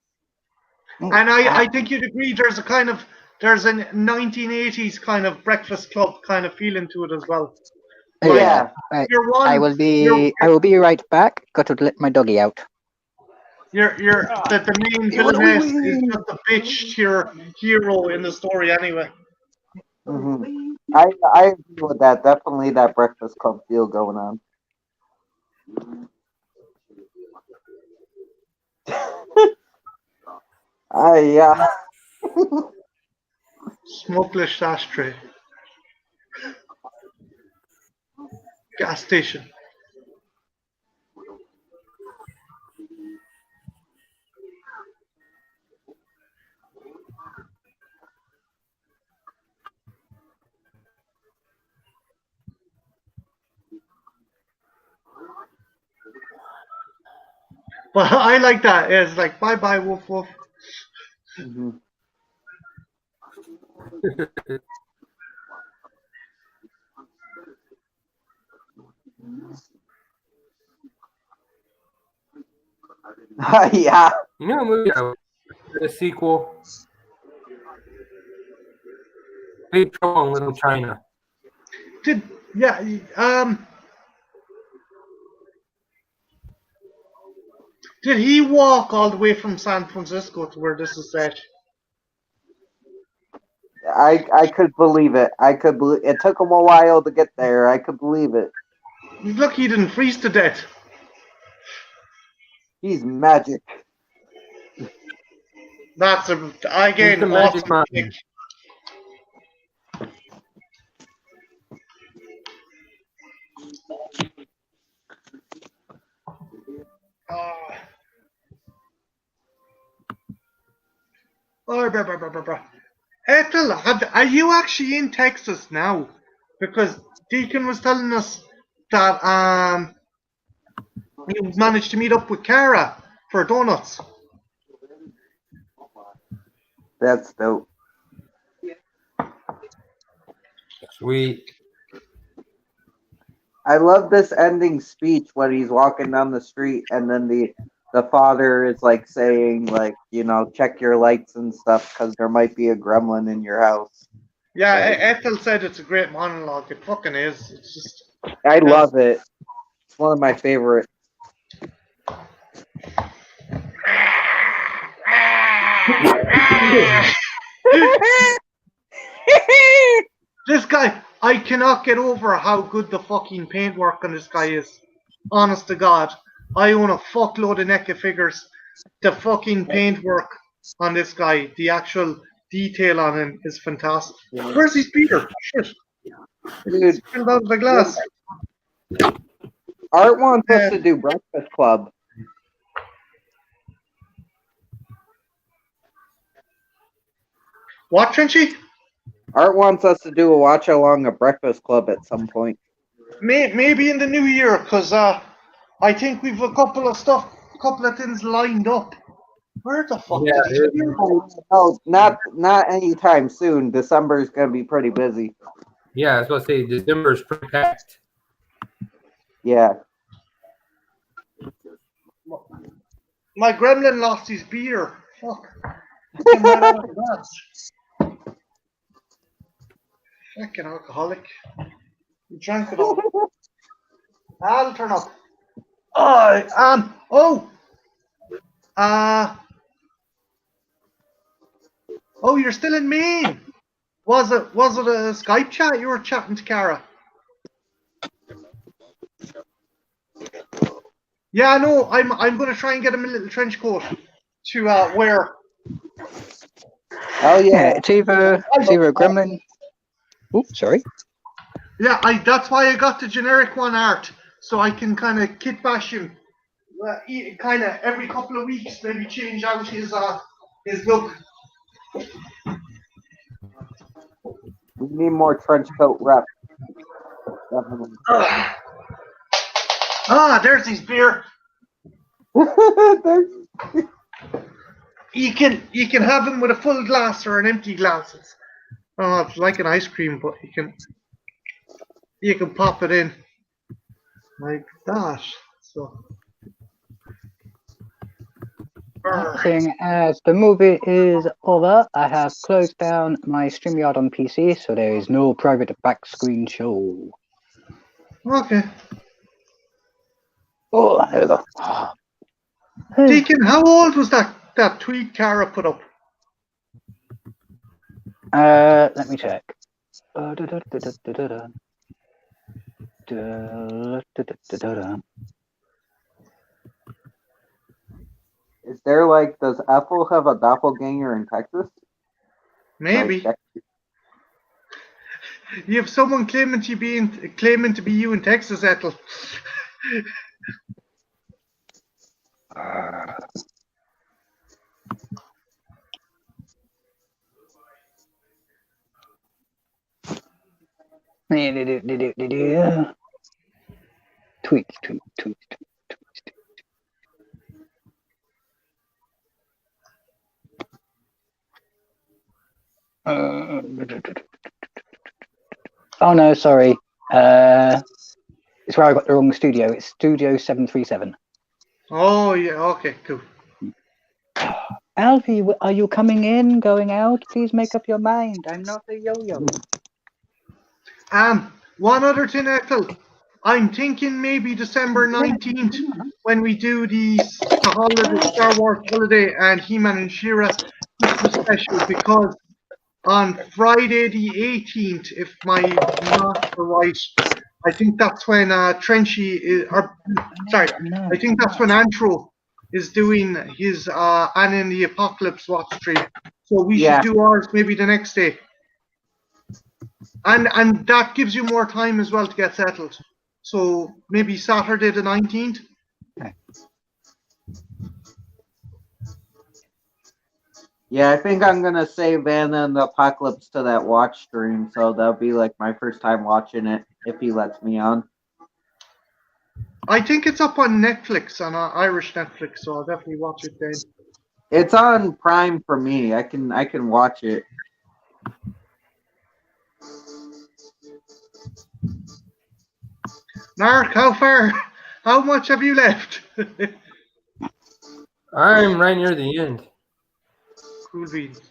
Speaker 1: And I think you'd agree there's a 1980s kind of Breakfast Club kind of feeling to it as well.
Speaker 4: Yeah.
Speaker 1: You're one.
Speaker 3: I will be right back. Got to let my doggy out.
Speaker 1: The main villainess is just a bitch to your hero in the story anyway.
Speaker 4: Mm-hmm. I agree with that. Definitely that Breakfast Club feel going on. Yeah.
Speaker 1: Smokeless ashtray. Gas station. But I like that. It's like bye bye woof woof.
Speaker 4: Mm-hmm. Yeah.
Speaker 2: You know, a movie the sequel, Big Trouble in Little China.
Speaker 1: Did he walk all the way from San Francisco to where this is set?
Speaker 4: I could believe it. It took him a while to get there. I could believe it.
Speaker 1: He's lucky he didn't freeze to death.
Speaker 4: He's magic.
Speaker 1: That's again
Speaker 2: He's the magic
Speaker 1: awesome
Speaker 2: man.
Speaker 1: pick. Ethel, are you actually in Texas now? Because Deacon was telling us that you managed to meet up with Kara for donuts.
Speaker 4: That's dope.
Speaker 2: Sweet.
Speaker 4: I love this ending speech when he's walking down the street and then the father is like saying like, you know, check your lights and stuff because there might be a gremlin in your house.
Speaker 1: Yeah, Ethel said it's a great monologue. It fucking is. It's just.
Speaker 4: I love it. It's one of my favorites.
Speaker 1: This guy, I cannot get over how good the fucking paintwork on this guy is. Honest to God. I own a fuckload of NECA figures. The fucking paintwork on this guy, the actual detail on him is fantastic. Where's his beer? Shit.
Speaker 4: Dude,
Speaker 1: Filled out of the glass.
Speaker 4: Art wants us to do Breakfast Club.
Speaker 1: What, Trenchy?
Speaker 4: Art wants us to do a watch along a Breakfast Club at some point.
Speaker 1: Maybe in the new year, because I think we've a couple of things lined up. Where the fuck
Speaker 2: Yeah,
Speaker 1: did he go?
Speaker 4: No, not anytime soon. December is gonna be pretty busy.
Speaker 2: Yeah, I was going to say December is pretty packed.
Speaker 4: Yeah.
Speaker 1: My gremlin lost his beer. Fuck. Came right out of the glass. Fucking alcoholic. You drank it all. I'll turn up. Oh, you're still in Maine. Was it a Skype chat? You were chatting to Kara. Yeah, no, I'm gonna try and get him a little trench coat to wear.
Speaker 4: Oh
Speaker 3: Yeah,
Speaker 4: yeah.
Speaker 3: it's either a gremlin. Oh, sorry.
Speaker 1: Yeah, that's why I got the generic one art, so I can kind of kit bash him, kind of every couple of weeks, maybe change out his look.
Speaker 4: We need more trench coat reps. Definitely.
Speaker 1: There's his beer.
Speaker 4: There's-
Speaker 1: You can have him with a full glass or an empty glass. It's like an ice cream, but you can pop it in like that. So.
Speaker 3: Seeing as the movie is over, I have closed down my StreamYard on PC, so there is no private back screen show.
Speaker 1: Okay.
Speaker 3: Oh, there we go.
Speaker 1: Deacon, how old was that tweet Cara put up?
Speaker 3: Let me check.
Speaker 4: Is there like, does Apple have a doppelganger in Texas?
Speaker 1: Maybe.
Speaker 4: Like,
Speaker 1: You have someone claiming to be you in Texas, Ethel.
Speaker 3: Tweets. Oh no, sorry. It's where I got the wrong studio. It's Studio 737.
Speaker 1: Oh yeah, okay, cool.
Speaker 3: Alfie, are you coming in, going out? Please make up your mind. I'm not a yo-yo.
Speaker 1: One other thing, Ethel. I'm thinking maybe December 19th when we do the holiday, Star Wars holiday and He-Man and She-Ra Christmas special, because on Friday the 18th, if my maths are right, I think that's when Trenchy is, I think that's when Antro is doing his Anne in the Apocalypse watch stream. So we should do ours maybe the next day. And that gives you more time as well to get settled. So maybe Saturday the 19th.
Speaker 4: yeah, I think I'm gonna save Anne and the Apocalypse to that watch stream, so that'll be like my first time watching it if he lets me on.
Speaker 1: I think it's up on Netflix, on Irish Netflix, so I'll definitely watch it then.
Speaker 4: It's on Prime for me. I can watch it.
Speaker 1: Mark, how much have you left?
Speaker 2: I'm right near the end.
Speaker 1: Cool beans.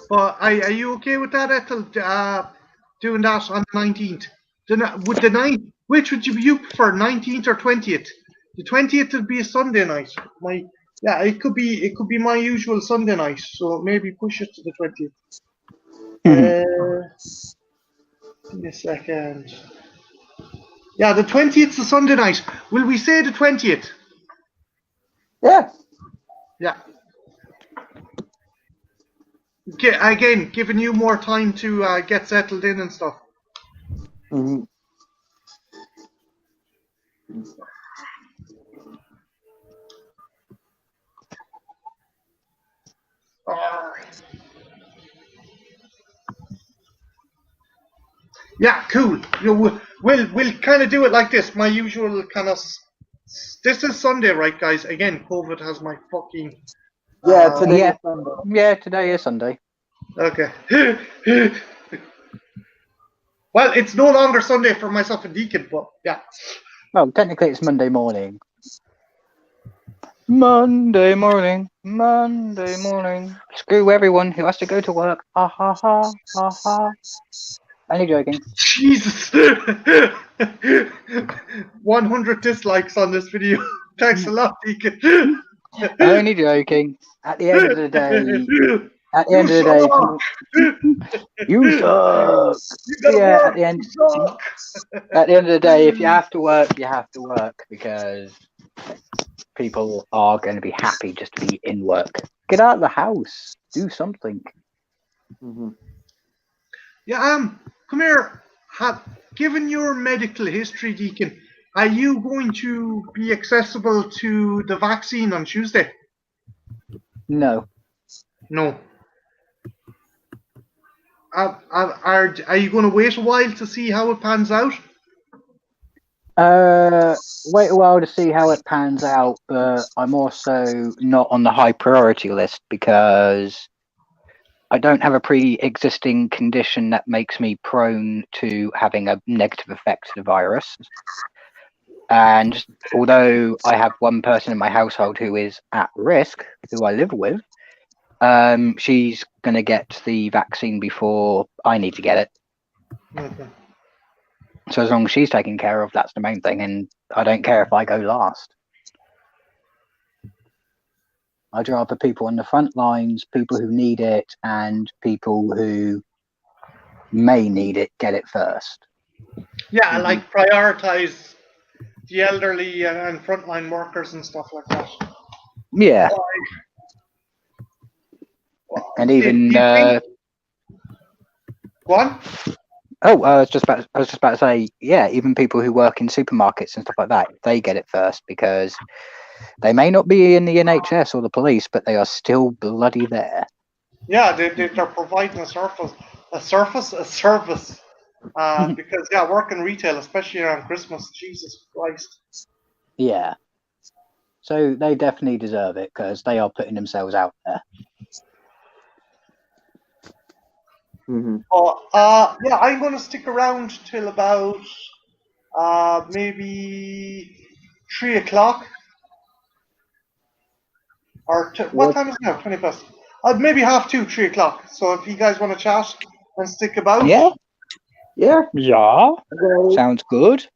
Speaker 1: But are you okay with that, Ethel? Doing that on the 19th? Which would you prefer, 19th or 20th? The 20th would be a Sunday night. It could be my usual Sunday night, so maybe push it to the 20th. Give me a second. Yeah, the 20th is a Sunday night. Will we say the 20th?
Speaker 4: Yeah.
Speaker 1: Yeah. Again, giving you more time to get settled in and stuff.
Speaker 4: Mm-hmm.
Speaker 1: Yeah, cool. We'll kind of do it like this. My usual kind of. This is Sunday, right, guys? Again, COVID has my fucking.
Speaker 4: Yeah, today is Sunday.
Speaker 3: Yeah, today is Sunday.
Speaker 1: Okay. Well, it's no longer Sunday for myself and Deacon, but yeah.
Speaker 3: Well, technically it's Monday morning. Monday morning. Screw everyone who has to go to work. Ha ha ha ha ha. Only joking.
Speaker 1: Jesus. 100 dislikes on this video. Thanks a lot, Deacon.
Speaker 3: Only joking. At the end of the day, At the end of the day, you suck.
Speaker 1: You gotta
Speaker 3: Yeah,
Speaker 1: work.
Speaker 3: at the end,
Speaker 1: You suck.
Speaker 3: at the end of the day, if you have to work, you have to work because people are going to be happy just to be in work. Get out of the house. Do something.
Speaker 4: Mhm.
Speaker 1: Yeah, come here. Given your medical history, Deacon, are you going to be accessible to the vaccine on Tuesday?
Speaker 3: No.
Speaker 1: No. Are you going to wait a while to see how it pans out?
Speaker 3: Wait a while to see how it pans out, but I'm also not on the high priority list because I don't have a pre-existing condition that makes me prone to having a negative effect to the virus. And although I have one person in my household who is at risk, who I live with, she's going to get the vaccine before I need to get it.
Speaker 1: Mhm.
Speaker 3: So as long as she's taken care of, that's the main thing. And I don't care if I go last. I'd rather people on the front lines, people who need it, and people who may need it get it first.
Speaker 1: Yeah, like prioritize the elderly and frontline workers and stuff like that.
Speaker 3: Yeah. And even
Speaker 1: Do you think... Go on.
Speaker 3: I was just about to say, yeah, even people who work in supermarkets and stuff like that, they get it first because they may not be in the NHS or the police, but they are still bloody there.
Speaker 1: Yeah, they're providing a service. Because working retail, especially around Christmas, Jesus Christ.
Speaker 3: Yeah. So they definitely deserve it because they are putting themselves out there.
Speaker 4: Mhm.
Speaker 1: I'm going to stick around till about maybe 3 o'clock. Or what time is it now? 20 past. Maybe 2:30, 3 o'clock. So if you guys want to chat and stick about.
Speaker 4: Yeah.
Speaker 3: Yeah.
Speaker 4: Okay.
Speaker 3: Sounds good.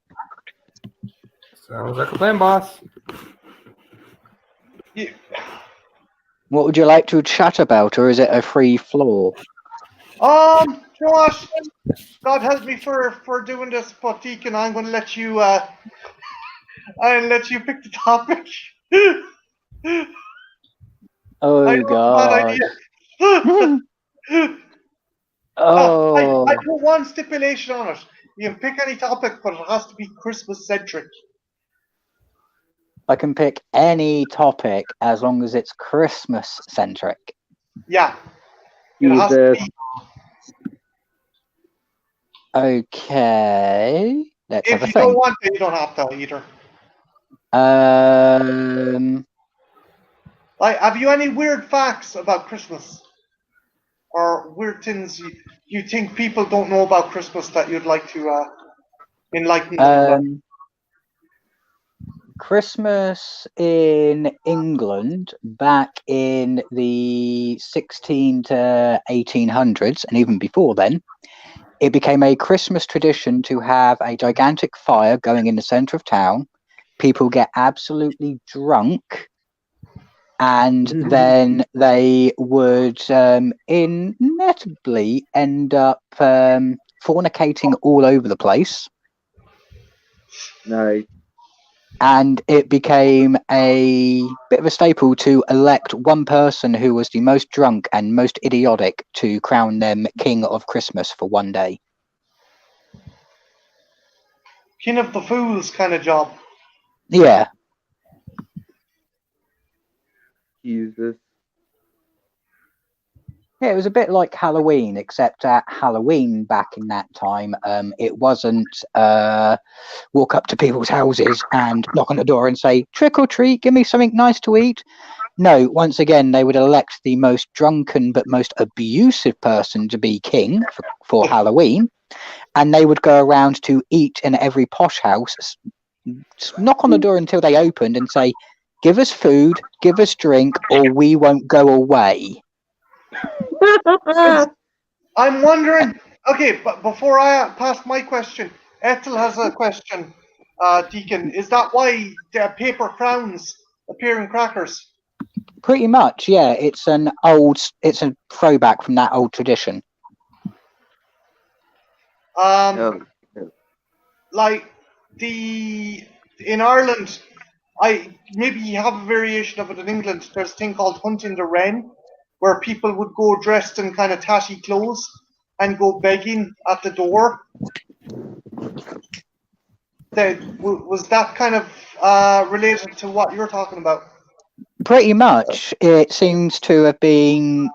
Speaker 2: Sounds like a plan, boss.
Speaker 1: Yeah.
Speaker 3: What would you like to chat about, or is it a free floor?
Speaker 1: You know what? God help me for doing this, but Deacon, I'm going to let you. I'll let you pick the topic.
Speaker 3: Oh God. Oh.
Speaker 1: I put one stipulation on it. You can pick any topic, but it has to be Christmas centric.
Speaker 3: I can pick any topic as long as it's Christmas centric.
Speaker 1: Yeah. It has to be.
Speaker 3: Okay. Let's have a
Speaker 1: If you
Speaker 3: think.
Speaker 1: don't want to, you don't have to either. Like, have you any weird facts about Christmas? Or weird things you think people don't know about Christmas that you'd like to enlighten them about?
Speaker 3: Christmas in England back in the 16 to 1800s, and even before then, it became a Christmas tradition to have a gigantic fire going in the center of town. People get absolutely drunk, and then they would inevitably end up fornicating all over the place.
Speaker 4: Nice.
Speaker 3: And it became a bit of a staple to elect one person who was the most drunk and most idiotic to crown them King of Christmas for one day.
Speaker 1: King of the Fools kind of job.
Speaker 3: Yeah.
Speaker 4: Jesus.
Speaker 3: Yeah, it was a bit like Halloween, except at Halloween back in that time, it wasn't walk up to people's houses and knock on the door and say, trick or treat, give me something nice to eat. No, once again, they would elect the most drunken but most abusive person to be king for Halloween, and they would go around to each and every posh house, knock on the door until they opened and say, give us food, give us drink, or we won't go away.
Speaker 1: I'm wondering. Okay, but before I pass my question, Ethel has a question. Deacon, is that why the paper crowns appear in crackers?
Speaker 3: Pretty much, yeah. It's a throwback from that old tradition.
Speaker 4: Oh,
Speaker 1: Like in Ireland, maybe you have a variation of it in England. There's a thing called hunting the wren, where people would go dressed in kind of tatty clothes and go begging at the door. Was that kind of related to what you're talking about?
Speaker 3: Pretty much, it seems to have been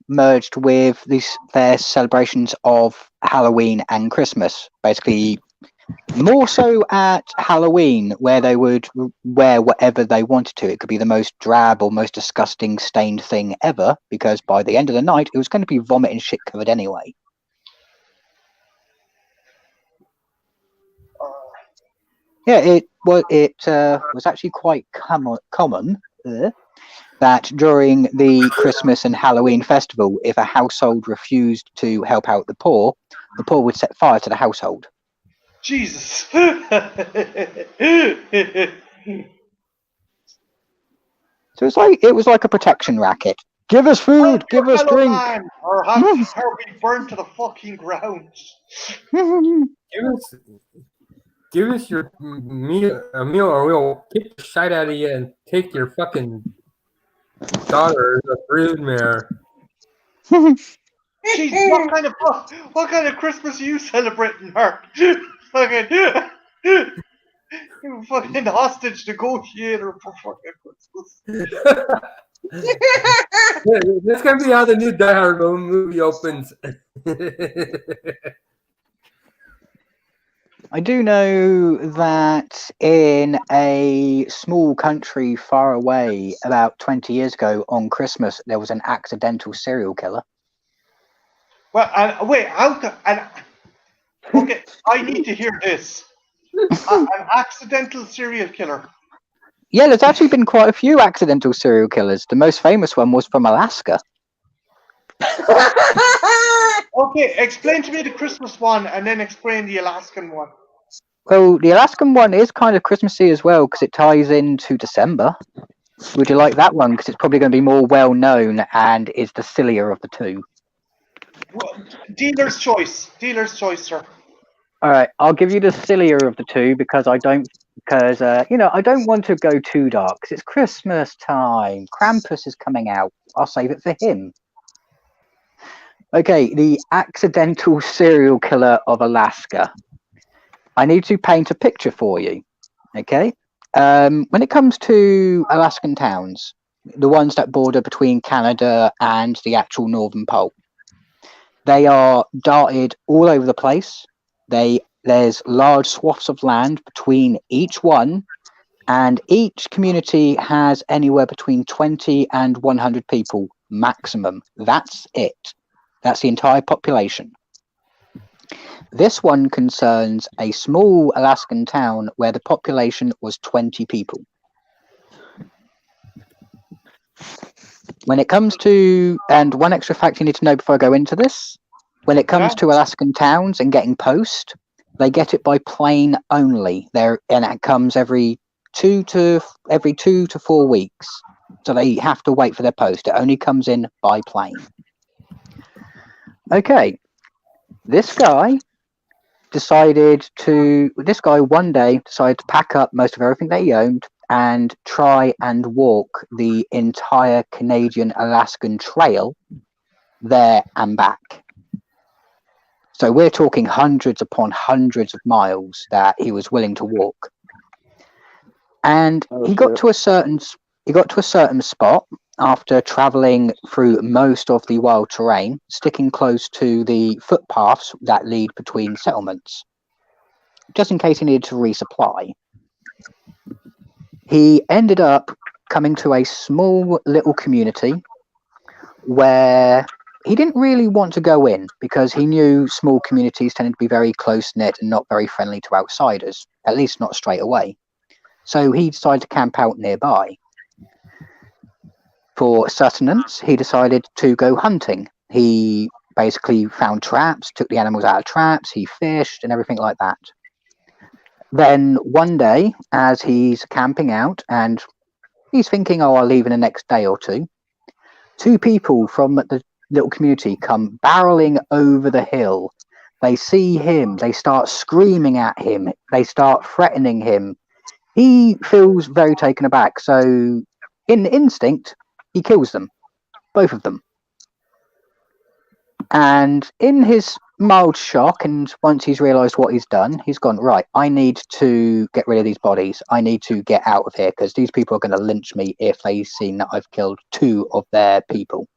Speaker 3: merged with their celebrations of Halloween and Christmas. Basically, more so at Halloween, where they would wear whatever they wanted to. It could be the most drab or most disgusting stained thing ever, because by the end of the night, it was going to be vomit and shit covered anyway. Yeah, it was actually quite common that during the Christmas and Halloween festival, if a household refused to help out the poor would set fire to the household.
Speaker 1: Jesus.
Speaker 3: So it was like a protection racket. Give us food, give us drink.
Speaker 1: Man, or have her be burnt to the fucking ground.
Speaker 2: Give us your meal, or we'll kick the shit out of you and take your fucking daughter as a broodmare.
Speaker 1: Jeez, what kind of Christmas are you celebrating, Mark? Fucking you fucking hostage negotiator for fucking Christmas.
Speaker 2: That's gonna be how the new Die Hard movie opens.
Speaker 3: I do know that in a small country far away, about 20 years ago on Christmas, there was an accidental serial killer.
Speaker 1: Well, wait, okay, I need to hear this. An accidental serial killer.
Speaker 3: Yeah, there's actually been quite a few accidental serial killers. The most famous one was from Alaska.
Speaker 1: Okay, explain to me the Christmas one and then explain the Alaskan one.
Speaker 3: Well, the Alaskan one is kind of Christmassy as well because it ties into December. Would you like that one? Because it's probably going to be more well known and is the sillier of the two.
Speaker 1: Well, dealer's choice, sir.
Speaker 3: All right, I'll give you the sillier of the two because I don't want to go too dark because it's Christmas time. Krampus is coming out. I'll save it for him. Okay, the accidental serial killer of Alaska. I need to paint a picture for you. Okay, when it comes to Alaskan towns, the ones that border between Canada and the actual Northern Pole, they are darted all over the place. There's large swaths of land between each one, and each community has anywhere between 20 and 100 people maximum. That's it. That's the entire population. This one concerns a small Alaskan town where the population was 20 people. When it comes to, and one extra fact you need to know before I go into this, when it comes to Alaskan towns and getting post, they get it by plane only. And it comes every 2 to 4 weeks. So they have to wait for their post. It only comes in by plane. Okay. This guy one day decided to pack up most of everything that he owned and try and walk the entire Canadian-Alaskan Trail there and back. So we're talking hundreds upon hundreds of miles that he was willing to walk. And he got to a certain spot after traveling through most of the wild terrain, sticking close to the footpaths that lead between settlements, just in case he needed to resupply. He ended up coming to a small little community where he didn't really want to go in because he knew small communities tended to be very close-knit and not very friendly to outsiders, at least not straight away. So he decided to camp out nearby. For sustenance, he decided to go hunting. He basically found traps, took the animals out of traps, he fished and everything like that. Then one day, as he's camping out and He's thinking, oh, I'll leave in the next day or two. 2 people from the little community come barreling over the hill. They see him. They start screaming at him. They start threatening him. He feels very taken aback. So, in instinct, he kills them. Both of them. And in his mild shock, and once he's realised what he's done, he's gone, right, I need to get rid of these bodies. I need to get out of here because these people are going to lynch me if they've seen that I've killed 2 of their people.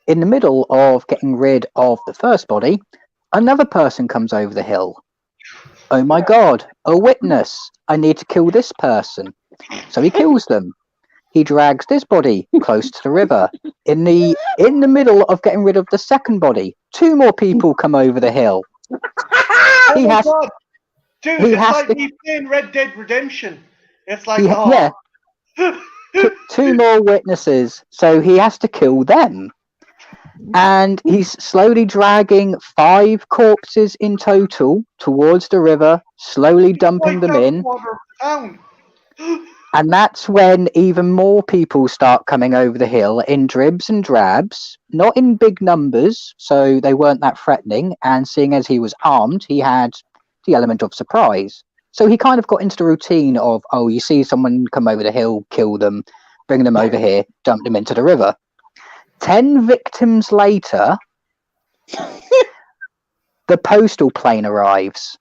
Speaker 3: In the middle of getting rid of the first body, another person comes over the hill. Oh my god, a witness. I need to kill this person. So he kills them. He drags this body close to the river. In the middle of getting rid of the second body, 2 more people come over the hill.
Speaker 1: Oh
Speaker 3: He
Speaker 1: my
Speaker 3: has-
Speaker 1: god! Dude,
Speaker 3: he
Speaker 1: it's
Speaker 3: has
Speaker 1: like
Speaker 3: to-
Speaker 1: me playing Red Dead Redemption. It's like,
Speaker 3: Yeah, 2 more witnesses, so he has to kill them. And he's slowly dragging 5 corpses in total towards the river, slowly dumping them in.
Speaker 1: Water of the town.
Speaker 3: And that's when even more people start coming over the hill in dribs and drabs, not in big numbers, so they weren't that threatening. And seeing as he was armed, he had the element of surprise. So he kind of got into the routine of, oh, you see someone come over the hill, kill them, bring them over here, dump them into the river. 10 victims later, the postal plane arrives.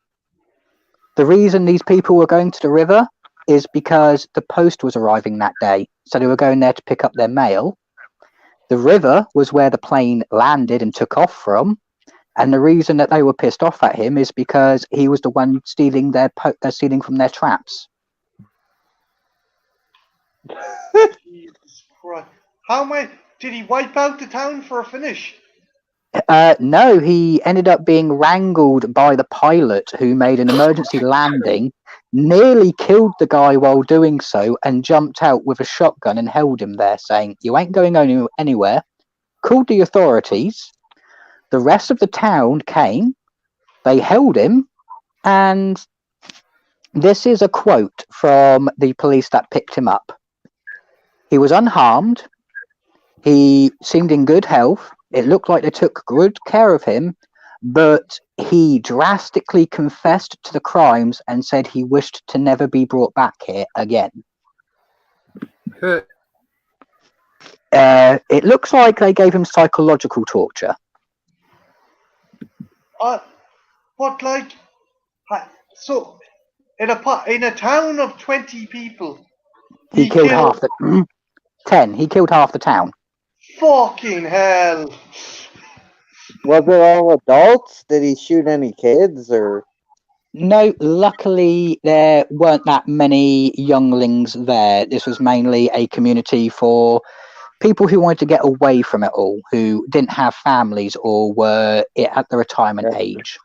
Speaker 3: The reason these people were going to the river is because the post was arriving that day. So they were going there to pick up their mail. The river was where the plane landed and took off from. And the reason that they were pissed off at him is because he was the one stealing stealing from their traps.
Speaker 1: Jesus Christ. Did he wipe out the town for a finish?
Speaker 3: No, he ended up being wrangled by the pilot who made an emergency landing, nearly killed the guy while doing so, and jumped out with a shotgun and held him there, saying, you ain't going anywhere. Called the authorities. The rest of the town came. They held him. And this is a quote from the police that picked him up. He was unharmed. He seemed in good health. It looked like they took good care of him, but he drastically confessed to the crimes and said he wished to never be brought back here again. It looks like they gave him psychological torture.
Speaker 1: But like, so in a town of 20 people,
Speaker 3: He killed half the 10. He killed half the town.
Speaker 1: Fucking hell!
Speaker 4: Was it all adults? Did he shoot any kids or?
Speaker 3: No, luckily there weren't that many younglings there. This was mainly a community for people who wanted to get away from it all, who didn't have families or were at the retirement age.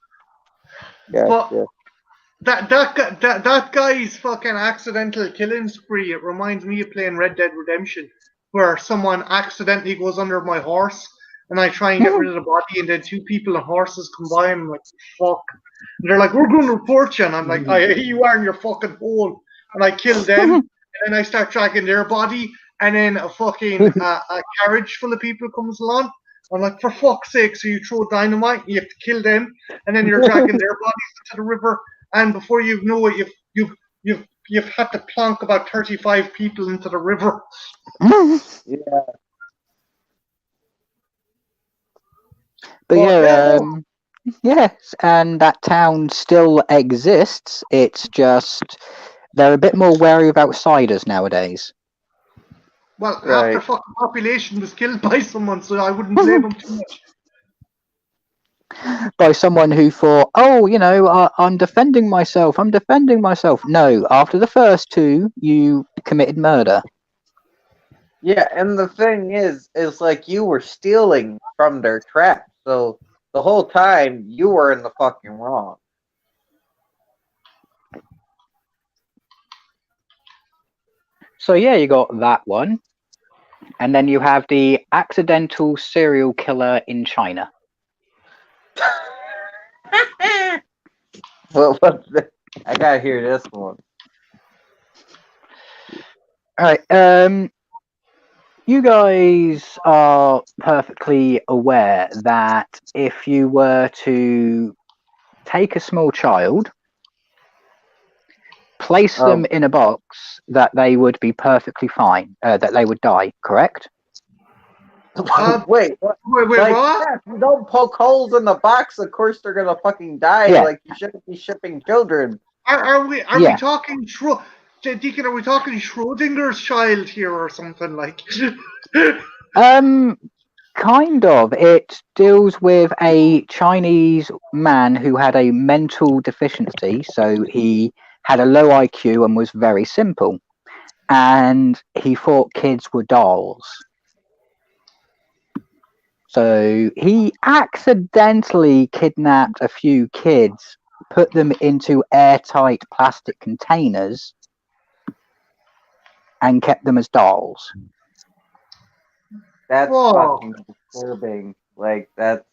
Speaker 1: But that guy's fucking accidental killing spree, it reminds me of playing Red Dead Redemption, where someone accidentally goes under my horse and I try and get rid of the body, and then 2 people and horses come by and I'm like, fuck. And they're like, we're going to report you. And I'm like, here you are in your fucking hole. And I kill them, and then I start dragging their body, and then a fucking a carriage full of people comes along. I'm like, for fuck's sake, so you throw dynamite, you have to kill them, and then you're dragging their bodies into the river, and before you know it, you've had to plonk about 35 people into the river.
Speaker 4: Yeah.
Speaker 3: But yes, and that town still exists. It's just they're a bit more wary of outsiders nowadays.
Speaker 1: Well, half their fucking population was killed by someone, so I wouldn't blame them too much.
Speaker 3: By someone who thought, oh, I'm defending myself. No, after the first 2, you committed murder.
Speaker 4: Yeah, and the thing is like you were stealing from their trap, so the whole time you were in the fucking wrong.
Speaker 3: So yeah, you got that one. And then you have the accidental serial killer in China.
Speaker 4: What's I gotta hear this one.
Speaker 3: Alright, you guys are perfectly aware that if you were to take a small child, place them in a box, that they would be perfectly fine, that they would die, correct?
Speaker 4: Wait, what?
Speaker 1: Wait,
Speaker 4: Like,
Speaker 1: what?
Speaker 4: yeah, if you don't poke holes in the box, of course they're gonna fucking die.
Speaker 3: Yeah.
Speaker 4: Like, you shouldn't be shipping children.
Speaker 1: Are we
Speaker 3: Yeah.
Speaker 1: talking Deacon, are we talking Schrodinger's child here or something like?
Speaker 3: Kind of. It deals with a Chinese man who had a mental deficiency, so he had a low IQ and was very simple. And he thought kids were dolls. So he accidentally kidnapped a few kids, put them into airtight plastic containers, and kept them as dolls.
Speaker 4: That's
Speaker 1: Whoa.
Speaker 4: fucking disturbing. Like, that's.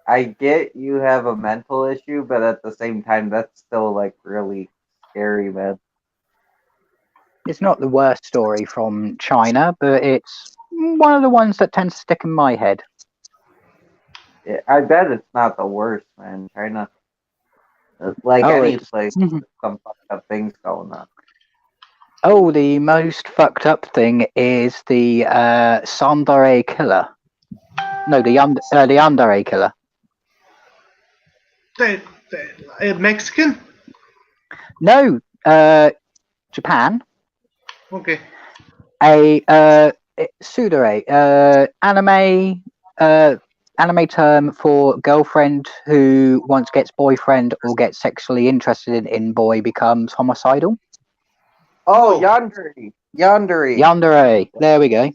Speaker 4: I get you have a mental issue, but at the same time, that's still, like, really scary, man.
Speaker 3: It's not the worst story from China, but it's one of the ones that tends to stick in my head.
Speaker 4: I bet it's not the worst, man. China. Like
Speaker 3: Oh,
Speaker 4: any
Speaker 3: it's-
Speaker 4: place,
Speaker 3: Mhm.
Speaker 4: there's some fucked up things going on.
Speaker 3: Oh, the most fucked up thing is the Sandare killer. No, the Yandere killer.
Speaker 1: The Mexican?
Speaker 3: No, Japan.
Speaker 1: Okay.
Speaker 3: A tsundere, anime term for girlfriend who once gets boyfriend or gets sexually interested in boy becomes homicidal.
Speaker 4: Oh,
Speaker 1: Oh.
Speaker 4: Yandere.
Speaker 3: Yandere. There we go.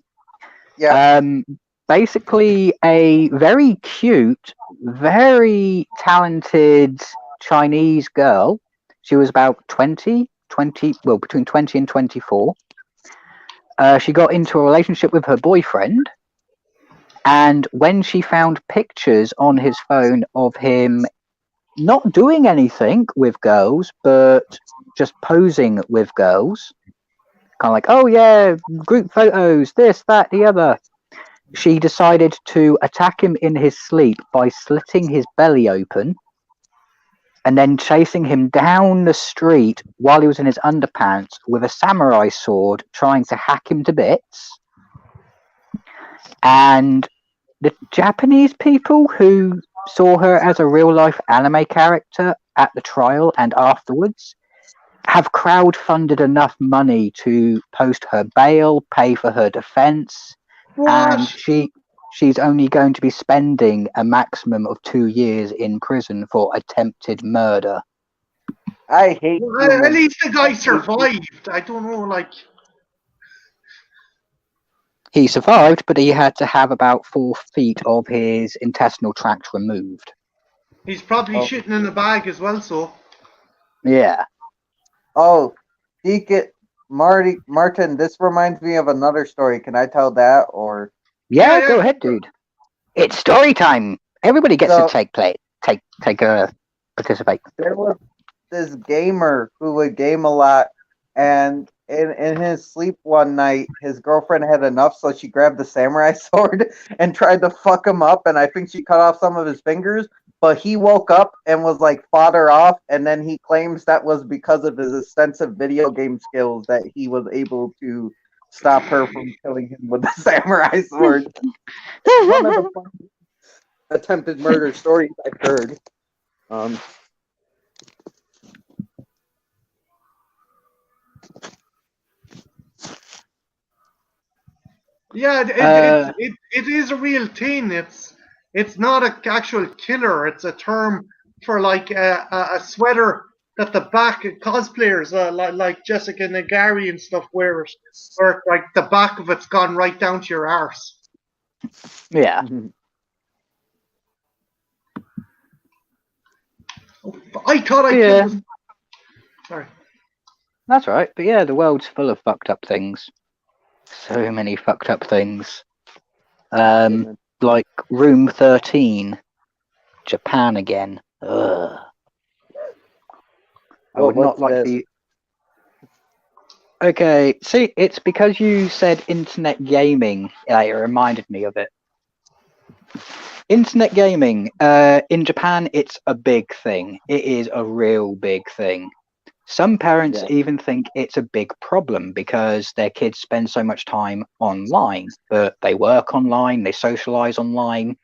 Speaker 4: Yeah.
Speaker 3: Basically a very cute, very talented Chinese girl. She was about 20, well, between 20 and 24. She got into a relationship with her boyfriend, and when she found pictures on his phone of him not doing anything with girls, but just posing with girls, kind of like, oh yeah, group photos, this, that, the other, she decided to attack him in his sleep by slitting his belly open and then chasing him down the street while he was in his underpants with a samurai sword, trying to hack him to bits. And the Japanese people who saw her as a real-life anime character at the trial and afterwards have crowdfunded enough money to post her bail, pay for her defense, and she's only going to be spending a maximum of 2 years in prison for attempted murder.
Speaker 4: I hate
Speaker 1: Well, at
Speaker 4: humans.
Speaker 1: least the guy survived. I don't know, like.
Speaker 3: He survived, but he had to have about 4 feet of his intestinal tract removed.
Speaker 1: He's probably shitting in a bag as well, so.
Speaker 3: Yeah.
Speaker 4: Oh, Martin, this reminds me of another story. Can I tell that, or?
Speaker 3: Yeah, go ahead, dude. It's story time. Everybody gets
Speaker 4: So-
Speaker 3: to participate.
Speaker 4: There was this gamer who would game a lot, and in his sleep one night, his girlfriend had enough, so she grabbed the samurai sword and tried to fuck him up, and I think she cut off some of his fingers, but he woke up and was like, fought her off, and then he claims that was because of his extensive video game skills that he was able to stop her from killing him with the samurai sword. One of the funny attempted murder stories I've heard.
Speaker 1: Yeah, it is a real thing. It's not an actual killer. It's a term for like a sweater that the back cosplayers like Jessica Nagari and stuff wear it, where like the back of it's gone right down to your arse.
Speaker 3: Yeah.
Speaker 1: I thought I
Speaker 3: Yeah.
Speaker 1: killed. Sorry.
Speaker 3: That's right. But yeah, the world's full of fucked up things. So many fucked up things. Like Room 13. Japan again. Ugh. I would not like to be. Okay, see, it's because you said internet gaming. It reminded me of it. Internet gaming. In Japan, it's a big thing. It is a real big thing. Some parents even think it's a big problem because their kids spend so much time online, but they work online, they socialize online.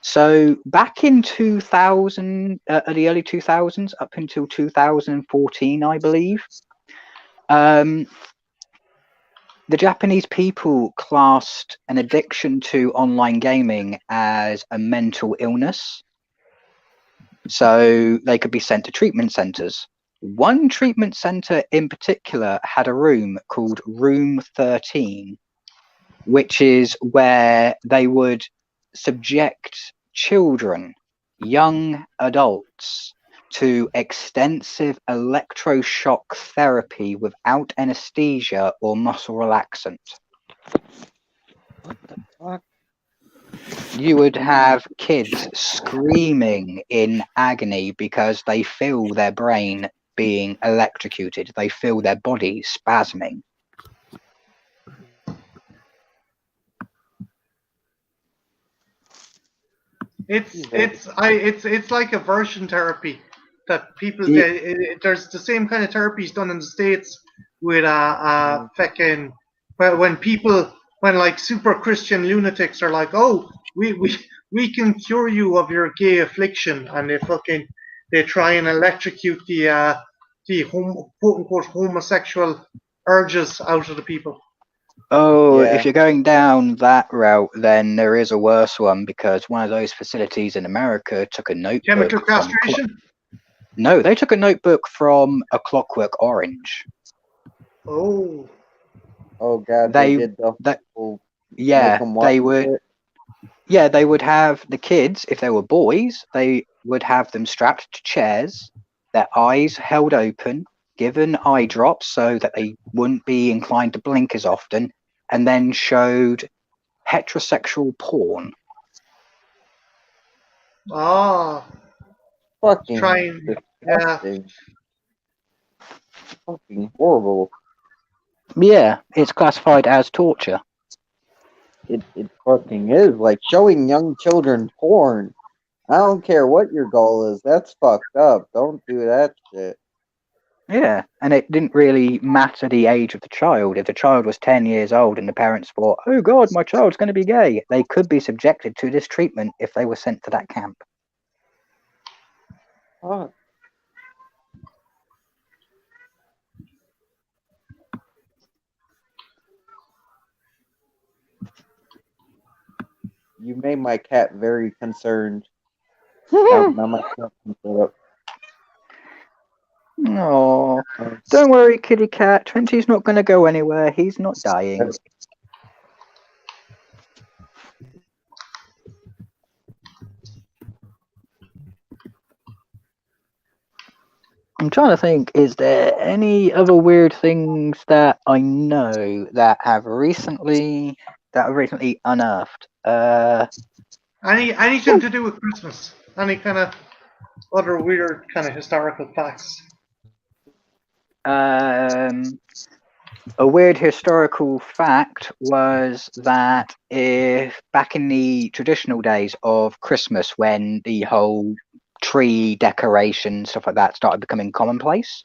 Speaker 3: So back in 2000, the early 2000s, up until 2014, I believe, the Japanese people classed an addiction to online gaming as a mental illness. So they could be sent to treatment centers. One treatment center in particular had a room called Room 13, which is where they would subject children, young adults, to extensive electroshock therapy without anesthesia or muscle relaxant.
Speaker 4: What the fuck?
Speaker 3: You would have kids screaming in agony because they feel their brain being electrocuted. They feel their body spasming.
Speaker 1: It's like aversion therapy that people
Speaker 3: Yeah.
Speaker 1: get. There's the same kind of therapies done in the States with fucking when like super Christian lunatics are like, oh, we can cure you of your gay affliction, and they try and electrocute the quote unquote homosexual urges out of the people.
Speaker 3: Oh,
Speaker 4: Yeah.
Speaker 3: if you're going down that route, then there is a worse one because one of those facilities in America took a notebook.
Speaker 1: Chemical castration.
Speaker 3: No, they took a notebook from A Clockwork Orange.
Speaker 1: Oh.
Speaker 4: Oh god, they did the whole
Speaker 3: yeah,
Speaker 4: make 'em
Speaker 3: they
Speaker 4: watch
Speaker 3: would.
Speaker 4: it.
Speaker 3: Yeah, they would have the kids, if they were boys, they would have them strapped to chairs, their eyes held open, given eye drops so that they wouldn't be inclined to blink as often, and then showed heterosexual porn.
Speaker 1: Ah.
Speaker 4: Fucking
Speaker 1: Trying. Yeah.
Speaker 4: disgusting. Fucking horrible.
Speaker 3: Yeah, it's classified as torture.
Speaker 4: It fucking is. Like showing young children porn. I don't care what your goal is. That's fucked up. Don't do that shit.
Speaker 3: Yeah, and it didn't really matter the age of the child. If the child was 10 years old and the parents thought, oh God, my child's going to be gay, they could be subjected to this treatment if they were sent to that camp.
Speaker 4: Fuck. You made my cat very concerned. now my cat can shut up.
Speaker 3: Oh, don't worry, kitty cat. 20's not going to go anywhere. He's not dying. I'm trying to think, is there any other weird things that I know that have recently unearthed?
Speaker 1: Anything to do with Christmas? Any kind of other weird kind of historical facts?
Speaker 3: A weird historical fact was that if back in the traditional days of Christmas, when the whole tree decoration, stuff like that started becoming commonplace,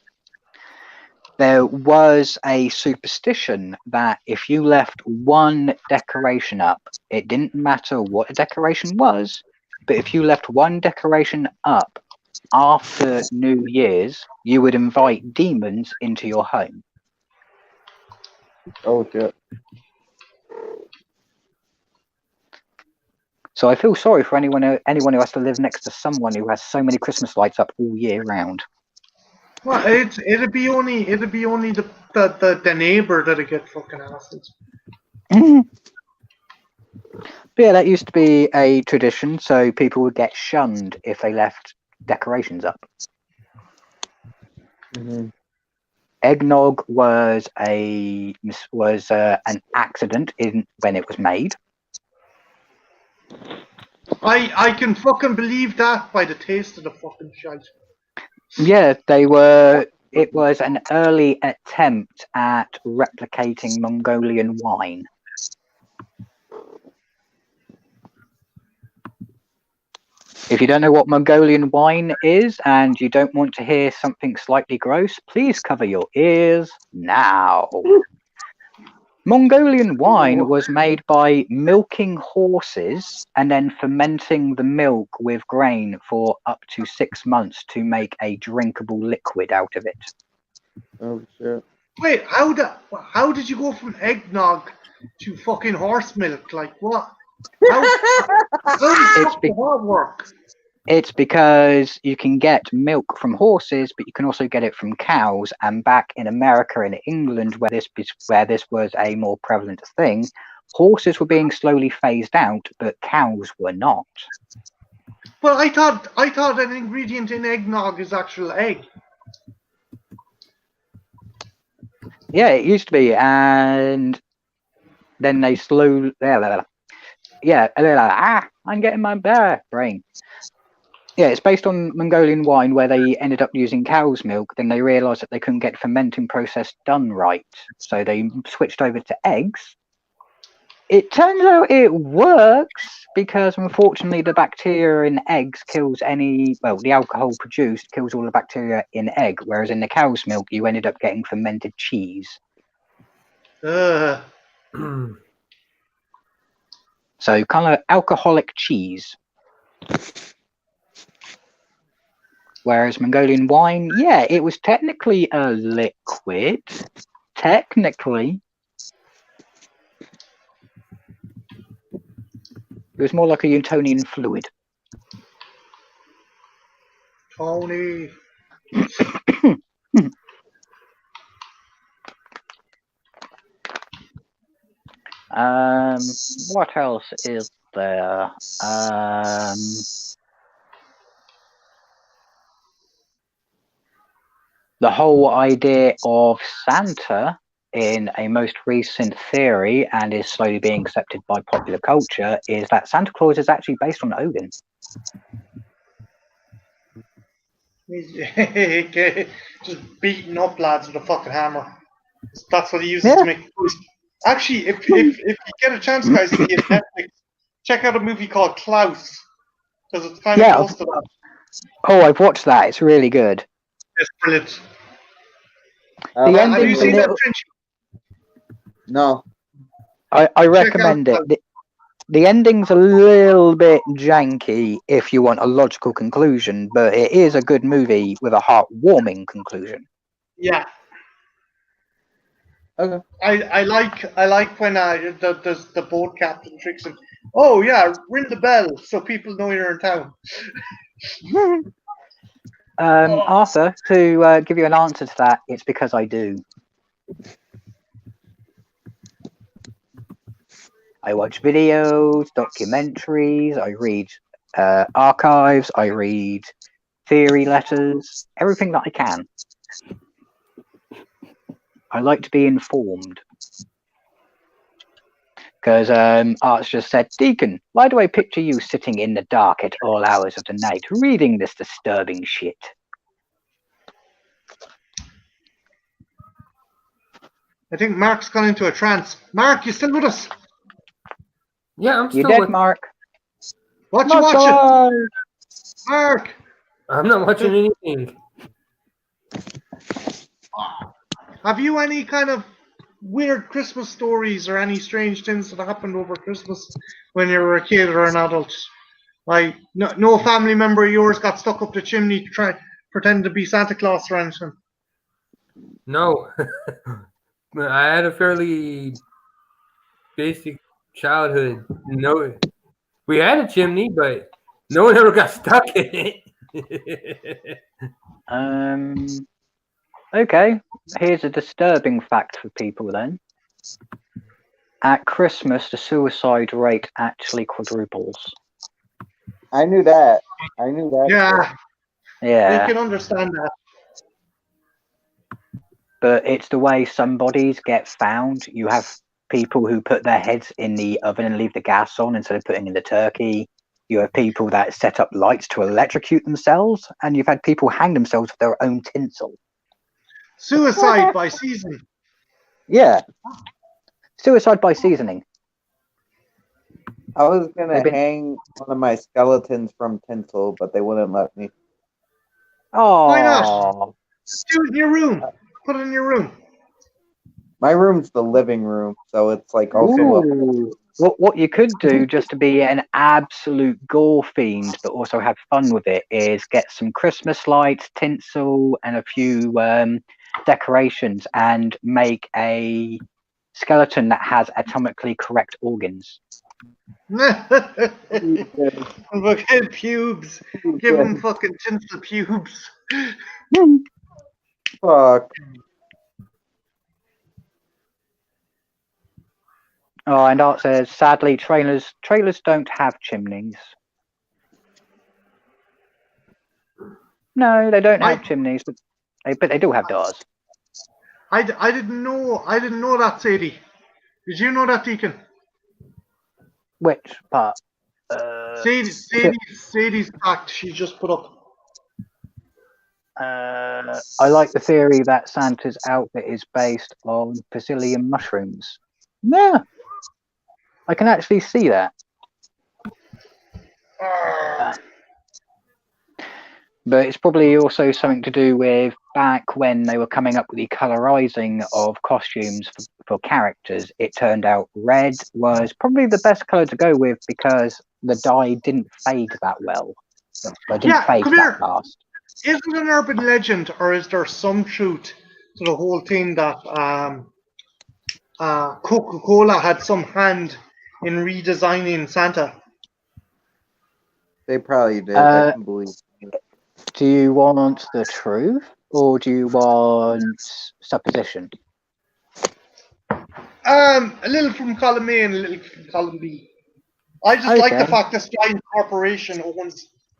Speaker 3: there was a superstition that if you left one decoration up, it didn't matter what the decoration was, but if you left one decoration up after New Year's, you would invite demons into your home.
Speaker 4: Oh shit.
Speaker 3: So I feel sorry for anyone who has to live next to someone who has so many Christmas lights up all year round.
Speaker 1: Well, it'd be only the neighbor that'd get fucking acid.
Speaker 3: But yeah, that used to be a tradition, so people would get shunned if they left decorations up.
Speaker 4: Mm-hmm.
Speaker 3: Eggnog was an accident when it was made.
Speaker 1: I can fucking believe that by the taste of the fucking shite.
Speaker 3: Yeah, they were it was an early attempt at replicating Mongolian wine. If you don't know what Mongolian wine is and you don't want to hear something slightly gross, please cover your ears now. Mongolian wine was made by milking horses and then fermenting the milk with grain for up to 6 months to make a drinkable liquid out of it.
Speaker 4: Oh shit.
Speaker 1: Wait, how did you go from eggnog to fucking horse milk? Like what? How does that work?
Speaker 3: It's because you can get milk from horses, but you can also get it from cows. And back in America and England, where this was a more prevalent thing, horses were being slowly phased out, but cows were not.
Speaker 1: Well, I thought an ingredient in eggnog is actual egg.
Speaker 3: Yeah, it used to be, and then they slowly. Yeah, I'm getting my brain. Yeah, it's based on Mongolian wine where they ended up using cow's milk. Then they realised that they couldn't get the fermenting process done right. So they switched over to eggs. It turns out it works because unfortunately the bacteria in eggs kills the alcohol produced kills all the bacteria in egg. Whereas in the cow's milk, you ended up getting fermented cheese.
Speaker 1: Ugh.
Speaker 3: So kind of alcoholic cheese. Whereas Mongolian wine, yeah, it was technically a liquid. Technically. It was more like a Newtonian fluid.
Speaker 1: Tony.
Speaker 3: What else is there? The whole idea of Santa in a most recent theory, and is slowly being accepted by popular culture, is that Santa Claus is actually based on Odin.
Speaker 1: Just beating up lads with a fucking hammer. That's what he uses to make. Actually, if you get a chance, guys, to see it on Netflix, check out a movie called Klaus, because it's kind of close to that.
Speaker 3: Oh, I've watched that. It's really good.
Speaker 1: It's brilliant.
Speaker 3: The
Speaker 1: Have you seen that?
Speaker 4: No.
Speaker 3: I recommend it. The ending's a little bit janky if you want a logical conclusion, but it is a good movie with a heartwarming conclusion.
Speaker 1: Yeah.
Speaker 4: Okay.
Speaker 1: I like when the boat captain tricks him. Oh yeah, ring the bell so people know you're in town.
Speaker 3: Arthur, to give you an answer to that, it's because I do. I watch videos, documentaries, I read archives, I read theory letters, everything that I can. I like to be informed. Because Art's just said, Deacon, why do I picture you sitting in the dark at all hours of the night reading this disturbing shit?
Speaker 1: I think Mark's gone into a trance. Mark, you still with us?
Speaker 2: Yeah, I'm still
Speaker 3: You dead,
Speaker 2: with
Speaker 3: Mark?
Speaker 1: What you watching? Mark!
Speaker 2: I'm not watching anything.
Speaker 1: Have you any kind of weird Christmas stories or any strange things that happened over Christmas when you were a kid or an adult? Like, no family member of yours got stuck up the chimney to try pretend to be Santa Claus or anything?
Speaker 2: No. I had a fairly basic childhood. No, we had a chimney, but no one ever got stuck in it.
Speaker 3: Okay, here's a disturbing fact for people then. At Christmas, the suicide rate actually quadruples.
Speaker 4: I knew that.
Speaker 1: Yeah.
Speaker 3: Yeah.
Speaker 1: You can understand that.
Speaker 3: But it's the way some bodies get found. You have people who put their heads in the oven and leave the gas on instead of putting in the turkey. You have people that set up lights to electrocute themselves, and you've had people hang themselves with their own tinsel.
Speaker 1: Suicide by season.
Speaker 3: Yeah. Suicide by seasoning.
Speaker 4: I was gonna
Speaker 3: They've been-
Speaker 4: hang one of my skeletons from tinsel, but they wouldn't let me.
Speaker 1: Why not?
Speaker 3: Oh.
Speaker 1: Do it in your room. Put it in your room.
Speaker 4: My room's the living room, so it's like also up.
Speaker 3: Ooh. What you could do just to be an absolute gore fiend, but also have fun with it, is get some Christmas lights, tinsel, and a few decorations, and make a skeleton that has atomically correct organs.
Speaker 1: Fucking pubes. Give him fucking tinsel pubes.
Speaker 4: Fuck.
Speaker 3: Oh, and Art says, sadly, trailers don't have chimneys. No, they don't have chimneys, but they do have doors.
Speaker 1: I didn't know that, Sadie. Did you know that, Deacon?
Speaker 3: Which part?
Speaker 1: Sadie's fact she just put up.
Speaker 3: I like the theory that Santa's outfit is based on Brazilian mushrooms. Yeah, I can actually see that. But it's probably also something to do with back when they were coming up with the colorizing of costumes for characters. It turned out red was probably the best color to go with because the dye didn't fade that well. It didn't fade that fast.
Speaker 1: Is it an urban legend, or is there some truth to the whole thing that Coca-Cola had some hand in redesigning Santa?
Speaker 4: They probably did. I can believe it.
Speaker 3: Do you want the truth, or do you want supposition?
Speaker 1: A little from column A and a little from column B. I just like the fact this giant corporation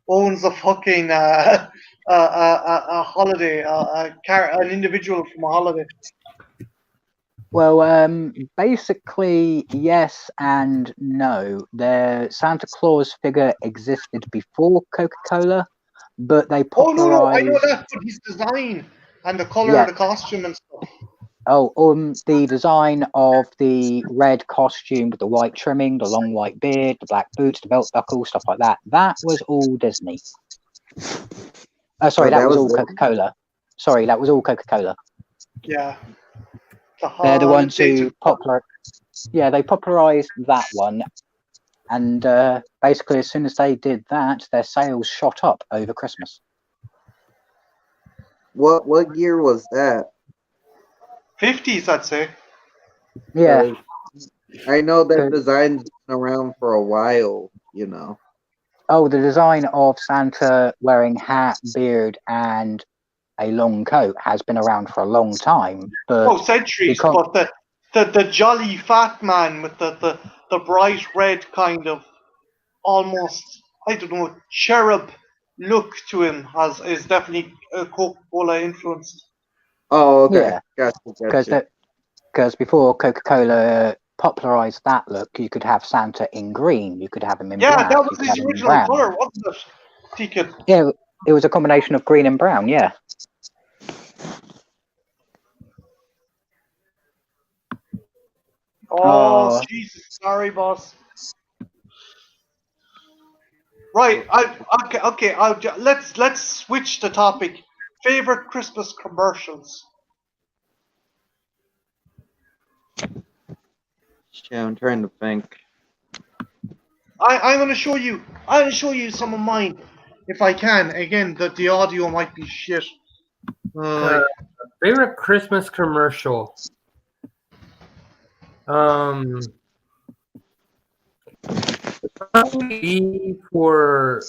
Speaker 1: owns a fucking a holiday, an individual from a holiday.
Speaker 3: Well, basically, yes and no. The Santa Claus figure existed before Coca-Cola, but they popularized...
Speaker 1: Oh, no, I know that, but his design and the color of the costume and stuff.
Speaker 3: Oh, the design of the red costume with the white trimming, the long white beard, the black boots, the belt buckle, stuff like that. That was all Disney. Sorry, that was all Coca-Cola. Sorry, that was all Coca-Cola.
Speaker 1: Yeah.
Speaker 3: They're the ones who they popularized that one, and basically as soon as they did that, their sales shot up over Christmas.
Speaker 4: What year was that?
Speaker 1: 50s, I'd say.
Speaker 3: Yeah.
Speaker 4: I know that design's been around for a while, you know.
Speaker 3: Oh, the design of Santa wearing hat, beard, and a long coat has been around for a long time. But
Speaker 1: centuries. But the jolly fat man with the bright red kind of almost, I don't know, cherub look to him is definitely Coca-Cola influenced.
Speaker 4: Oh, okay. Yeah. Gotcha.
Speaker 3: Because before Coca-Cola popularized that look, you could have Santa in green, you could have him in black.
Speaker 1: Yeah, that was his original color, wasn't it, Deacon?
Speaker 3: Yeah, it was a combination of green and brown, yeah.
Speaker 1: Oh, Jesus, sorry, boss. Right, okay. Let's switch the topic. Favorite Christmas commercials.
Speaker 4: Yeah, I'm trying to think.
Speaker 1: I'm gonna show you. I'm gonna show you some of mine, if I can. Again, the audio might be shit.
Speaker 2: Favorite Christmas commercial. Probably for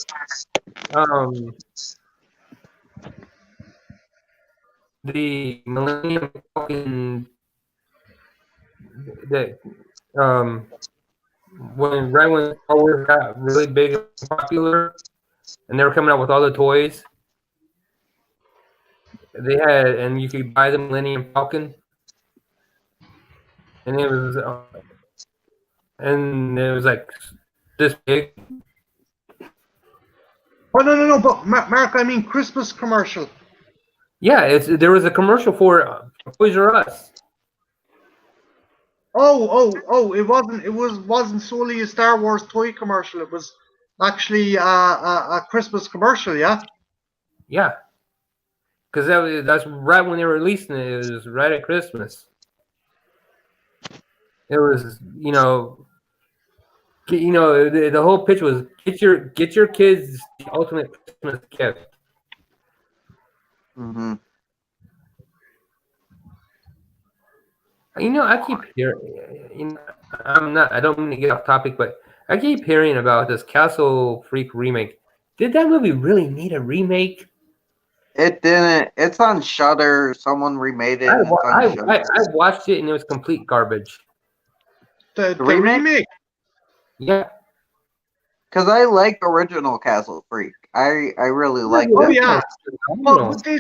Speaker 2: the Millennium Falcon. When Star Wars got really big and popular, and they were coming out with all the toys, they had, and you could buy the Millennium Falcon, and it was like this big.
Speaker 1: Oh no! But Mark, I mean Christmas commercial.
Speaker 2: Yeah, there was a commercial for Toys R Us.
Speaker 1: Oh! It wasn't solely a Star Wars toy commercial. It was actually a Christmas commercial. Yeah.
Speaker 2: Yeah, because that's right when they were releasing it. It was right at Christmas. It was, the whole pitch was get your kids the ultimate Christmas gift.
Speaker 4: Mm-hmm.
Speaker 2: I keep hearing. I don't mean to get off topic, but I keep hearing about this Castle Freak remake. Did that movie really need a remake?
Speaker 4: It didn't. It's on Shudder. Someone remade it. And it's on Shudder.
Speaker 2: I watched it and it was complete garbage.
Speaker 1: The
Speaker 4: remake?
Speaker 1: remake.
Speaker 2: Yeah.
Speaker 4: Because I like original Castle Freak. I really like
Speaker 1: Oh
Speaker 4: that.
Speaker 1: yeah.
Speaker 2: Phenomenal.
Speaker 1: But they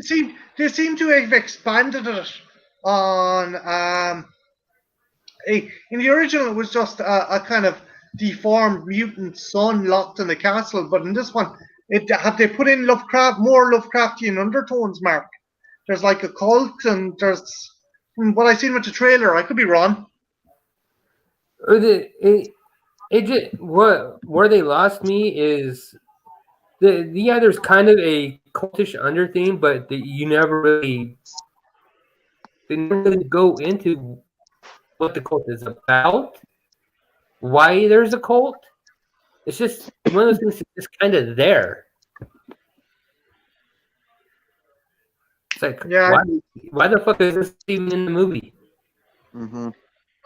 Speaker 1: seem to have expanded it on in the original it was just a kind of deformed mutant son locked in the castle, but in this one they put in more Lovecraftian undertones, Mark. There's like a cult, and there's from what I seen with the trailer, I could be wrong.
Speaker 2: Where they lost me is there's kind of a cultish under theme, but they never really go into what the cult is about, why there's a cult. It's just one of those things that's just kind of there. It's like, why the fuck is this even in the movie?
Speaker 4: Mm-hmm.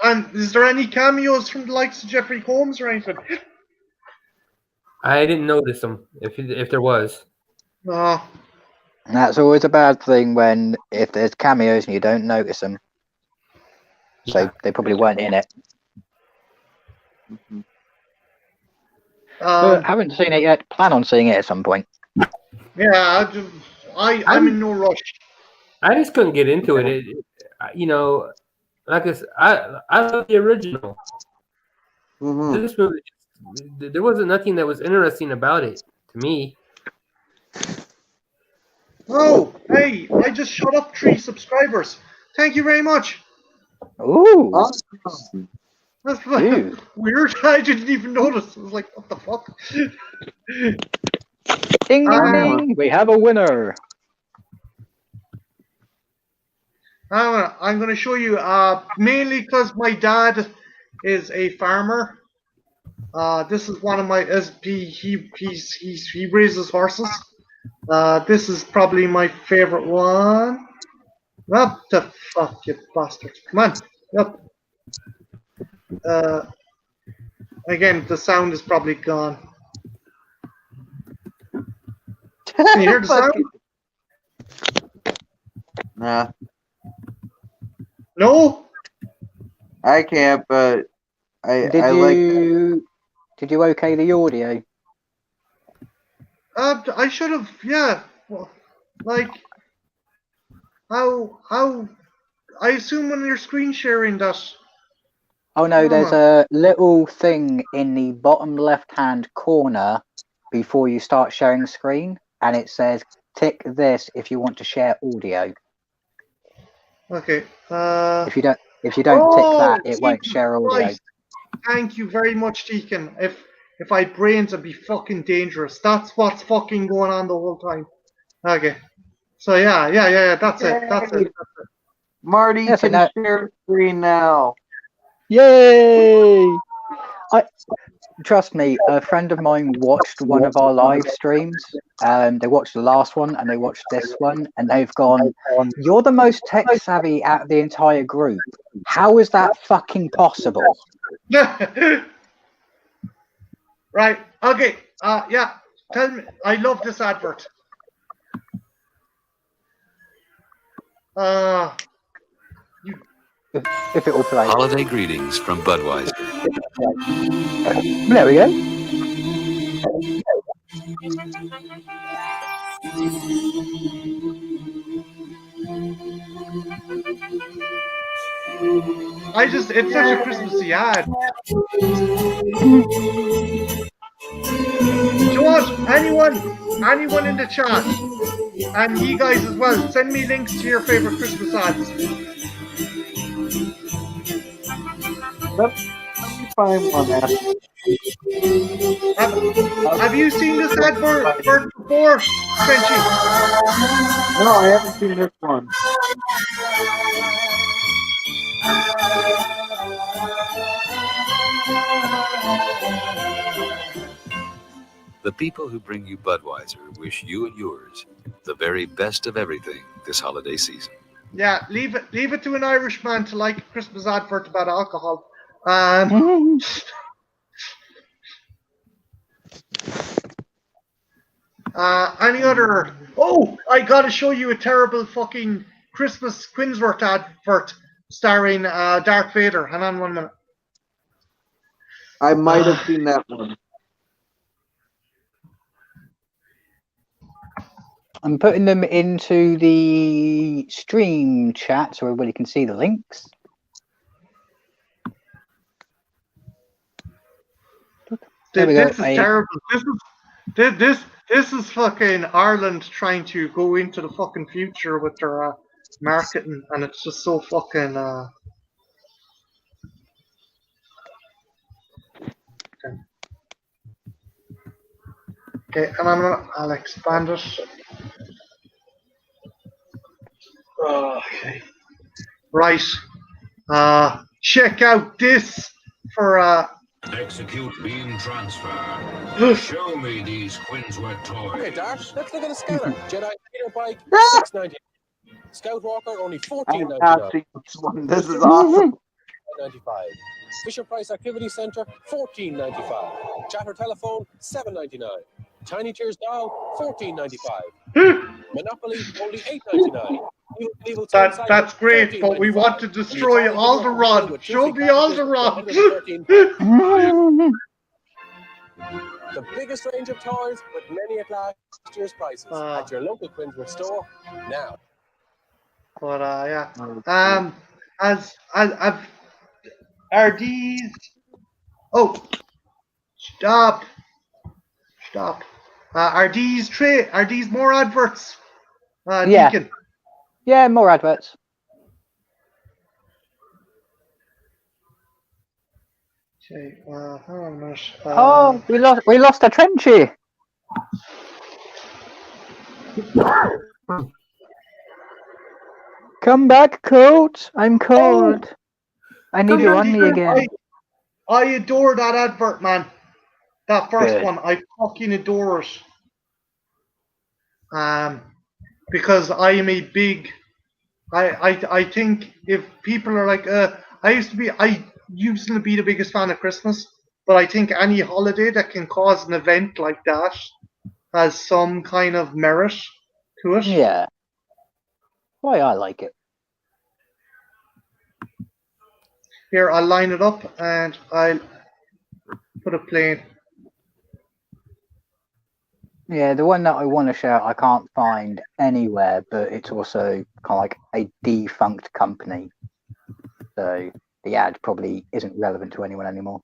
Speaker 1: And is there any cameos from the likes of Jeffrey Combs or anything?
Speaker 2: I didn't notice them, if there was.
Speaker 1: No.
Speaker 3: That's always a bad thing if there's cameos and you don't notice them. So
Speaker 2: Yeah.
Speaker 3: they probably weren't in it.
Speaker 4: Mm-hmm.
Speaker 3: But haven't seen it yet. Plan on seeing it at some point.
Speaker 1: Yeah, I'm in no rush.
Speaker 2: I just couldn't get into it. Like I said, I love the original.
Speaker 4: Mm-hmm.
Speaker 2: This movie, there wasn't nothing that was interesting about it to me.
Speaker 1: Oh, hey, I just shut up 3 subscribers. Thank you very much.
Speaker 3: Ooh.
Speaker 4: Awesome.
Speaker 1: That's like
Speaker 3: Ew.
Speaker 1: weird. I didn't even notice. I was like, what the fuck?
Speaker 3: Ding, ding, ding. We have a winner.
Speaker 1: I'm going to show you, mainly because my dad is a farmer. This is one of my, he raises horses. This is probably my favorite one. What the fuck, you bastard. Come on. Yep. Again, the sound is probably gone. Can you hear the sound?
Speaker 4: Nah,
Speaker 1: No?
Speaker 4: I can't. But
Speaker 3: Did you okay the audio?
Speaker 1: I should have, yeah. Well, like, how, I assume when you're screen sharing that.
Speaker 3: Oh no, there's a little thing in the bottom left-hand corner before you start sharing the screen, and it says tick this if you want to share audio.
Speaker 1: Okay.
Speaker 3: If you don't tick that, it won't share audio.
Speaker 1: Christ. Thank you very much, Deacon. If I had brains, I'd be fucking dangerous. That's what's fucking going on the whole time. Okay. So yeah. That's it.
Speaker 4: Marty
Speaker 3: Yeah, so
Speaker 4: can
Speaker 3: now-
Speaker 4: share screen now.
Speaker 3: Yay! Trust me, a friend of mine watched one of our live streams. They watched the last one and they watched this one, and they've gone, "You're the most tech savvy out of the entire group. How is that fucking possible?"
Speaker 1: Right. Okay. Yeah. Tell me. I love this advert.
Speaker 3: If it will play.
Speaker 8: Holiday greetings from Budweiser.
Speaker 3: There we go.
Speaker 1: It's such a Christmassy ad. Do you want anyone in the chat? And you guys as well. Send me links to your favorite Christmas ads.
Speaker 4: Let me find one after.
Speaker 1: Have you seen this advert before, Frenchy?
Speaker 4: No, I haven't seen this one.
Speaker 8: The people who bring you Budweiser wish you and yours the very best of everything this holiday season.
Speaker 1: Yeah, leave it to an Irishman to like a Christmas advert about alcohol. Any other? Oh, I gotta show you a terrible fucking Christmas Quinsworth advert starring Darth Vader. Hang on 1 minute.
Speaker 4: I might have seen that one.
Speaker 3: I'm putting them into the stream chat so everybody can see the links. There we go.
Speaker 1: This is terrible. This is fucking Ireland trying to go into the fucking future with their marketing, and it's just so fucking. Okay, and I'll expand it. Okay. Right. Check out this for
Speaker 9: Execute beam transfer. Show me these Quinsworth toys.
Speaker 10: Okay, Dart, let's look at a scanner. Jedi Peter Bike, $6.99. Scout Walker, only $14.99.
Speaker 4: This is awesome.
Speaker 10: $9.95. Fisher Price Activity Center, $14.95. Chatter Telephone, $7.99. Tiny Tears Doll, $14.95. Monopoly, only $8.99.
Speaker 1: That's great, but we want to destroy Alderaan. Show me Alderaan.
Speaker 10: The biggest range of toys with many at last year's prices at your local Quinsworth store now.
Speaker 1: But yeah, are these? Oh, stop. Are these more adverts?
Speaker 3: Yeah.
Speaker 1: Deacon?
Speaker 3: Yeah, more adverts.
Speaker 1: Okay, hang on a minute.
Speaker 3: Oh, we lost a Trenchy. Come back, coat. I'm cold. I need you on me again.
Speaker 1: I adore that advert, man. That first
Speaker 3: Good.
Speaker 1: one, I fucking adore it. Because I am a big. I think if people are like, I used to be the biggest fan of Christmas, but I think any holiday that can cause an event like that has some kind of merit to it.
Speaker 3: Yeah. Why I like it.
Speaker 1: Here, I'll line it up and I'll put a plane.
Speaker 3: Yeah, the one that I want to shout I can't find anywhere, but it's also kind of like a defunct company. So the ad probably isn't relevant to anyone anymore.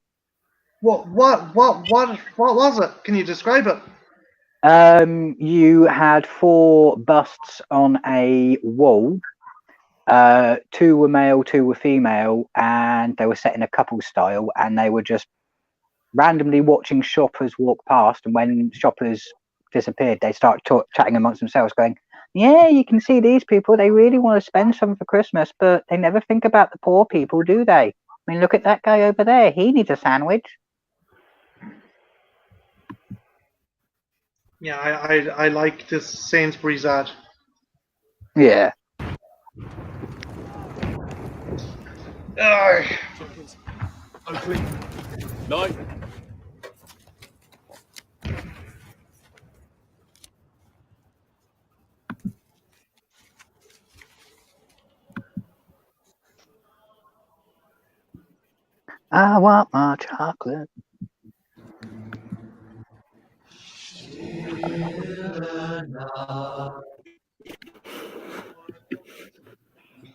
Speaker 1: What was it? Can you describe it?
Speaker 3: You had 4 busts on a wall. 2 were male, 2 were female, and they were set in a couple style, and they were just randomly watching shoppers walk past, and when shoppers disappeared, they started chatting amongst themselves, going, yeah, you can see these people, they really want to spend some for Christmas, but they never think about the poor people, do they? I mean, look at that guy over there, he needs a sandwich.
Speaker 1: Yeah, I like this Sainsbury's ad.
Speaker 3: Yeah.
Speaker 10: Unclean. 9.
Speaker 3: I want my chocolate.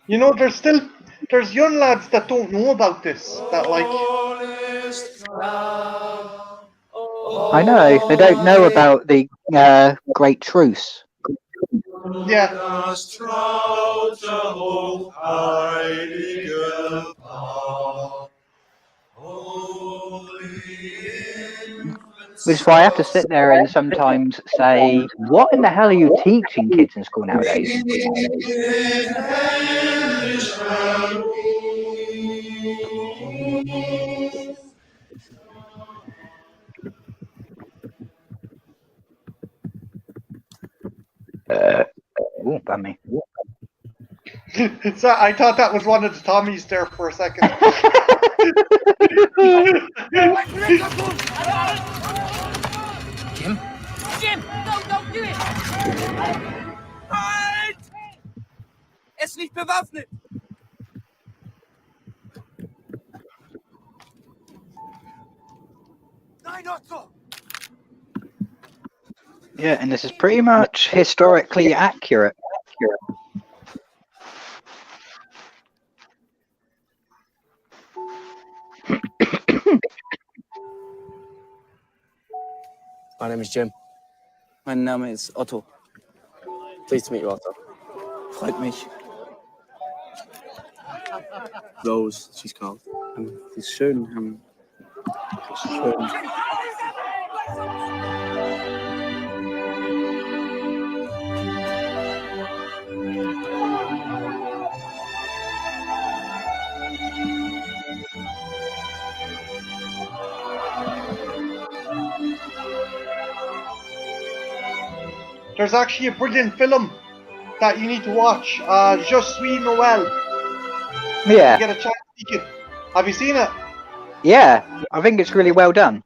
Speaker 1: You know, there's young lads that don't know about this. That like.
Speaker 3: I know, they don't know about the Great Truce.
Speaker 1: Yeah.
Speaker 3: Which is why I have to sit there and sometimes say, what in the hell are you teaching kids in school nowadays? Oh, pardon me.
Speaker 1: So I thought that was one of the Tommies there for a second.
Speaker 11: Jim? Jim! No, don't do it! Halt! Er ist nicht bewaffnet! Nein, Otto!
Speaker 3: Yeah, and this is pretty much historically accurate.
Speaker 12: My name is Jim. Mein Name ist Otto. Pleased to meet you, Otto. Freut mich. Rose, she's called. Sie ist schön. Schön.
Speaker 1: There's actually a brilliant film that you need to watch. Je suis Noël.
Speaker 3: Yeah.
Speaker 1: You get a chance, you can. Have you seen it?
Speaker 3: Yeah, I think it's really well done.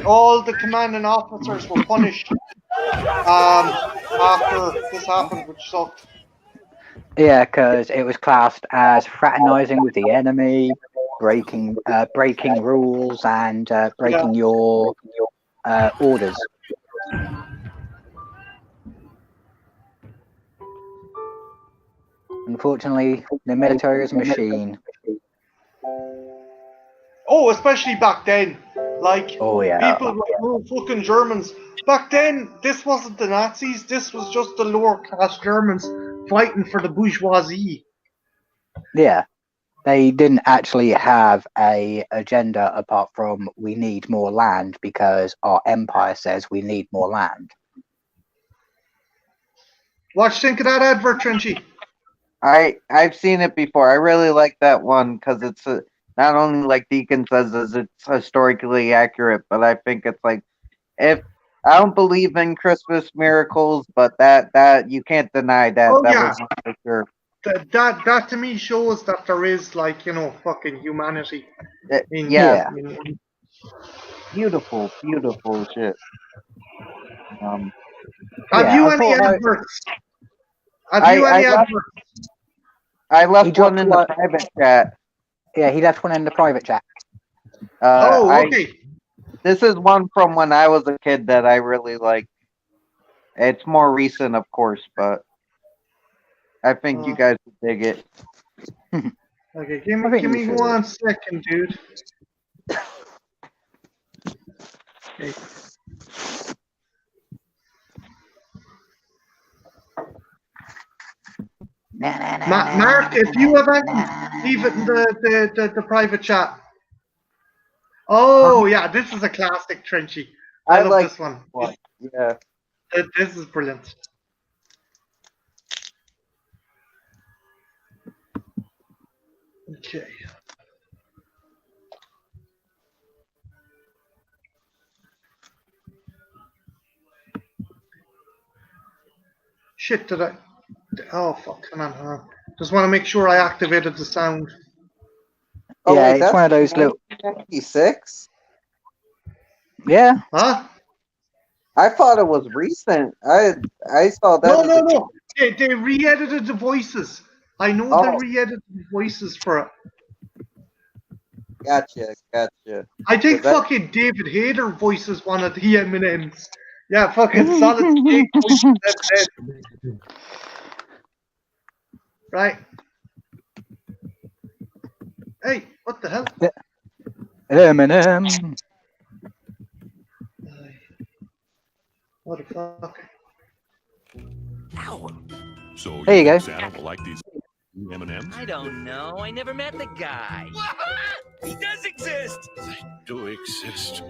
Speaker 1: All the commanding officers were punished after this happened, which sucked.
Speaker 3: Yeah, because it was classed as fraternizing with the enemy, breaking rules, and breaking your orders. Unfortunately, the military is a machine.
Speaker 1: Oh, especially back then. Like,
Speaker 3: Oh yeah.
Speaker 1: people like, oh, fucking Germans. Back then, this wasn't the Nazis. This was just the lower class Germans fighting for the bourgeoisie.
Speaker 3: Yeah. They didn't actually have a agenda apart from we need more land because our empire says we need more land.
Speaker 1: What do you think of that advert, Trenchy?
Speaker 4: I've seen it before. I really like that one because it's not only like Deacon says it's historically accurate, but I think it's like, if I don't believe in Christmas miracles, but that you can't deny that.
Speaker 1: Oh,
Speaker 4: that
Speaker 1: yeah.
Speaker 4: was for sure.
Speaker 1: That to me shows that there is, like, you know, fucking humanity.
Speaker 4: Yeah. Beautiful shit.
Speaker 1: Have you any adverts? Have you any adverts?
Speaker 4: I left one in the private chat.
Speaker 3: Yeah, he left one in the private chat.
Speaker 1: Okay.
Speaker 4: This is one from when I was a kid that I really like. It's more recent, of course, but I think you guys would dig it.
Speaker 1: Okay, give me 1 second, dude. Okay. Mark, if you have any, leave it in the private chat. Oh, yeah, this is a classic, Trenchy. I love
Speaker 4: like
Speaker 1: this one.
Speaker 4: Yeah.
Speaker 1: This is brilliant. Okay. Shit, did I? Oh, fuck, come on. Just want to make sure I activated the sound.
Speaker 4: Oh,
Speaker 3: yeah,
Speaker 4: wait,
Speaker 3: it's one of those little.
Speaker 4: 1996?
Speaker 3: Yeah.
Speaker 1: Huh?
Speaker 4: I thought it was recent. I saw that.
Speaker 1: No. They re-edited the voices. I know they re-edited the voices for it.
Speaker 4: Gotcha.
Speaker 1: I think fucking David Hayter voices one of the M&Ms. Yeah, fucking Solid Snake voices M&M. Right. Hey, what the hell?
Speaker 3: Eminem.
Speaker 1: What the fuck?
Speaker 13: Ow.
Speaker 14: So
Speaker 3: There you go.
Speaker 14: think Santa will like these M&Ms?
Speaker 13: I don't know. I never met the guy. He does exist.
Speaker 14: They do exist.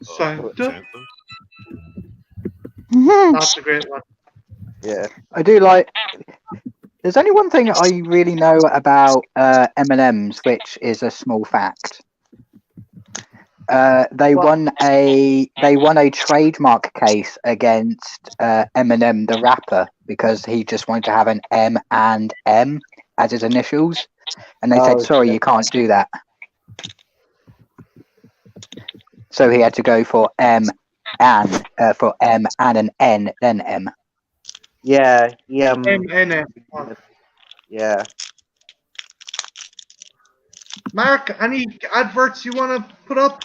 Speaker 1: Santa?
Speaker 3: Mhm.
Speaker 1: That's a great one.
Speaker 4: Yeah.
Speaker 3: I do like. There's only one thing I really know about M&Ms, which is a small fact. They won a trademark case against Eminem the rapper because he just wanted to have an M and M as his initials, and they said, "Sorry, you can't do that." So he had to go for M and an N, then M.
Speaker 4: Yeah.
Speaker 1: M.
Speaker 4: Yeah.
Speaker 1: Mark, any adverts you want to put up?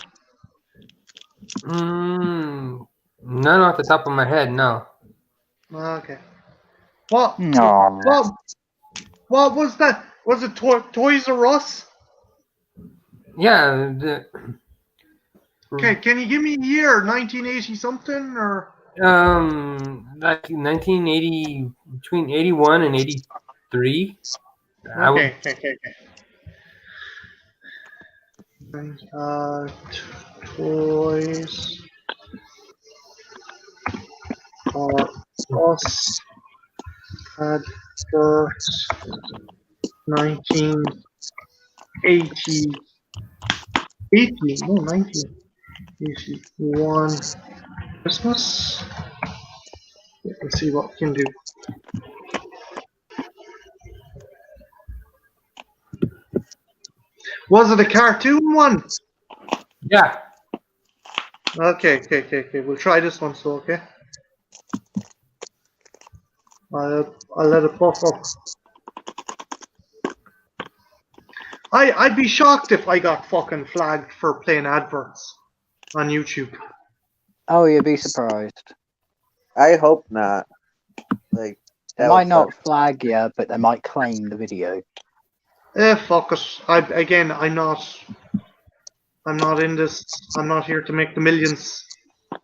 Speaker 2: None off the top of my head, no.
Speaker 1: Okay. What?
Speaker 3: Aww.
Speaker 1: What was that? Was it Toys R Us?
Speaker 2: Yeah.
Speaker 1: Okay, can you give me a year? 1980 something or?
Speaker 2: Like 1980, between 81 and 83.
Speaker 1: Okay. Toys R Us advert 1980. 1981 Christmas. Let's see what we can do. Was it a cartoon one?
Speaker 2: Yeah.
Speaker 1: Okay. We'll try this one, so okay. I'll let it pop up. I'd be shocked if I got fucking flagged for playing adverts on YouTube.
Speaker 3: Oh, you'd be surprised.
Speaker 4: I hope not. Like,
Speaker 3: They might not flag you, but they might claim the video.
Speaker 1: Fuck it. I'm not in this. I'm not here to make the millions.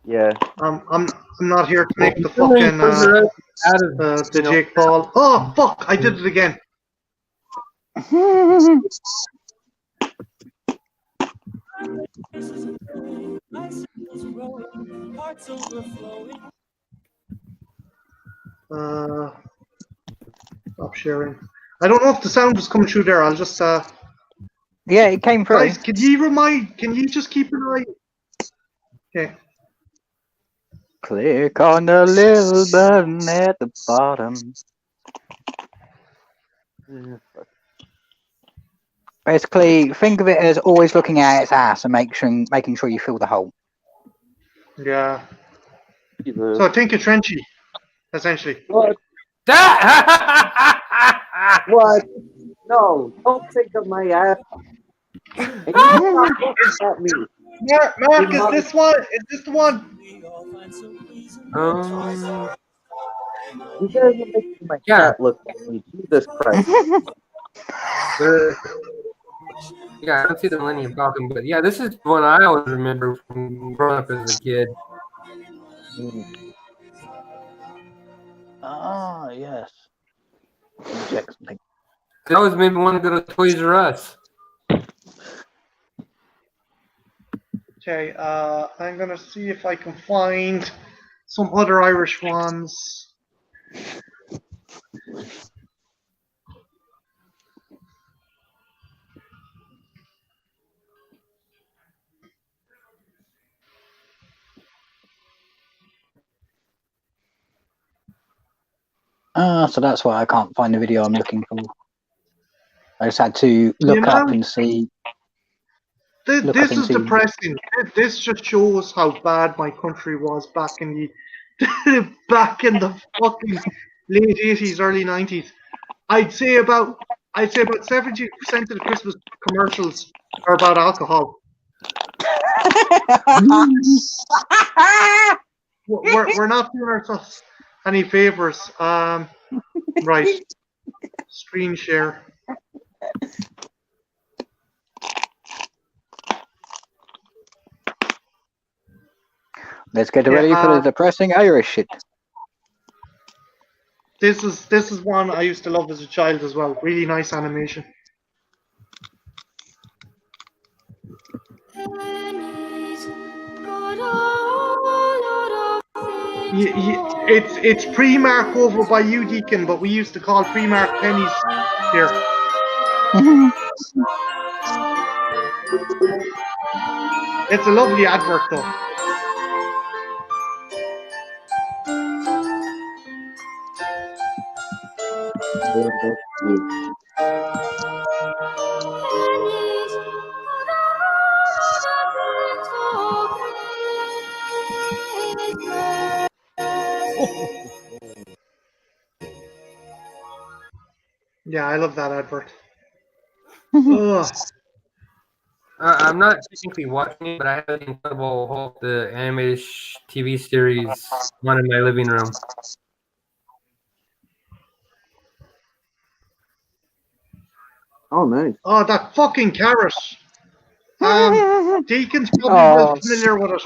Speaker 4: Yeah.
Speaker 1: I'm not here to make the fucking the Jake Paul. Oh fuck! I did it again. Stop sharing. I don't know if the sound is coming through there. I'll just
Speaker 3: Yeah, it came through.
Speaker 1: Guys, can you just keep an eye? Okay.
Speaker 3: Click on the little button at the bottom. Basically, think of it as always looking at its ass and making sure you fill the hole.
Speaker 1: Yeah. So think of Trenchy, essentially.
Speaker 4: What? What? No, don't think of my ass. And you not looking at me.
Speaker 1: Mark, is this one? Is this the one?
Speaker 4: You guys are making my cat look at me. Jesus Christ.
Speaker 2: Yeah, I don't see the Millennium Falcon, but yeah, this is one I always remember from growing up as a kid.
Speaker 3: Ah, yes. Let me check something.
Speaker 2: It always made me want to go to Toys R Us.
Speaker 1: Okay, I'm gonna see if I can find some other Irish ones.
Speaker 3: So that's why I can't find the video I'm looking for. I just had to look up and see.
Speaker 1: This is depressing. This just shows how bad my country was back in the fucking late 80s, early 90s. I'd say about 70% of the Christmas commercials are about alcohol. We're not doing ourselves any favors. Right. Screen share.
Speaker 3: Let's get
Speaker 1: Yeah,
Speaker 3: ready for the depressing Irish shit.
Speaker 1: This is one I used to love as a child as well. Really nice animation. It's pre-mark over by you, Deacon, but we used to call pre-mark pennies here. It's a lovely advert, though. Yeah, I love that advert. Ugh.
Speaker 2: I'm not technically watching it, but I have the Incredible Hulk, the animated TV series, one in my living room.
Speaker 4: Oh, nice.
Speaker 1: Oh, that fucking carrot. Deacon's probably well familiar with it.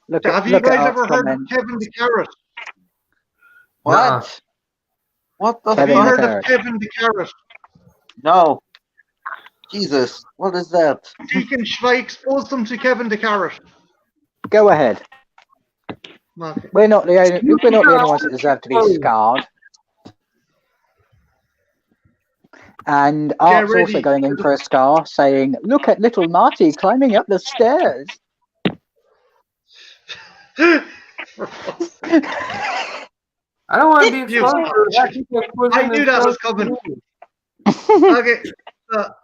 Speaker 1: But, have you guys ever heard of Kevin the Carrot?
Speaker 4: What? What the
Speaker 1: Have you
Speaker 4: fuck?
Speaker 1: heard of Kevin the Carrot?
Speaker 4: No. Jesus, what is that?
Speaker 1: Deacon, should I expose them to Kevin the Carrot?
Speaker 3: Go ahead.
Speaker 1: Okay.
Speaker 3: We're not the only ones that deserve to be scarred. And Art's also going in for a scar, saying, "Look at little Marty climbing up the stairs."
Speaker 2: I don't want to be exposed.
Speaker 1: I knew that was coming. Okay,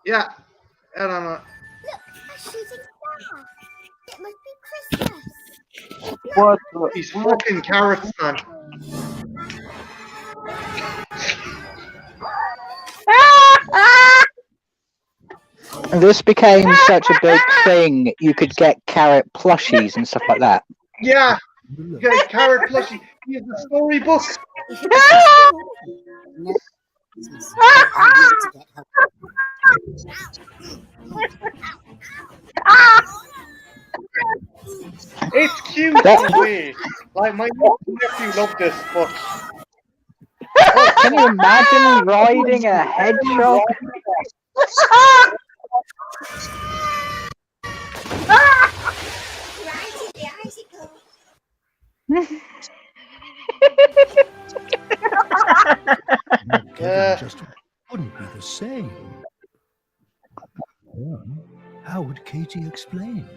Speaker 1: yeah. I don't know.
Speaker 15: It must be Christmas.
Speaker 4: What?
Speaker 1: These fucking carrots, man.
Speaker 3: This became such a big thing, you could get carrot plushies and stuff like that.
Speaker 1: Yeah, get carrot plushie. Here's the storybook. It's cute in a way. Like my nephew loved this, but
Speaker 3: can you imagine riding a hedgehog?
Speaker 16: Just wouldn't be the same. How would Katie explain?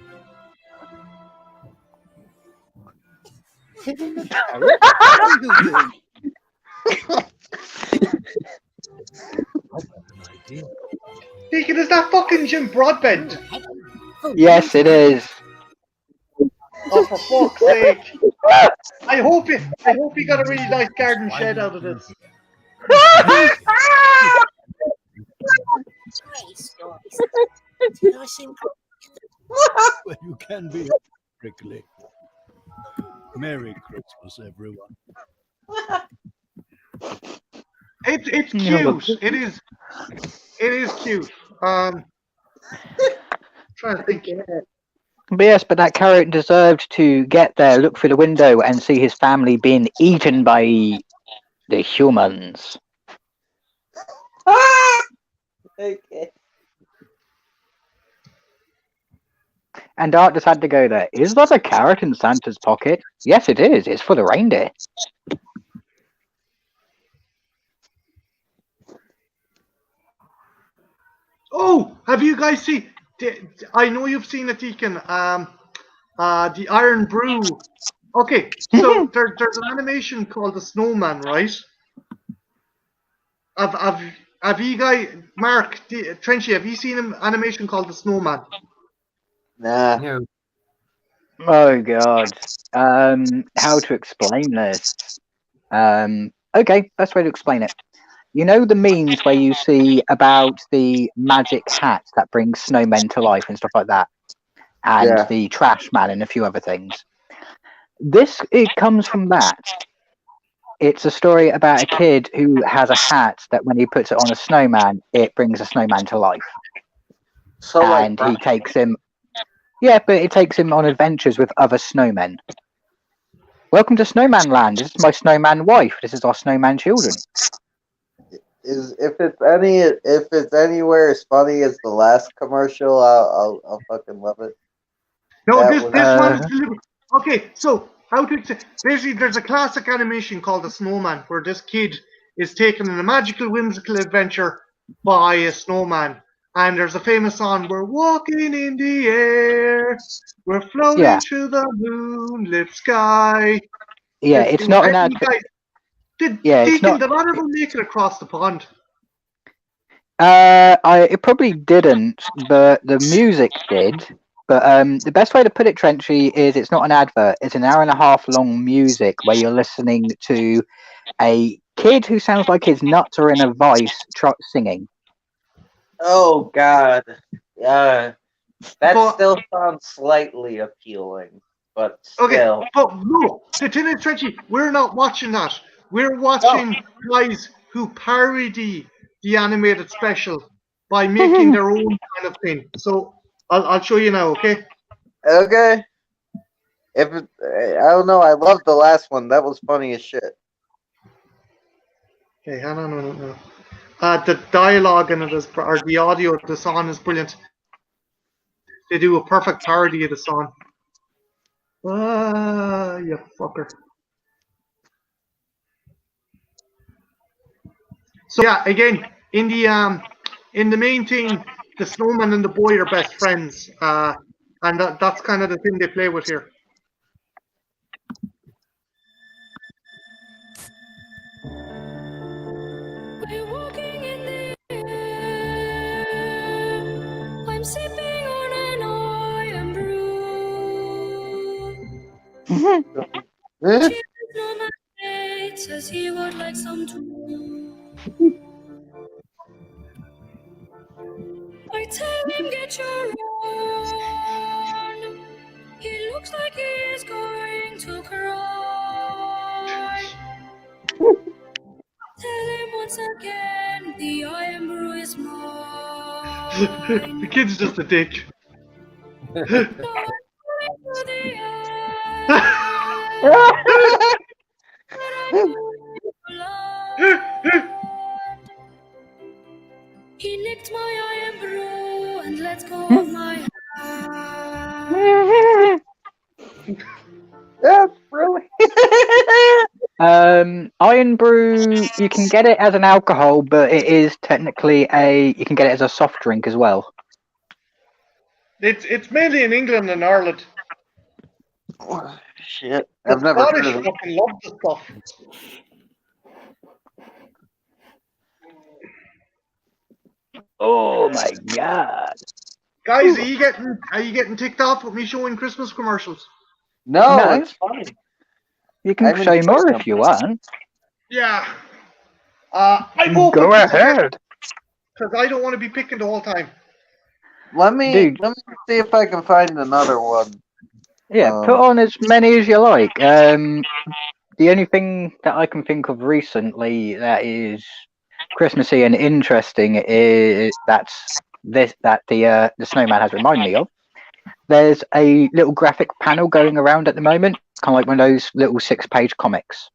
Speaker 1: Deacon, is that fucking Jim Broadbent?
Speaker 3: Yes, it is.
Speaker 1: Oh, for fuck's sake! I hope you got a really nice garden shed out of this.
Speaker 16: Well, you can be prickly. Merry Christmas, everyone.
Speaker 1: It's cute. It is cute. Trying to think.
Speaker 3: But yes, but that carrot deserved to get there, look through the window, and see his family being eaten by the humans.
Speaker 4: Okay.
Speaker 3: And Art just had to go there. Is that a carrot in Santa's pocket? Yes, it is. It's for the reindeer.
Speaker 1: Oh, have you guys seen? I know you've seen it, Deacon. The Iron Brew. Okay, so there's an animation called The Snowman, right? Have you guys, Mark, Trenchy, have you seen an animation called The Snowman?
Speaker 4: Nah.
Speaker 2: No.
Speaker 3: Oh god. How to explain this? Okay, best way to explain it. You know the memes where you see about the magic hat that brings snowmen to life and stuff like that? And the trash man and a few other things. It comes from that. It's a story about a kid who has a hat that when he puts it on a snowman, it brings a snowman to life.
Speaker 4: So
Speaker 3: and he takes him. Yeah, but it takes him on adventures with other snowmen. Welcome to Snowman Land. This is my snowman wife. This is our snowman children.
Speaker 4: If it's anywhere as funny as the last commercial, I'll fucking love it.
Speaker 1: No,
Speaker 4: That
Speaker 1: this
Speaker 4: was-
Speaker 1: one is deliberate. Okay, so how to basically there's a classic animation called The Snowman where this kid is taken on a magical, whimsical adventure by a snowman. And there's a famous song, "We're walking in the air, we're floating
Speaker 3: Yeah.
Speaker 1: through the moonlit sky."
Speaker 3: Yeah, it's not an ad.
Speaker 1: Guys, did
Speaker 3: Yeah, it's
Speaker 1: Deacon,
Speaker 3: not.
Speaker 1: did either of them make it across the pond?
Speaker 3: It probably didn't, but the music did. But the best way to put it, Trenchy, is it's not an advert. It's an hour and a half long music where you're listening to a kid who sounds like his nuts are in a vice singing.
Speaker 4: Oh God, that
Speaker 1: But-
Speaker 4: still sounds slightly appealing, but
Speaker 1: Okay,
Speaker 4: still.
Speaker 1: but no, the thing is, Trenchy, we're not watching that. We're watching guys who parody the animated special by making their own kind of thing. So I'll show you now, okay?
Speaker 4: Okay. I don't know. I loved the last one. That was funny as shit.
Speaker 1: Okay, hang on a minute now. The dialogue in it is, or the audio of the song is brilliant. They do a perfect parody of the song. Ah, you fucker. So yeah, again, in the main thing, the snowman and the boy are best friends, and that's kind of the thing they play with here.
Speaker 17: We're walking in the air. I'm sipping on an iron brew. Cheers on my mate says he would like some too. I tell him get your own. He looks like he is going to cry. Tell him once again the iron brew is mine.
Speaker 1: The kid's just a dick.
Speaker 17: He nicked my iron brew and let go of my hand.
Speaker 4: That's brilliant.
Speaker 3: Iron brew, you can get it as an alcohol, but it is technically you can get it as a soft drink as well.
Speaker 1: It's mainly in England and Ireland.
Speaker 4: Oh, shit,
Speaker 1: The
Speaker 4: I've never
Speaker 1: Scottish
Speaker 4: heard of it.
Speaker 1: fucking love this stuff.
Speaker 3: Oh my god!
Speaker 1: Guys, are you getting ticked off with me showing Christmas commercials?
Speaker 4: No,
Speaker 3: No.
Speaker 4: it's funny.
Speaker 3: You can show more if you want.
Speaker 1: Yeah. I'm open
Speaker 3: Go ahead.
Speaker 1: because I don't want to be picking the whole time.
Speaker 4: Let me see if I can find another one.
Speaker 3: Yeah, put on as many as you like. The only thing that I can think of recently that is Christmassy and interesting is that the snowman has reminded me of. There's a little graphic panel going around at the moment, kind of like one of those little 6-page comics.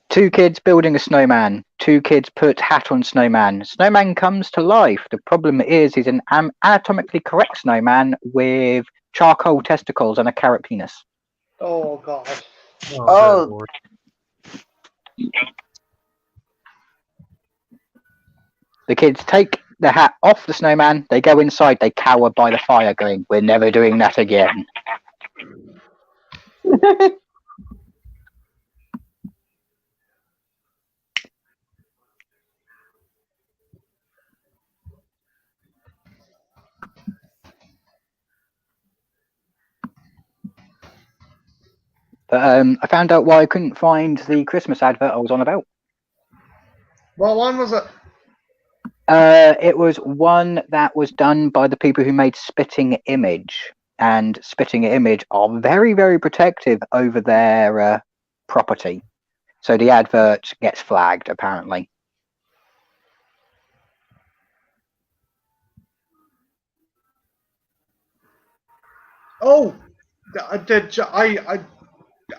Speaker 3: 2 kids building a snowman. 2 kids put hat on snowman. Snowman comes to life. The problem is he's an anatomically correct snowman with charcoal testicles and a carrot penis.
Speaker 1: Oh god.
Speaker 4: Oh.
Speaker 3: The kids take the hat off the snowman. They go inside. They cower by the fire, going, "We're never doing that again." But I found out why I couldn't find the Christmas advert I was on about.
Speaker 1: What one was it?
Speaker 3: It was one that was done by the people who made Spitting Image, and Spitting Image are very, very protective over their property. So the advert gets flagged, apparently.
Speaker 1: Oh,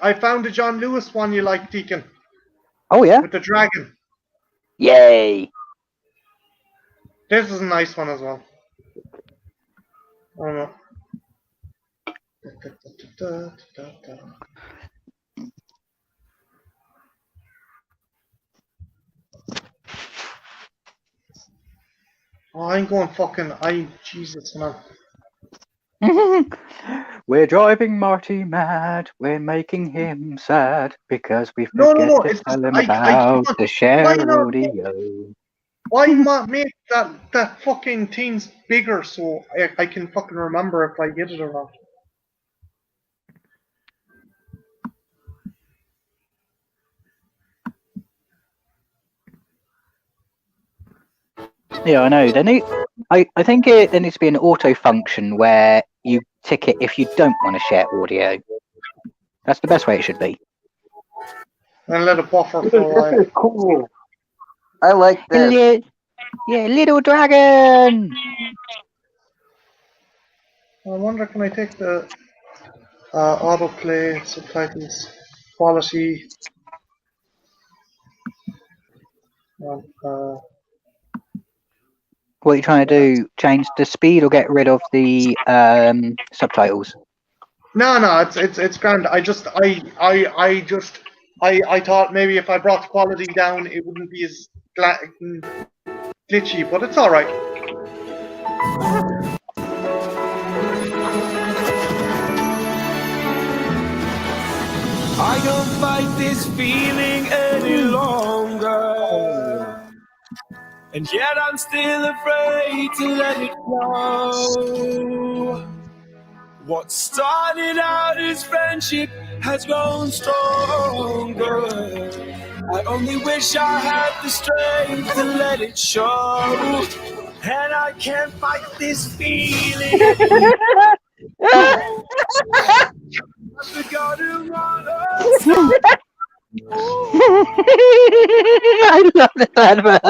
Speaker 1: I found the John Lewis one you like, Deacon.
Speaker 3: Oh yeah.
Speaker 1: With the dragon.
Speaker 3: Yay.
Speaker 1: This is a nice one as well. Oh no. Oh, I'm going fucking. Jesus, man.
Speaker 3: We're driving Marty mad. We're making him sad because we
Speaker 1: No,
Speaker 3: forget to
Speaker 1: it's
Speaker 3: tell
Speaker 1: just
Speaker 3: him
Speaker 1: I
Speaker 3: about
Speaker 1: can't.
Speaker 3: the share
Speaker 1: Why not?
Speaker 3: audio.
Speaker 1: Why not make that fucking teams bigger so I can fucking remember if I get it or not?
Speaker 3: Yeah, I know. I think there needs to be an auto function where you tick it if you don't want to share audio. That's the best way it should be.
Speaker 1: And let it buffer for a while.
Speaker 4: Cool. I like this.
Speaker 3: Yeah, little dragon.
Speaker 1: I wonder, can I take the autoplay subtitles quality?
Speaker 3: What are you trying to do? Change the speed or get rid of the subtitles?
Speaker 1: No, it's grand. I thought maybe if I brought the quality down, it wouldn't be as glitchy, but it's all right.
Speaker 7: I don't fight this feeling any longer, and yet I'm still afraid to let it go. What started out as friendship has grown stronger. I only wish I had the strength to let it show, and I can't fight this feeling anymore. I've got to run
Speaker 3: I love this advert.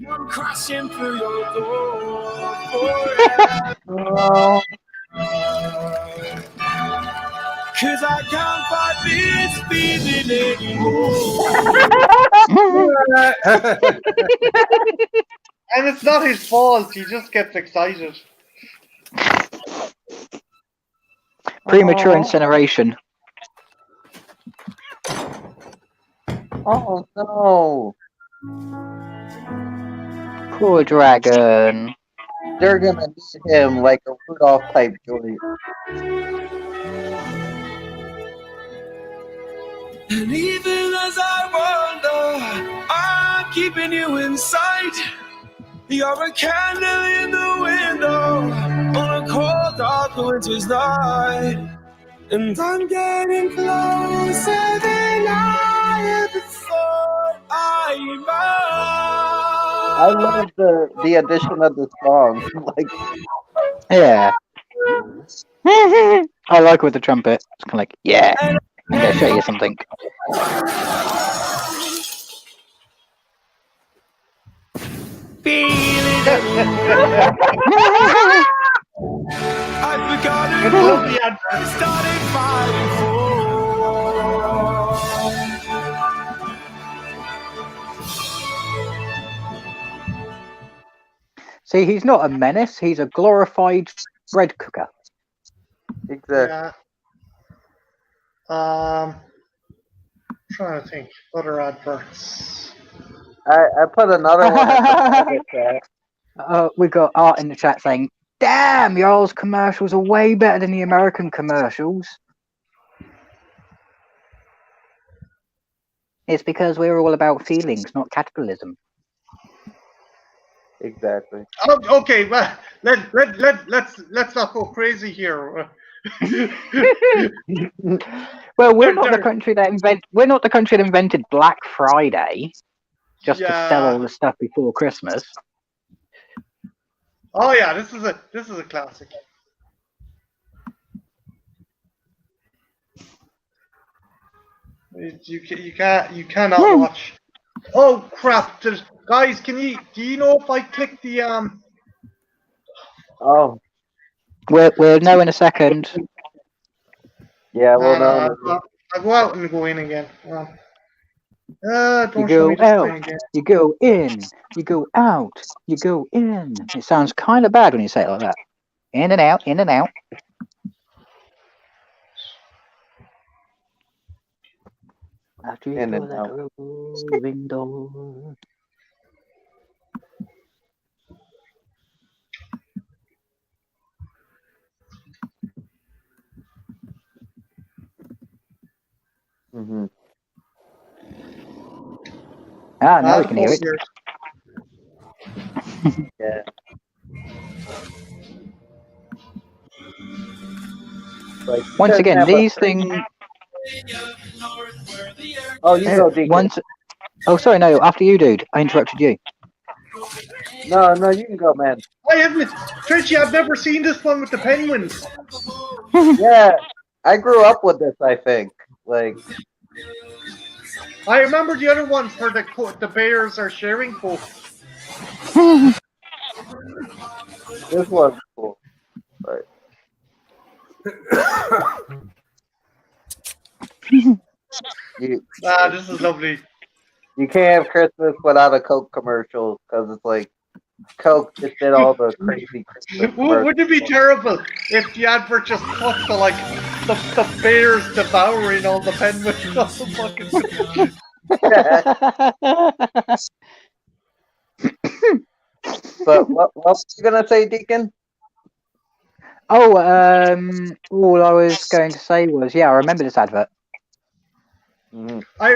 Speaker 7: I'm crashing through your door
Speaker 4: Oh.
Speaker 7: cause I can't fight this feeling anymore.
Speaker 1: And it's not his fault. He just gets excited.
Speaker 3: Premature incineration.
Speaker 4: Oh no.
Speaker 3: Poor dragon.
Speaker 4: They're gonna need him like a Rudolph type joint.
Speaker 7: And even as I wonder, I'm keeping you in sight. You're a candle in the window on a cold, dark winter's night. And I'm getting closer than I ever thought I
Speaker 4: I love the addition of the song. Like,
Speaker 3: Yeah. I like it with the trumpet. It's kind of like, yeah. I'm gonna show you something.
Speaker 7: I forgot who I started fighting for.
Speaker 3: See, he's not a menace. He's a glorified bread cooker.
Speaker 4: Exactly.
Speaker 1: Yeah. Trying to think. Other adverts.
Speaker 4: I put another one in the chat.
Speaker 3: We got Art in the chat saying, "Damn, y'all's commercials are way better than the American commercials." It's because we're all about feelings, not capitalism.
Speaker 4: Exactly.
Speaker 1: Okay, well, let's not go crazy here.
Speaker 3: Well, we're not the country that invented Black Friday just to sell all the stuff before Christmas.
Speaker 1: Oh yeah, this is a classic. You cannot watch. Oh crap! Guys, do you know if I click the
Speaker 4: Oh,
Speaker 3: We'll know in a second.
Speaker 4: yeah, well,
Speaker 1: I'll go out and go in again.
Speaker 3: You
Speaker 1: Don't show me
Speaker 3: go
Speaker 1: this
Speaker 3: out,
Speaker 1: thing again.
Speaker 3: you go in, you go out, you go in. It sounds kind of bad when you say it like that. In and out, in and out. After you
Speaker 4: In
Speaker 3: go
Speaker 4: and
Speaker 3: that
Speaker 4: out.
Speaker 3: revolving door.
Speaker 4: Mm-hmm.
Speaker 3: Ah, now we can hear it.
Speaker 4: Yeah. Like,
Speaker 3: Once again,
Speaker 4: have
Speaker 3: these things.
Speaker 4: Oh, you go, Deacon.
Speaker 3: Oh, sorry, no. After you, dude. I interrupted you.
Speaker 4: No, you can go, man.
Speaker 1: I haven't, Richie. I've never seen this one with the penguins.
Speaker 4: Yeah, I grew up with this. I think. Like,
Speaker 1: I remember the other ones where the bears are sharing coke.
Speaker 4: this was cool. Right.
Speaker 1: This is lovely.
Speaker 4: You can't have Christmas without a Coke commercial because it's like Coke just did all the crazy Christmas commercials.
Speaker 1: Wouldn't it be terrible if the advert just cut to like the bears devouring all the penguins off the fucking.
Speaker 4: But what was you gonna say, Deacon?
Speaker 3: Oh, all I was going to say was, yeah, I remember this advert.
Speaker 4: Mm-hmm.
Speaker 1: I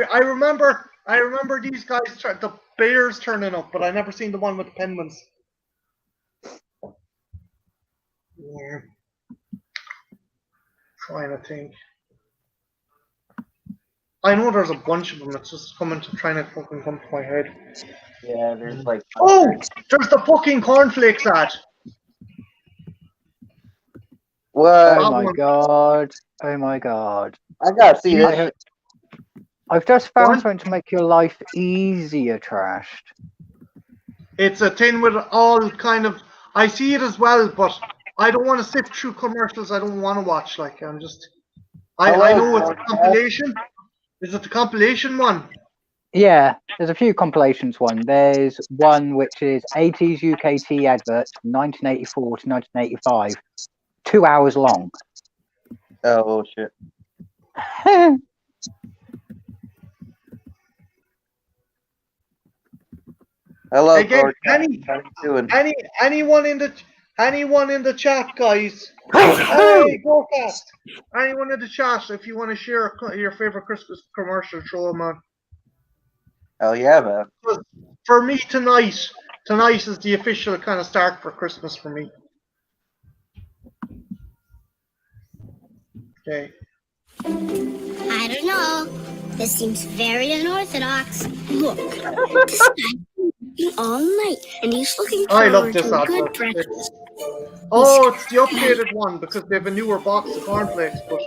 Speaker 1: remember these guys, the bears turning up, but I never seen the one with the penguins. Yeah. Trying to think. I know there's a bunch of them. It's just trying to fucking come to my head.
Speaker 4: Yeah, there's like.
Speaker 1: Oh, there's the fucking cornflakes ad.
Speaker 4: What?
Speaker 3: Oh my god! Oh my god!
Speaker 4: I gotta see this.
Speaker 3: I've just found something to make your life easier, Trashed.
Speaker 1: It's a thing with all kind of. I see it as well, but I don't want to sift through commercials. I don't want to watch. Like I'm just. I know it's a compilation. Is it the compilation one?
Speaker 3: Yeah, there's a few compilations. There's one which is 80s UKT adverts from 1984 to 1985, 2 hours long.
Speaker 4: Oh shit. Hello,
Speaker 1: again,
Speaker 4: Gordon.
Speaker 1: anyone in the chat, guys? Hey, GoCast! Anyone in the chat, if you want to share your favorite Christmas commercial, throw them on.
Speaker 4: Hell yeah, man.
Speaker 1: For me tonight is the official kind of start for Christmas for me. Okay.
Speaker 15: I don't know. This seems very unorthodox. Look, this guy's working all night, and he's looking forward to a good breakfast.
Speaker 1: Oh, it's the updated one because they have a newer box of cornflakes, but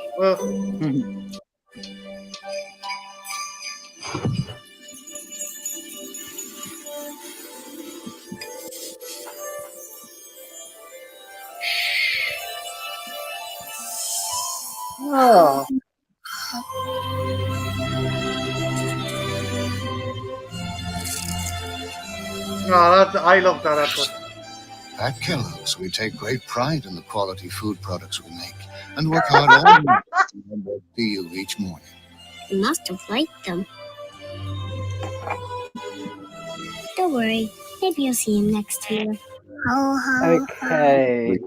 Speaker 4: Oh.
Speaker 1: No, I love that advert.
Speaker 18: At Kellogg's, we take great pride in the quality food products we make and work hard all year to remember you each morning.
Speaker 15: You must have liked them. Don't worry. Maybe you'll see him next year. Ho, ho,
Speaker 3: Okay.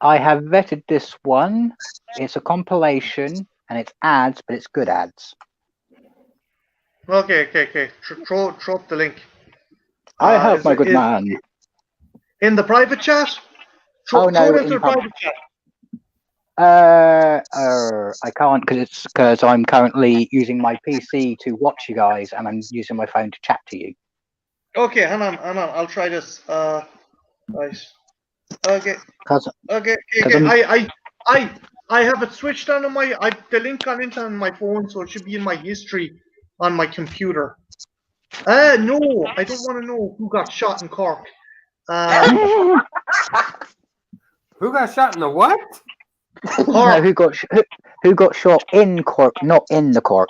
Speaker 3: I have vetted this one. It's a compilation, and it's ads, but it's good ads.
Speaker 1: Okay. Throw up the link.
Speaker 3: I have, my good man.
Speaker 1: In the private chat? Throw it into the private chat.
Speaker 3: I can't because I'm currently using my PC to watch you guys, and I'm using my phone to chat to you.
Speaker 1: Okay, hang on. I'll try this. Right. Okay. I have it switched on the link got into on my phone, so it should be in my history on my computer. No, I don't want to know who got shot in Cork.
Speaker 2: Who got shot in the what?
Speaker 3: No, who got shot in Cork, not in the Cork.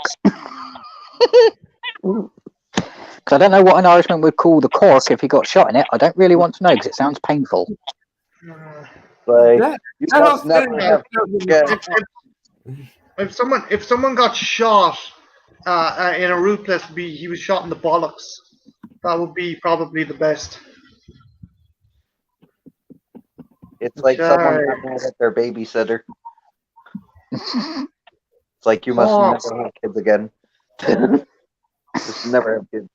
Speaker 3: Because I don't know what an Irishman would call the Cork if he got shot in it. I don't really want to know because it sounds painful.
Speaker 4: Like, you must never have
Speaker 1: If someone got shot in a ruthless beat, he was shot in the bollocks. That would be probably the best.
Speaker 4: It's like someone got mad at their babysitter. It's like you must never have kids again. Just never have kids.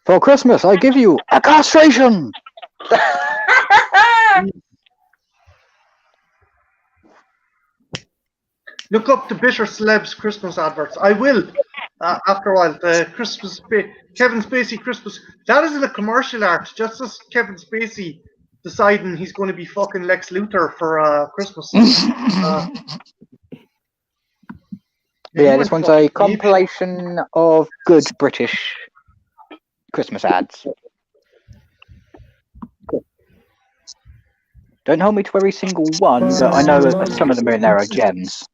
Speaker 3: For Christmas, I give you a castration.
Speaker 1: Look up the bitter celebs Christmas adverts. I will. After a while, the Kevin Spacey Christmas. That isn't a commercial art. Just as Kevin Spacey deciding he's going to be fucking Lex Luthor for Christmas.
Speaker 3: Yeah, this one's a compilation of good British Christmas ads. Don't hold me to every single one, but I know that some of them in there are gems.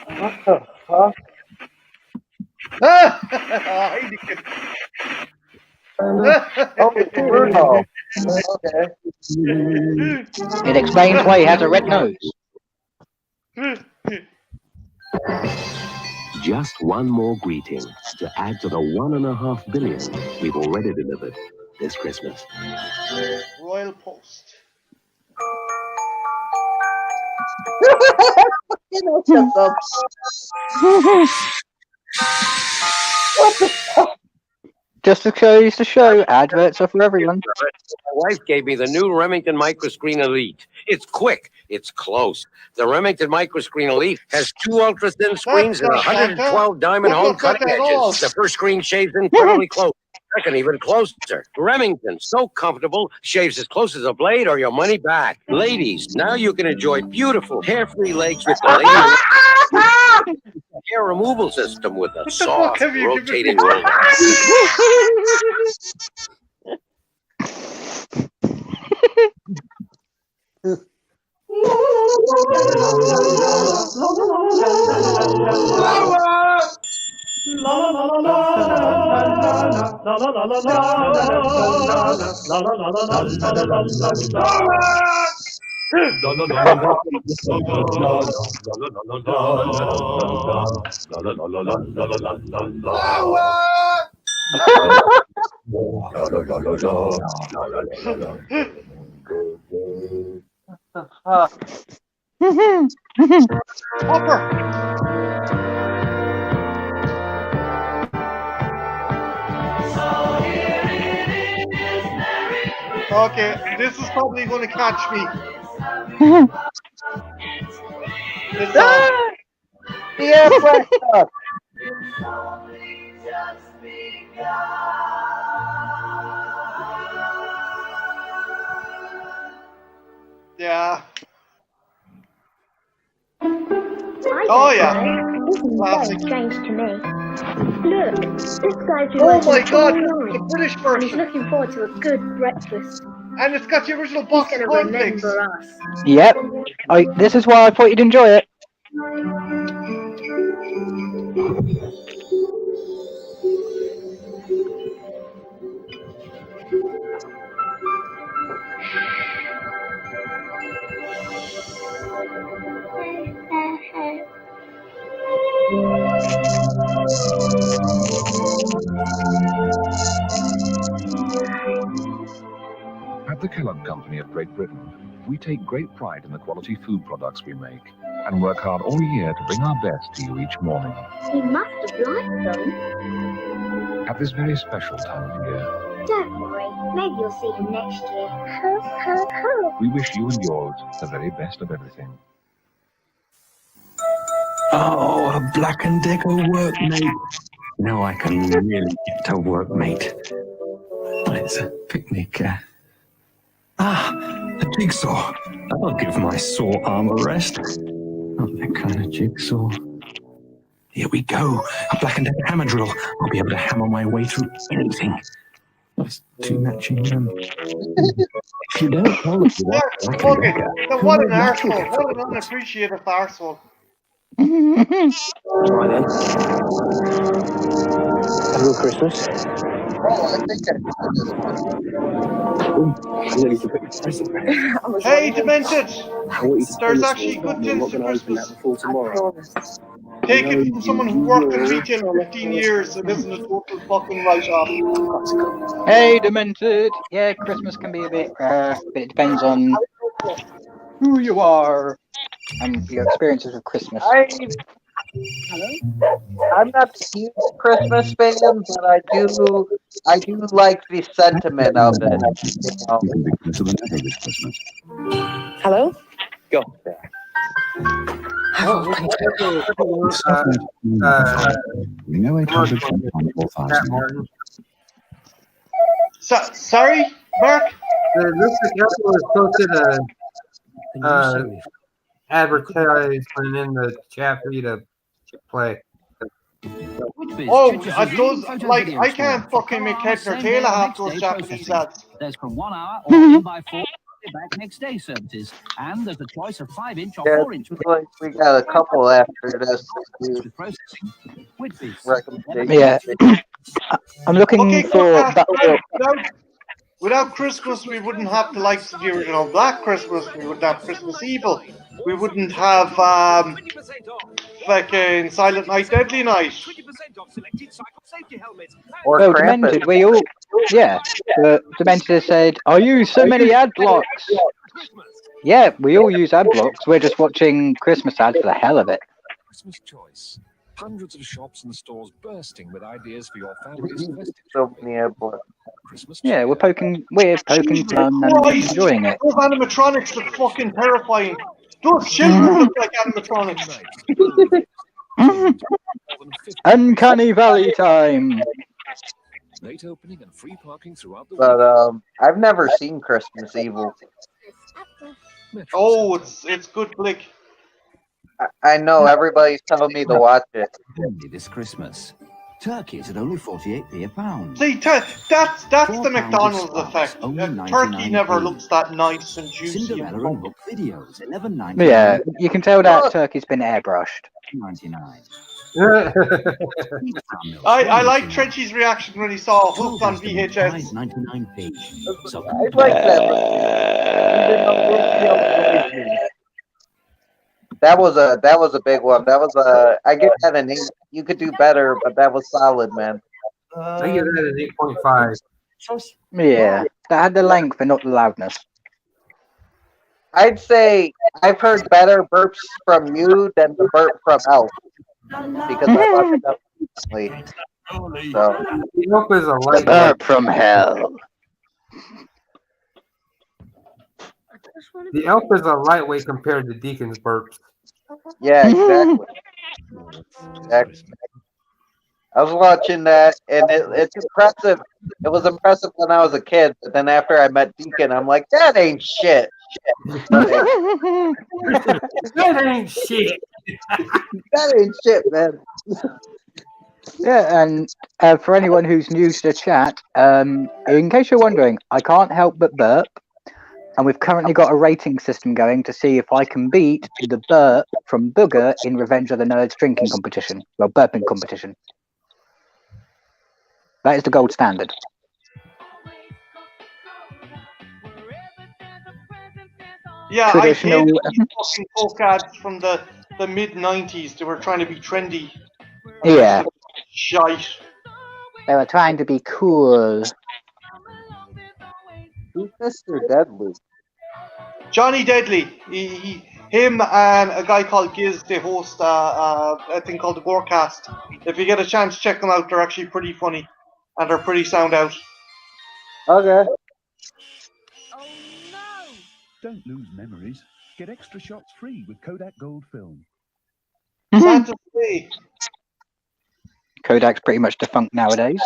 Speaker 4: What the fuck? Oh, Bruno. Okay.
Speaker 3: It explains why he has a red nose.
Speaker 19: Just one more greeting to add to the 1.5 billion we've already delivered this Christmas.
Speaker 1: Royal Post.
Speaker 3: Just to show the show, adverts are for everyone.
Speaker 20: My wife gave me the new Remington Microscreen Elite. It's quick. It's close. The Remington Microscreen Elite has 2 ultra-thin screens and 112 diamond hole cutting edges. The first screen shaves incredibly close. Second, even closer. Remington, so comfortable, shaves as close as a blade or your money back. Ladies, now you can enjoy beautiful hair-free legs with the latest hair removal system with a soft rotating roller.
Speaker 1: Okay, this is probably going to catch me. It's
Speaker 4: Yeah, Black Duck.
Speaker 1: Yeah.
Speaker 15: Oh
Speaker 1: yeah.
Speaker 15: This is
Speaker 1: Classic.
Speaker 15: very strange to me. Look, this guy's been
Speaker 1: Oh
Speaker 15: working
Speaker 1: my god,
Speaker 15: all
Speaker 1: the
Speaker 15: night,
Speaker 1: British
Speaker 15: and
Speaker 1: version.
Speaker 15: he's looking forward to a good breakfast.
Speaker 1: And it's got the original
Speaker 15: He's
Speaker 1: box
Speaker 15: gonna
Speaker 1: of cornflakes.
Speaker 15: remember us.
Speaker 3: Yep. This is why I thought you'd enjoy it.
Speaker 21: At the Kellogg Company of Great Britain, we take great pride in the quality food products we make and work hard all year to bring our best to you each morning.
Speaker 15: He must have liked them.
Speaker 21: At this very special time of year,
Speaker 15: Don't worry, maybe you'll see him next year. Ho, ho, ho.
Speaker 21: we wish you and yours the very best of everything.
Speaker 22: Oh, a Black & Decker workmate. Now I can really get to work, mate. It's a picnic. A jigsaw. That'll give my sore arm a rest. Not that kind of jigsaw. Here we go. A Black & Decker hammer drill. I'll be able to hammer my way through anything. That's too matching. If you don't tell us
Speaker 1: Yeah,
Speaker 22: Black
Speaker 1: fuck
Speaker 22: and
Speaker 1: it.
Speaker 22: Decker,
Speaker 1: Then
Speaker 22: who
Speaker 1: what
Speaker 22: knows
Speaker 1: an
Speaker 22: what you'll
Speaker 1: arsehole.
Speaker 22: get
Speaker 1: What
Speaker 22: for
Speaker 1: an
Speaker 22: Christmas?
Speaker 1: unappreciative arsehole.
Speaker 12: Right then. Have a good Christmas.
Speaker 4: Oh, I think I tried this one.
Speaker 1: Hey, Demented!
Speaker 12: I want you to
Speaker 1: There's
Speaker 12: promise
Speaker 1: actually
Speaker 12: me
Speaker 1: good
Speaker 12: you're
Speaker 1: things
Speaker 12: not
Speaker 1: to
Speaker 12: going to open that
Speaker 1: Christmas.
Speaker 12: before tomorrow.
Speaker 1: Take
Speaker 12: No,
Speaker 1: it from someone who worked in
Speaker 12: will.
Speaker 1: retail 15 years. It isn't a total fucking write-off.
Speaker 3: Hey, Demented. Yeah, Christmas can be a bit, but it depends on who you are and your experiences of Christmas.
Speaker 4: I'm not a huge Christmas fan, but I do like the sentiment of it. You know?
Speaker 21: You can be closer than ever this Christmas.
Speaker 12: Hello? Go.
Speaker 1: Sorry, Mark?
Speaker 2: It looks like Apple has posted a advertisement in the chat for you to play.
Speaker 1: Oh, those, like, I can't fucking make head nor tail of half those Japanese ads.
Speaker 5: There's from 1 hour or in by 4 back next day services. And there's a choice of 5-inch or
Speaker 4: Yeah,
Speaker 5: 4-inch with
Speaker 4: like we got a couple after this.
Speaker 5: processing.
Speaker 4: Recommendation.
Speaker 3: Yeah. I'm looking
Speaker 1: Okay,
Speaker 3: for
Speaker 1: without Christmas, we wouldn't have the likes of the original Black Christmas. We wouldn't have Christmas Evil. We wouldn't have fucking Silent Night, Deadly Night.
Speaker 4: Or
Speaker 3: well,
Speaker 4: Krampus.
Speaker 3: Demented, we all, yeah. Demented said, I use so many ad blocks. Yeah, we all use ad blocks. We're just watching Christmas ads for the hell of it.
Speaker 21: Christmas choice. Hundreds of shops and stores bursting with ideas for your family's festive.
Speaker 4: So many airports.
Speaker 21: Christmas.
Speaker 3: Yeah, we're poking fun and
Speaker 1: Christ,
Speaker 3: enjoying it.
Speaker 1: those animatronics look fucking terrifying. Those children look like animatronics.
Speaker 3: Uncanny Valley time.
Speaker 21: Late opening and free parking throughout the
Speaker 4: But I've never seen Christmas Evil.
Speaker 1: Oh, it's good flick.
Speaker 4: I know everybody's telling me to watch it.
Speaker 5: This Christmas. Turkeys at only 48p a pound.
Speaker 1: See, that's the McDonald's effect. Turkey never looks that nice and juicy.
Speaker 5: Cinderella and book videos, $11.99.
Speaker 3: Yeah, you can tell that turkey's been airbrushed.
Speaker 5: $99.
Speaker 1: I like Trenchy's reaction when he saw Hooked on VHS.
Speaker 5: 99p. So
Speaker 4: I like that. That was a big one. That was I give that an 8. You could do better, but that was solid, man.
Speaker 2: I give that an 8.5.
Speaker 3: Yeah, that had the length but not the loudness.
Speaker 4: I'd say I've heard better burps from you than the burp from Elf. Because I watched it up recently. So.
Speaker 2: The Elf is a
Speaker 3: The burp from hell.
Speaker 2: The Elf is a lightweight compared to Deacon's burps.
Speaker 4: Yeah, exactly. I was watching that, and it's impressive. It was impressive when I was a kid, but then after I met Deacon, I'm like, that ain't shit.
Speaker 2: That ain't shit.
Speaker 4: That ain't shit, man.
Speaker 3: Yeah, and for anyone who's new to the chat, in case you're wondering, I can't help but burp. And we've currently got a rating system going to see if I can beat the burp from Booger in Revenge of the Nerds drinking competition. Well, burping competition. That is the gold standard.
Speaker 1: Yeah,
Speaker 3: Traditional.
Speaker 1: I hate these fucking folk ads from the mid-90s. They were trying to be trendy.
Speaker 3: Yeah.
Speaker 1: Shite.
Speaker 3: They were trying to be cool.
Speaker 4: Who's Mr. Deadly?
Speaker 1: Johnny Deadly. Him and a guy called Giz, they host a thing called the Gorecast. If you get a chance, check them out. They're actually pretty funny. And they're pretty sound out.
Speaker 4: Okay.
Speaker 16: Don't lose memories. Get extra shots free with Kodak Gold Film.
Speaker 1: Santa Fe.
Speaker 3: Kodak's pretty much defunct nowadays.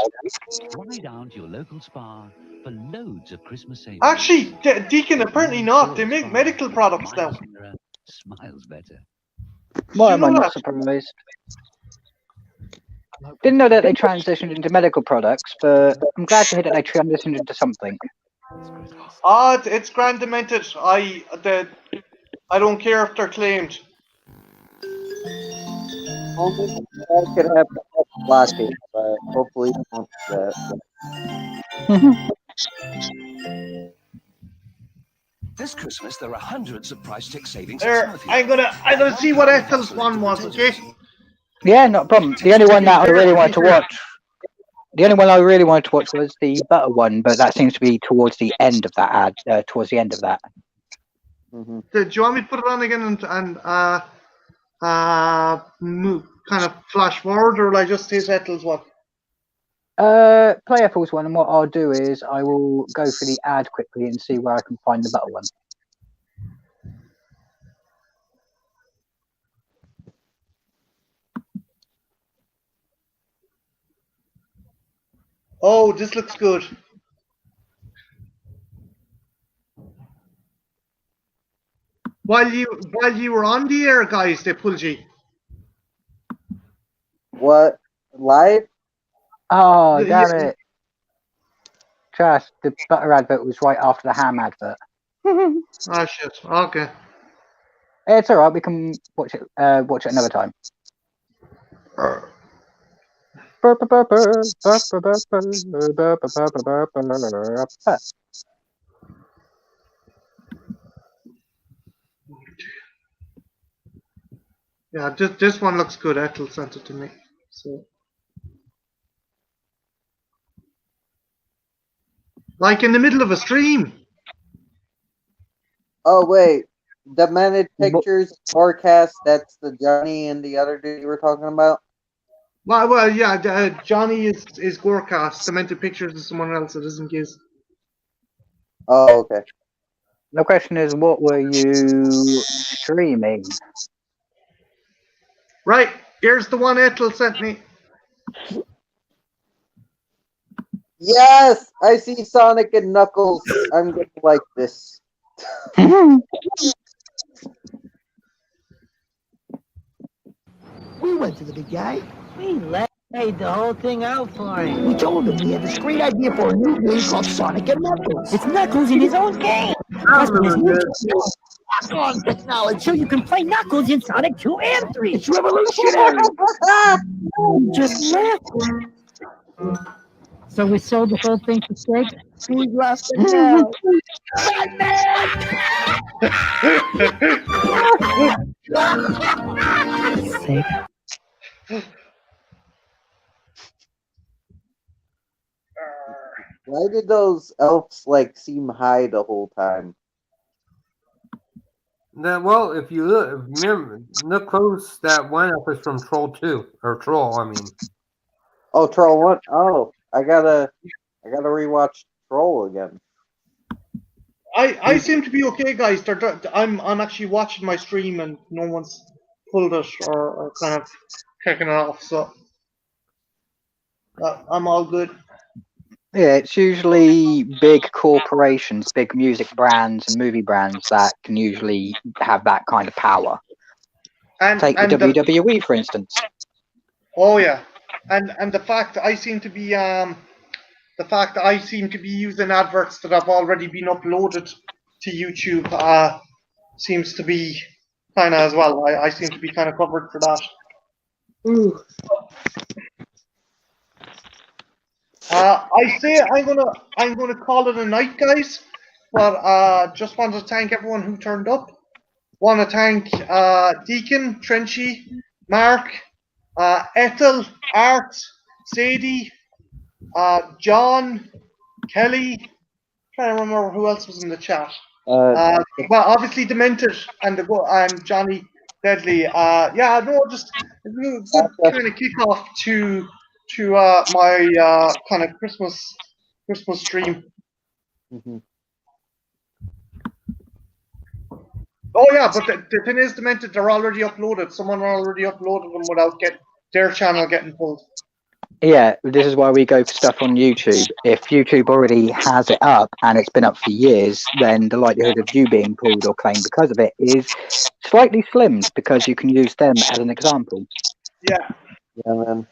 Speaker 5: Fly down to your local spa for loads of Christmas savings.
Speaker 1: Actually, Deacon, apparently not. They make medical products now.
Speaker 5: Smiles better.
Speaker 3: Why am I not surprised? Didn't know that they transitioned into medical products, but I'm glad to hear that they transitioned into something.
Speaker 1: It's grand demented. I don't care if they're claimed.
Speaker 4: Only I could have to block it, but hopefully it won't do that.
Speaker 5: This Christmas, there are hundreds of price tick savings.
Speaker 1: There, I'm gonna see what Ethel's one was, okay?
Speaker 3: Yeah, not a problem. The only one that I really wanted to watch. The only one I really wanted to watch was the butter one, but that seems to be towards the end of that ad. Towards the end of that.
Speaker 1: Do you want me to put it on again and move, kind of flash forward, or will I just take Ethel's one?
Speaker 3: Play Ethel's one, and what I'll do is I will go for the ad quickly and see where I can find the butter one.
Speaker 1: Oh, this looks good. While you were on the air, guys, they pulled you.
Speaker 4: What? Live?
Speaker 3: Oh, damn it. Trust, the butter advert was right after the ham advert.
Speaker 1: Oh, shit. Okay.
Speaker 3: It's alright, we can watch it another time.
Speaker 1: Yeah, this one looks good. Ethel sent it to me. So, like in the middle of a stream.
Speaker 4: Oh wait, Demented Pictures forecast. That's the Johnny and the other dude you were talking about.
Speaker 1: Well, yeah. Johnny is Gorecast. Demented Pictures is someone else that isn't Giz.
Speaker 4: Oh, okay.
Speaker 3: The question is, what were you streaming?
Speaker 1: Right, here's the one Ethel sent me.
Speaker 4: Yes, I see Sonic and Knuckles. I'm gonna like this.
Speaker 6: We went to the big guy. We laid the whole thing out for him. We told him we had this great idea for a new game called Sonic and Knuckles. It's Knuckles in his own game. Plus, there's new Knuckles technology, so you can play Knuckles in Sonic 2 and 3. It's revolutionary. Just left. So we sold the whole thing for steak. Who's left now? Sega.
Speaker 4: Why did those elves like seem high the whole time?
Speaker 2: Well, if you look close, that one up is from Troll 2 or Troll. I mean.
Speaker 4: Oh, Troll 1. Oh, I gotta rewatch Troll again.
Speaker 1: I seem to be okay, guys. I'm actually watching my stream and no one's pulled it or kind of kicking it off, so I'm all good.
Speaker 3: Yeah, it's usually big corporations, big music brands and movie brands that can usually have that kind of power. Take the WWE, for instance.
Speaker 1: Oh yeah, and the fact that I seem to be using adverts that have already been uploaded to YouTube seems to be kind of as well. I seem to be kind of covered for that. Ooh. I say I'm gonna call it a night, guys. But just want to thank everyone who turned up. Want to thank Deacon, Trenchy, Mark, Ethel, Art, Sadie, John, Kelly. Trying to remember who else was in the chat. Well, obviously Demented and Johnny Deadly. Just a good kind of kickoff to my kind of Christmas stream.
Speaker 4: Mm-hmm.
Speaker 1: Oh yeah, but the thing is, Demented, they're already uploaded. Someone already uploaded them without their channel getting pulled.
Speaker 3: Yeah, this is why we go for stuff on YouTube. If YouTube already has it up and it's been up for years, then the likelihood of you being pulled or claimed because of it is slightly slimmed because you can use them as an example.
Speaker 1: Yeah.
Speaker 4: Yeah, man.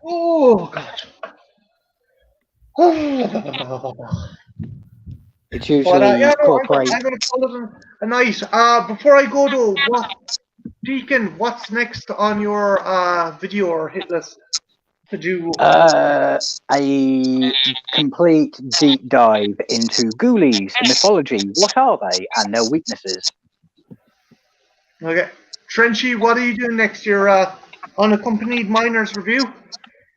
Speaker 1: Oh God.
Speaker 3: It's usually
Speaker 1: yeah, no,
Speaker 3: corporate.
Speaker 1: I'm gonna call it a night. Before I go though, Deacon, what's next on your video or hit list to do?
Speaker 3: A complete deep dive into ghoulies, mythology. What are they and their weaknesses?
Speaker 1: Okay, Trenchy, what are you doing next? Your unaccompanied minors review?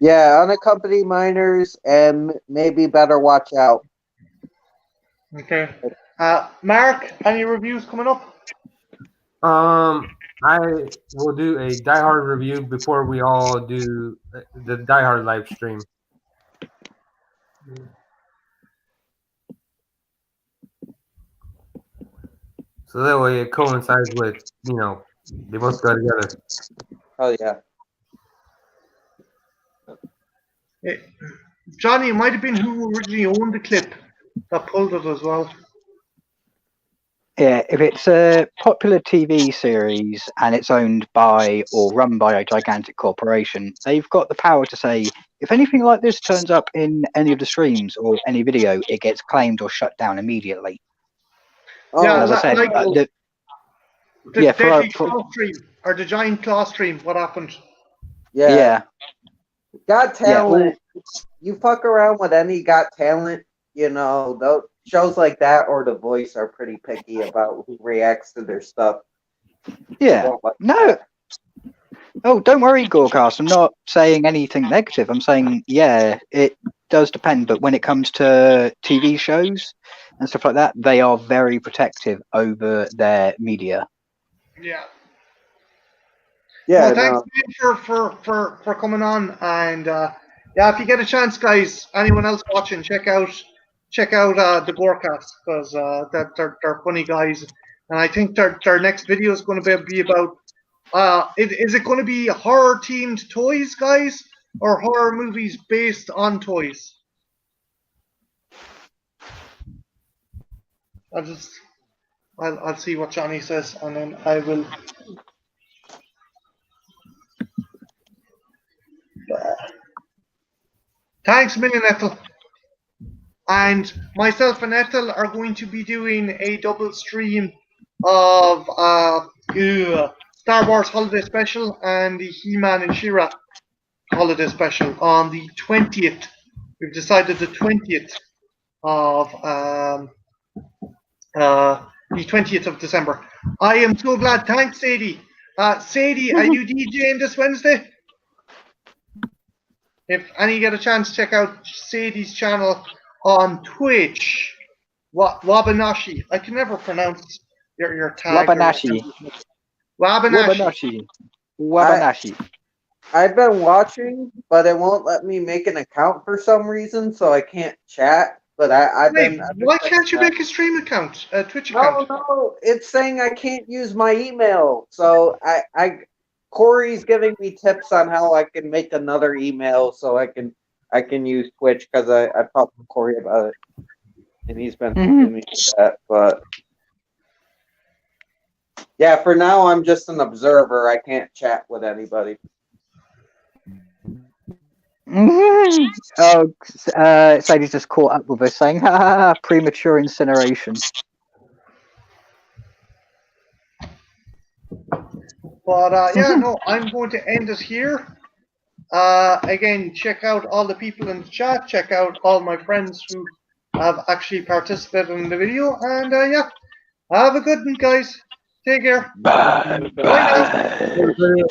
Speaker 4: Yeah, unaccompanied minors and maybe better watch out.
Speaker 1: Okay. Mark, any reviews coming up?
Speaker 2: I will do a Die Hard review before we all do the Die Hard live stream. So that way it coincides with, they both go together.
Speaker 4: Oh, yeah.
Speaker 1: Johnny, it might have been who originally owned the clip that pulled it as well.
Speaker 3: Yeah, if it's a popular TV series and it's owned by or run by a gigantic corporation, they've got the power to say, if anything like this turns up in any of the streams or any video, it gets claimed or shut down immediately.
Speaker 1: Yeah,
Speaker 3: as I said,
Speaker 1: like the
Speaker 3: yeah,
Speaker 1: Deadly Claw stream or the Giant Claw stream. What happened?
Speaker 4: Yeah. Got Talent. You fuck around with any Got Talent, those shows like that or The Voice are pretty picky about who reacts to their stuff.
Speaker 3: Yeah. No. Oh, don't worry, Gorecast. I'm not saying anything negative. I'm saying, yeah, it does depend. But when it comes to TV shows and stuff like that, they are very protective over their media.
Speaker 1: Yeah.
Speaker 4: Yeah.
Speaker 1: Well, thanks for coming on. And yeah, if you get a chance, guys, anyone else watching, check out the Gorecast because they're funny guys. And I think their next video is going to be about. Is it going to be horror themed toys, guys, or horror movies based on toys? I'll see what Johnny says, and then I will. Thanks a million, Ethel. And myself and Ethel are going to be doing a double stream of Star Wars Holiday Special and the He-Man and She-Ra Holiday Special on the 20th. We've decided the 20th of the 20th of December. I am so glad. Thanks, Sadie. Sadie, are you DJing this Wednesday? If any get a chance, check out Sadie's channel on Twitch. Wabanashi. I can never pronounce your tag.
Speaker 3: Wabanashi. Wabanashi.
Speaker 4: I've been watching, but it won't let me make an account for some reason, so I can't chat. But I've been.
Speaker 1: Why can't you make a stream account, a Twitch account?
Speaker 4: No, it's saying I can't use my email. So Corey's giving me tips on how I can make another email so I can use Twitch because I talked to Corey about it, and he's been telling me that. But yeah, for now I'm just an observer. I can't chat with anybody.
Speaker 3: Oh, Sadie's just caught up with us saying, "Ha, premature incineration."
Speaker 1: But yeah, no, I'm going to end it here. Again, check out all the people in the chat. Check out all my friends who have actually participated in the video. And yeah, have a good one, guys. Take care.
Speaker 3: Bye.
Speaker 1: Bye now.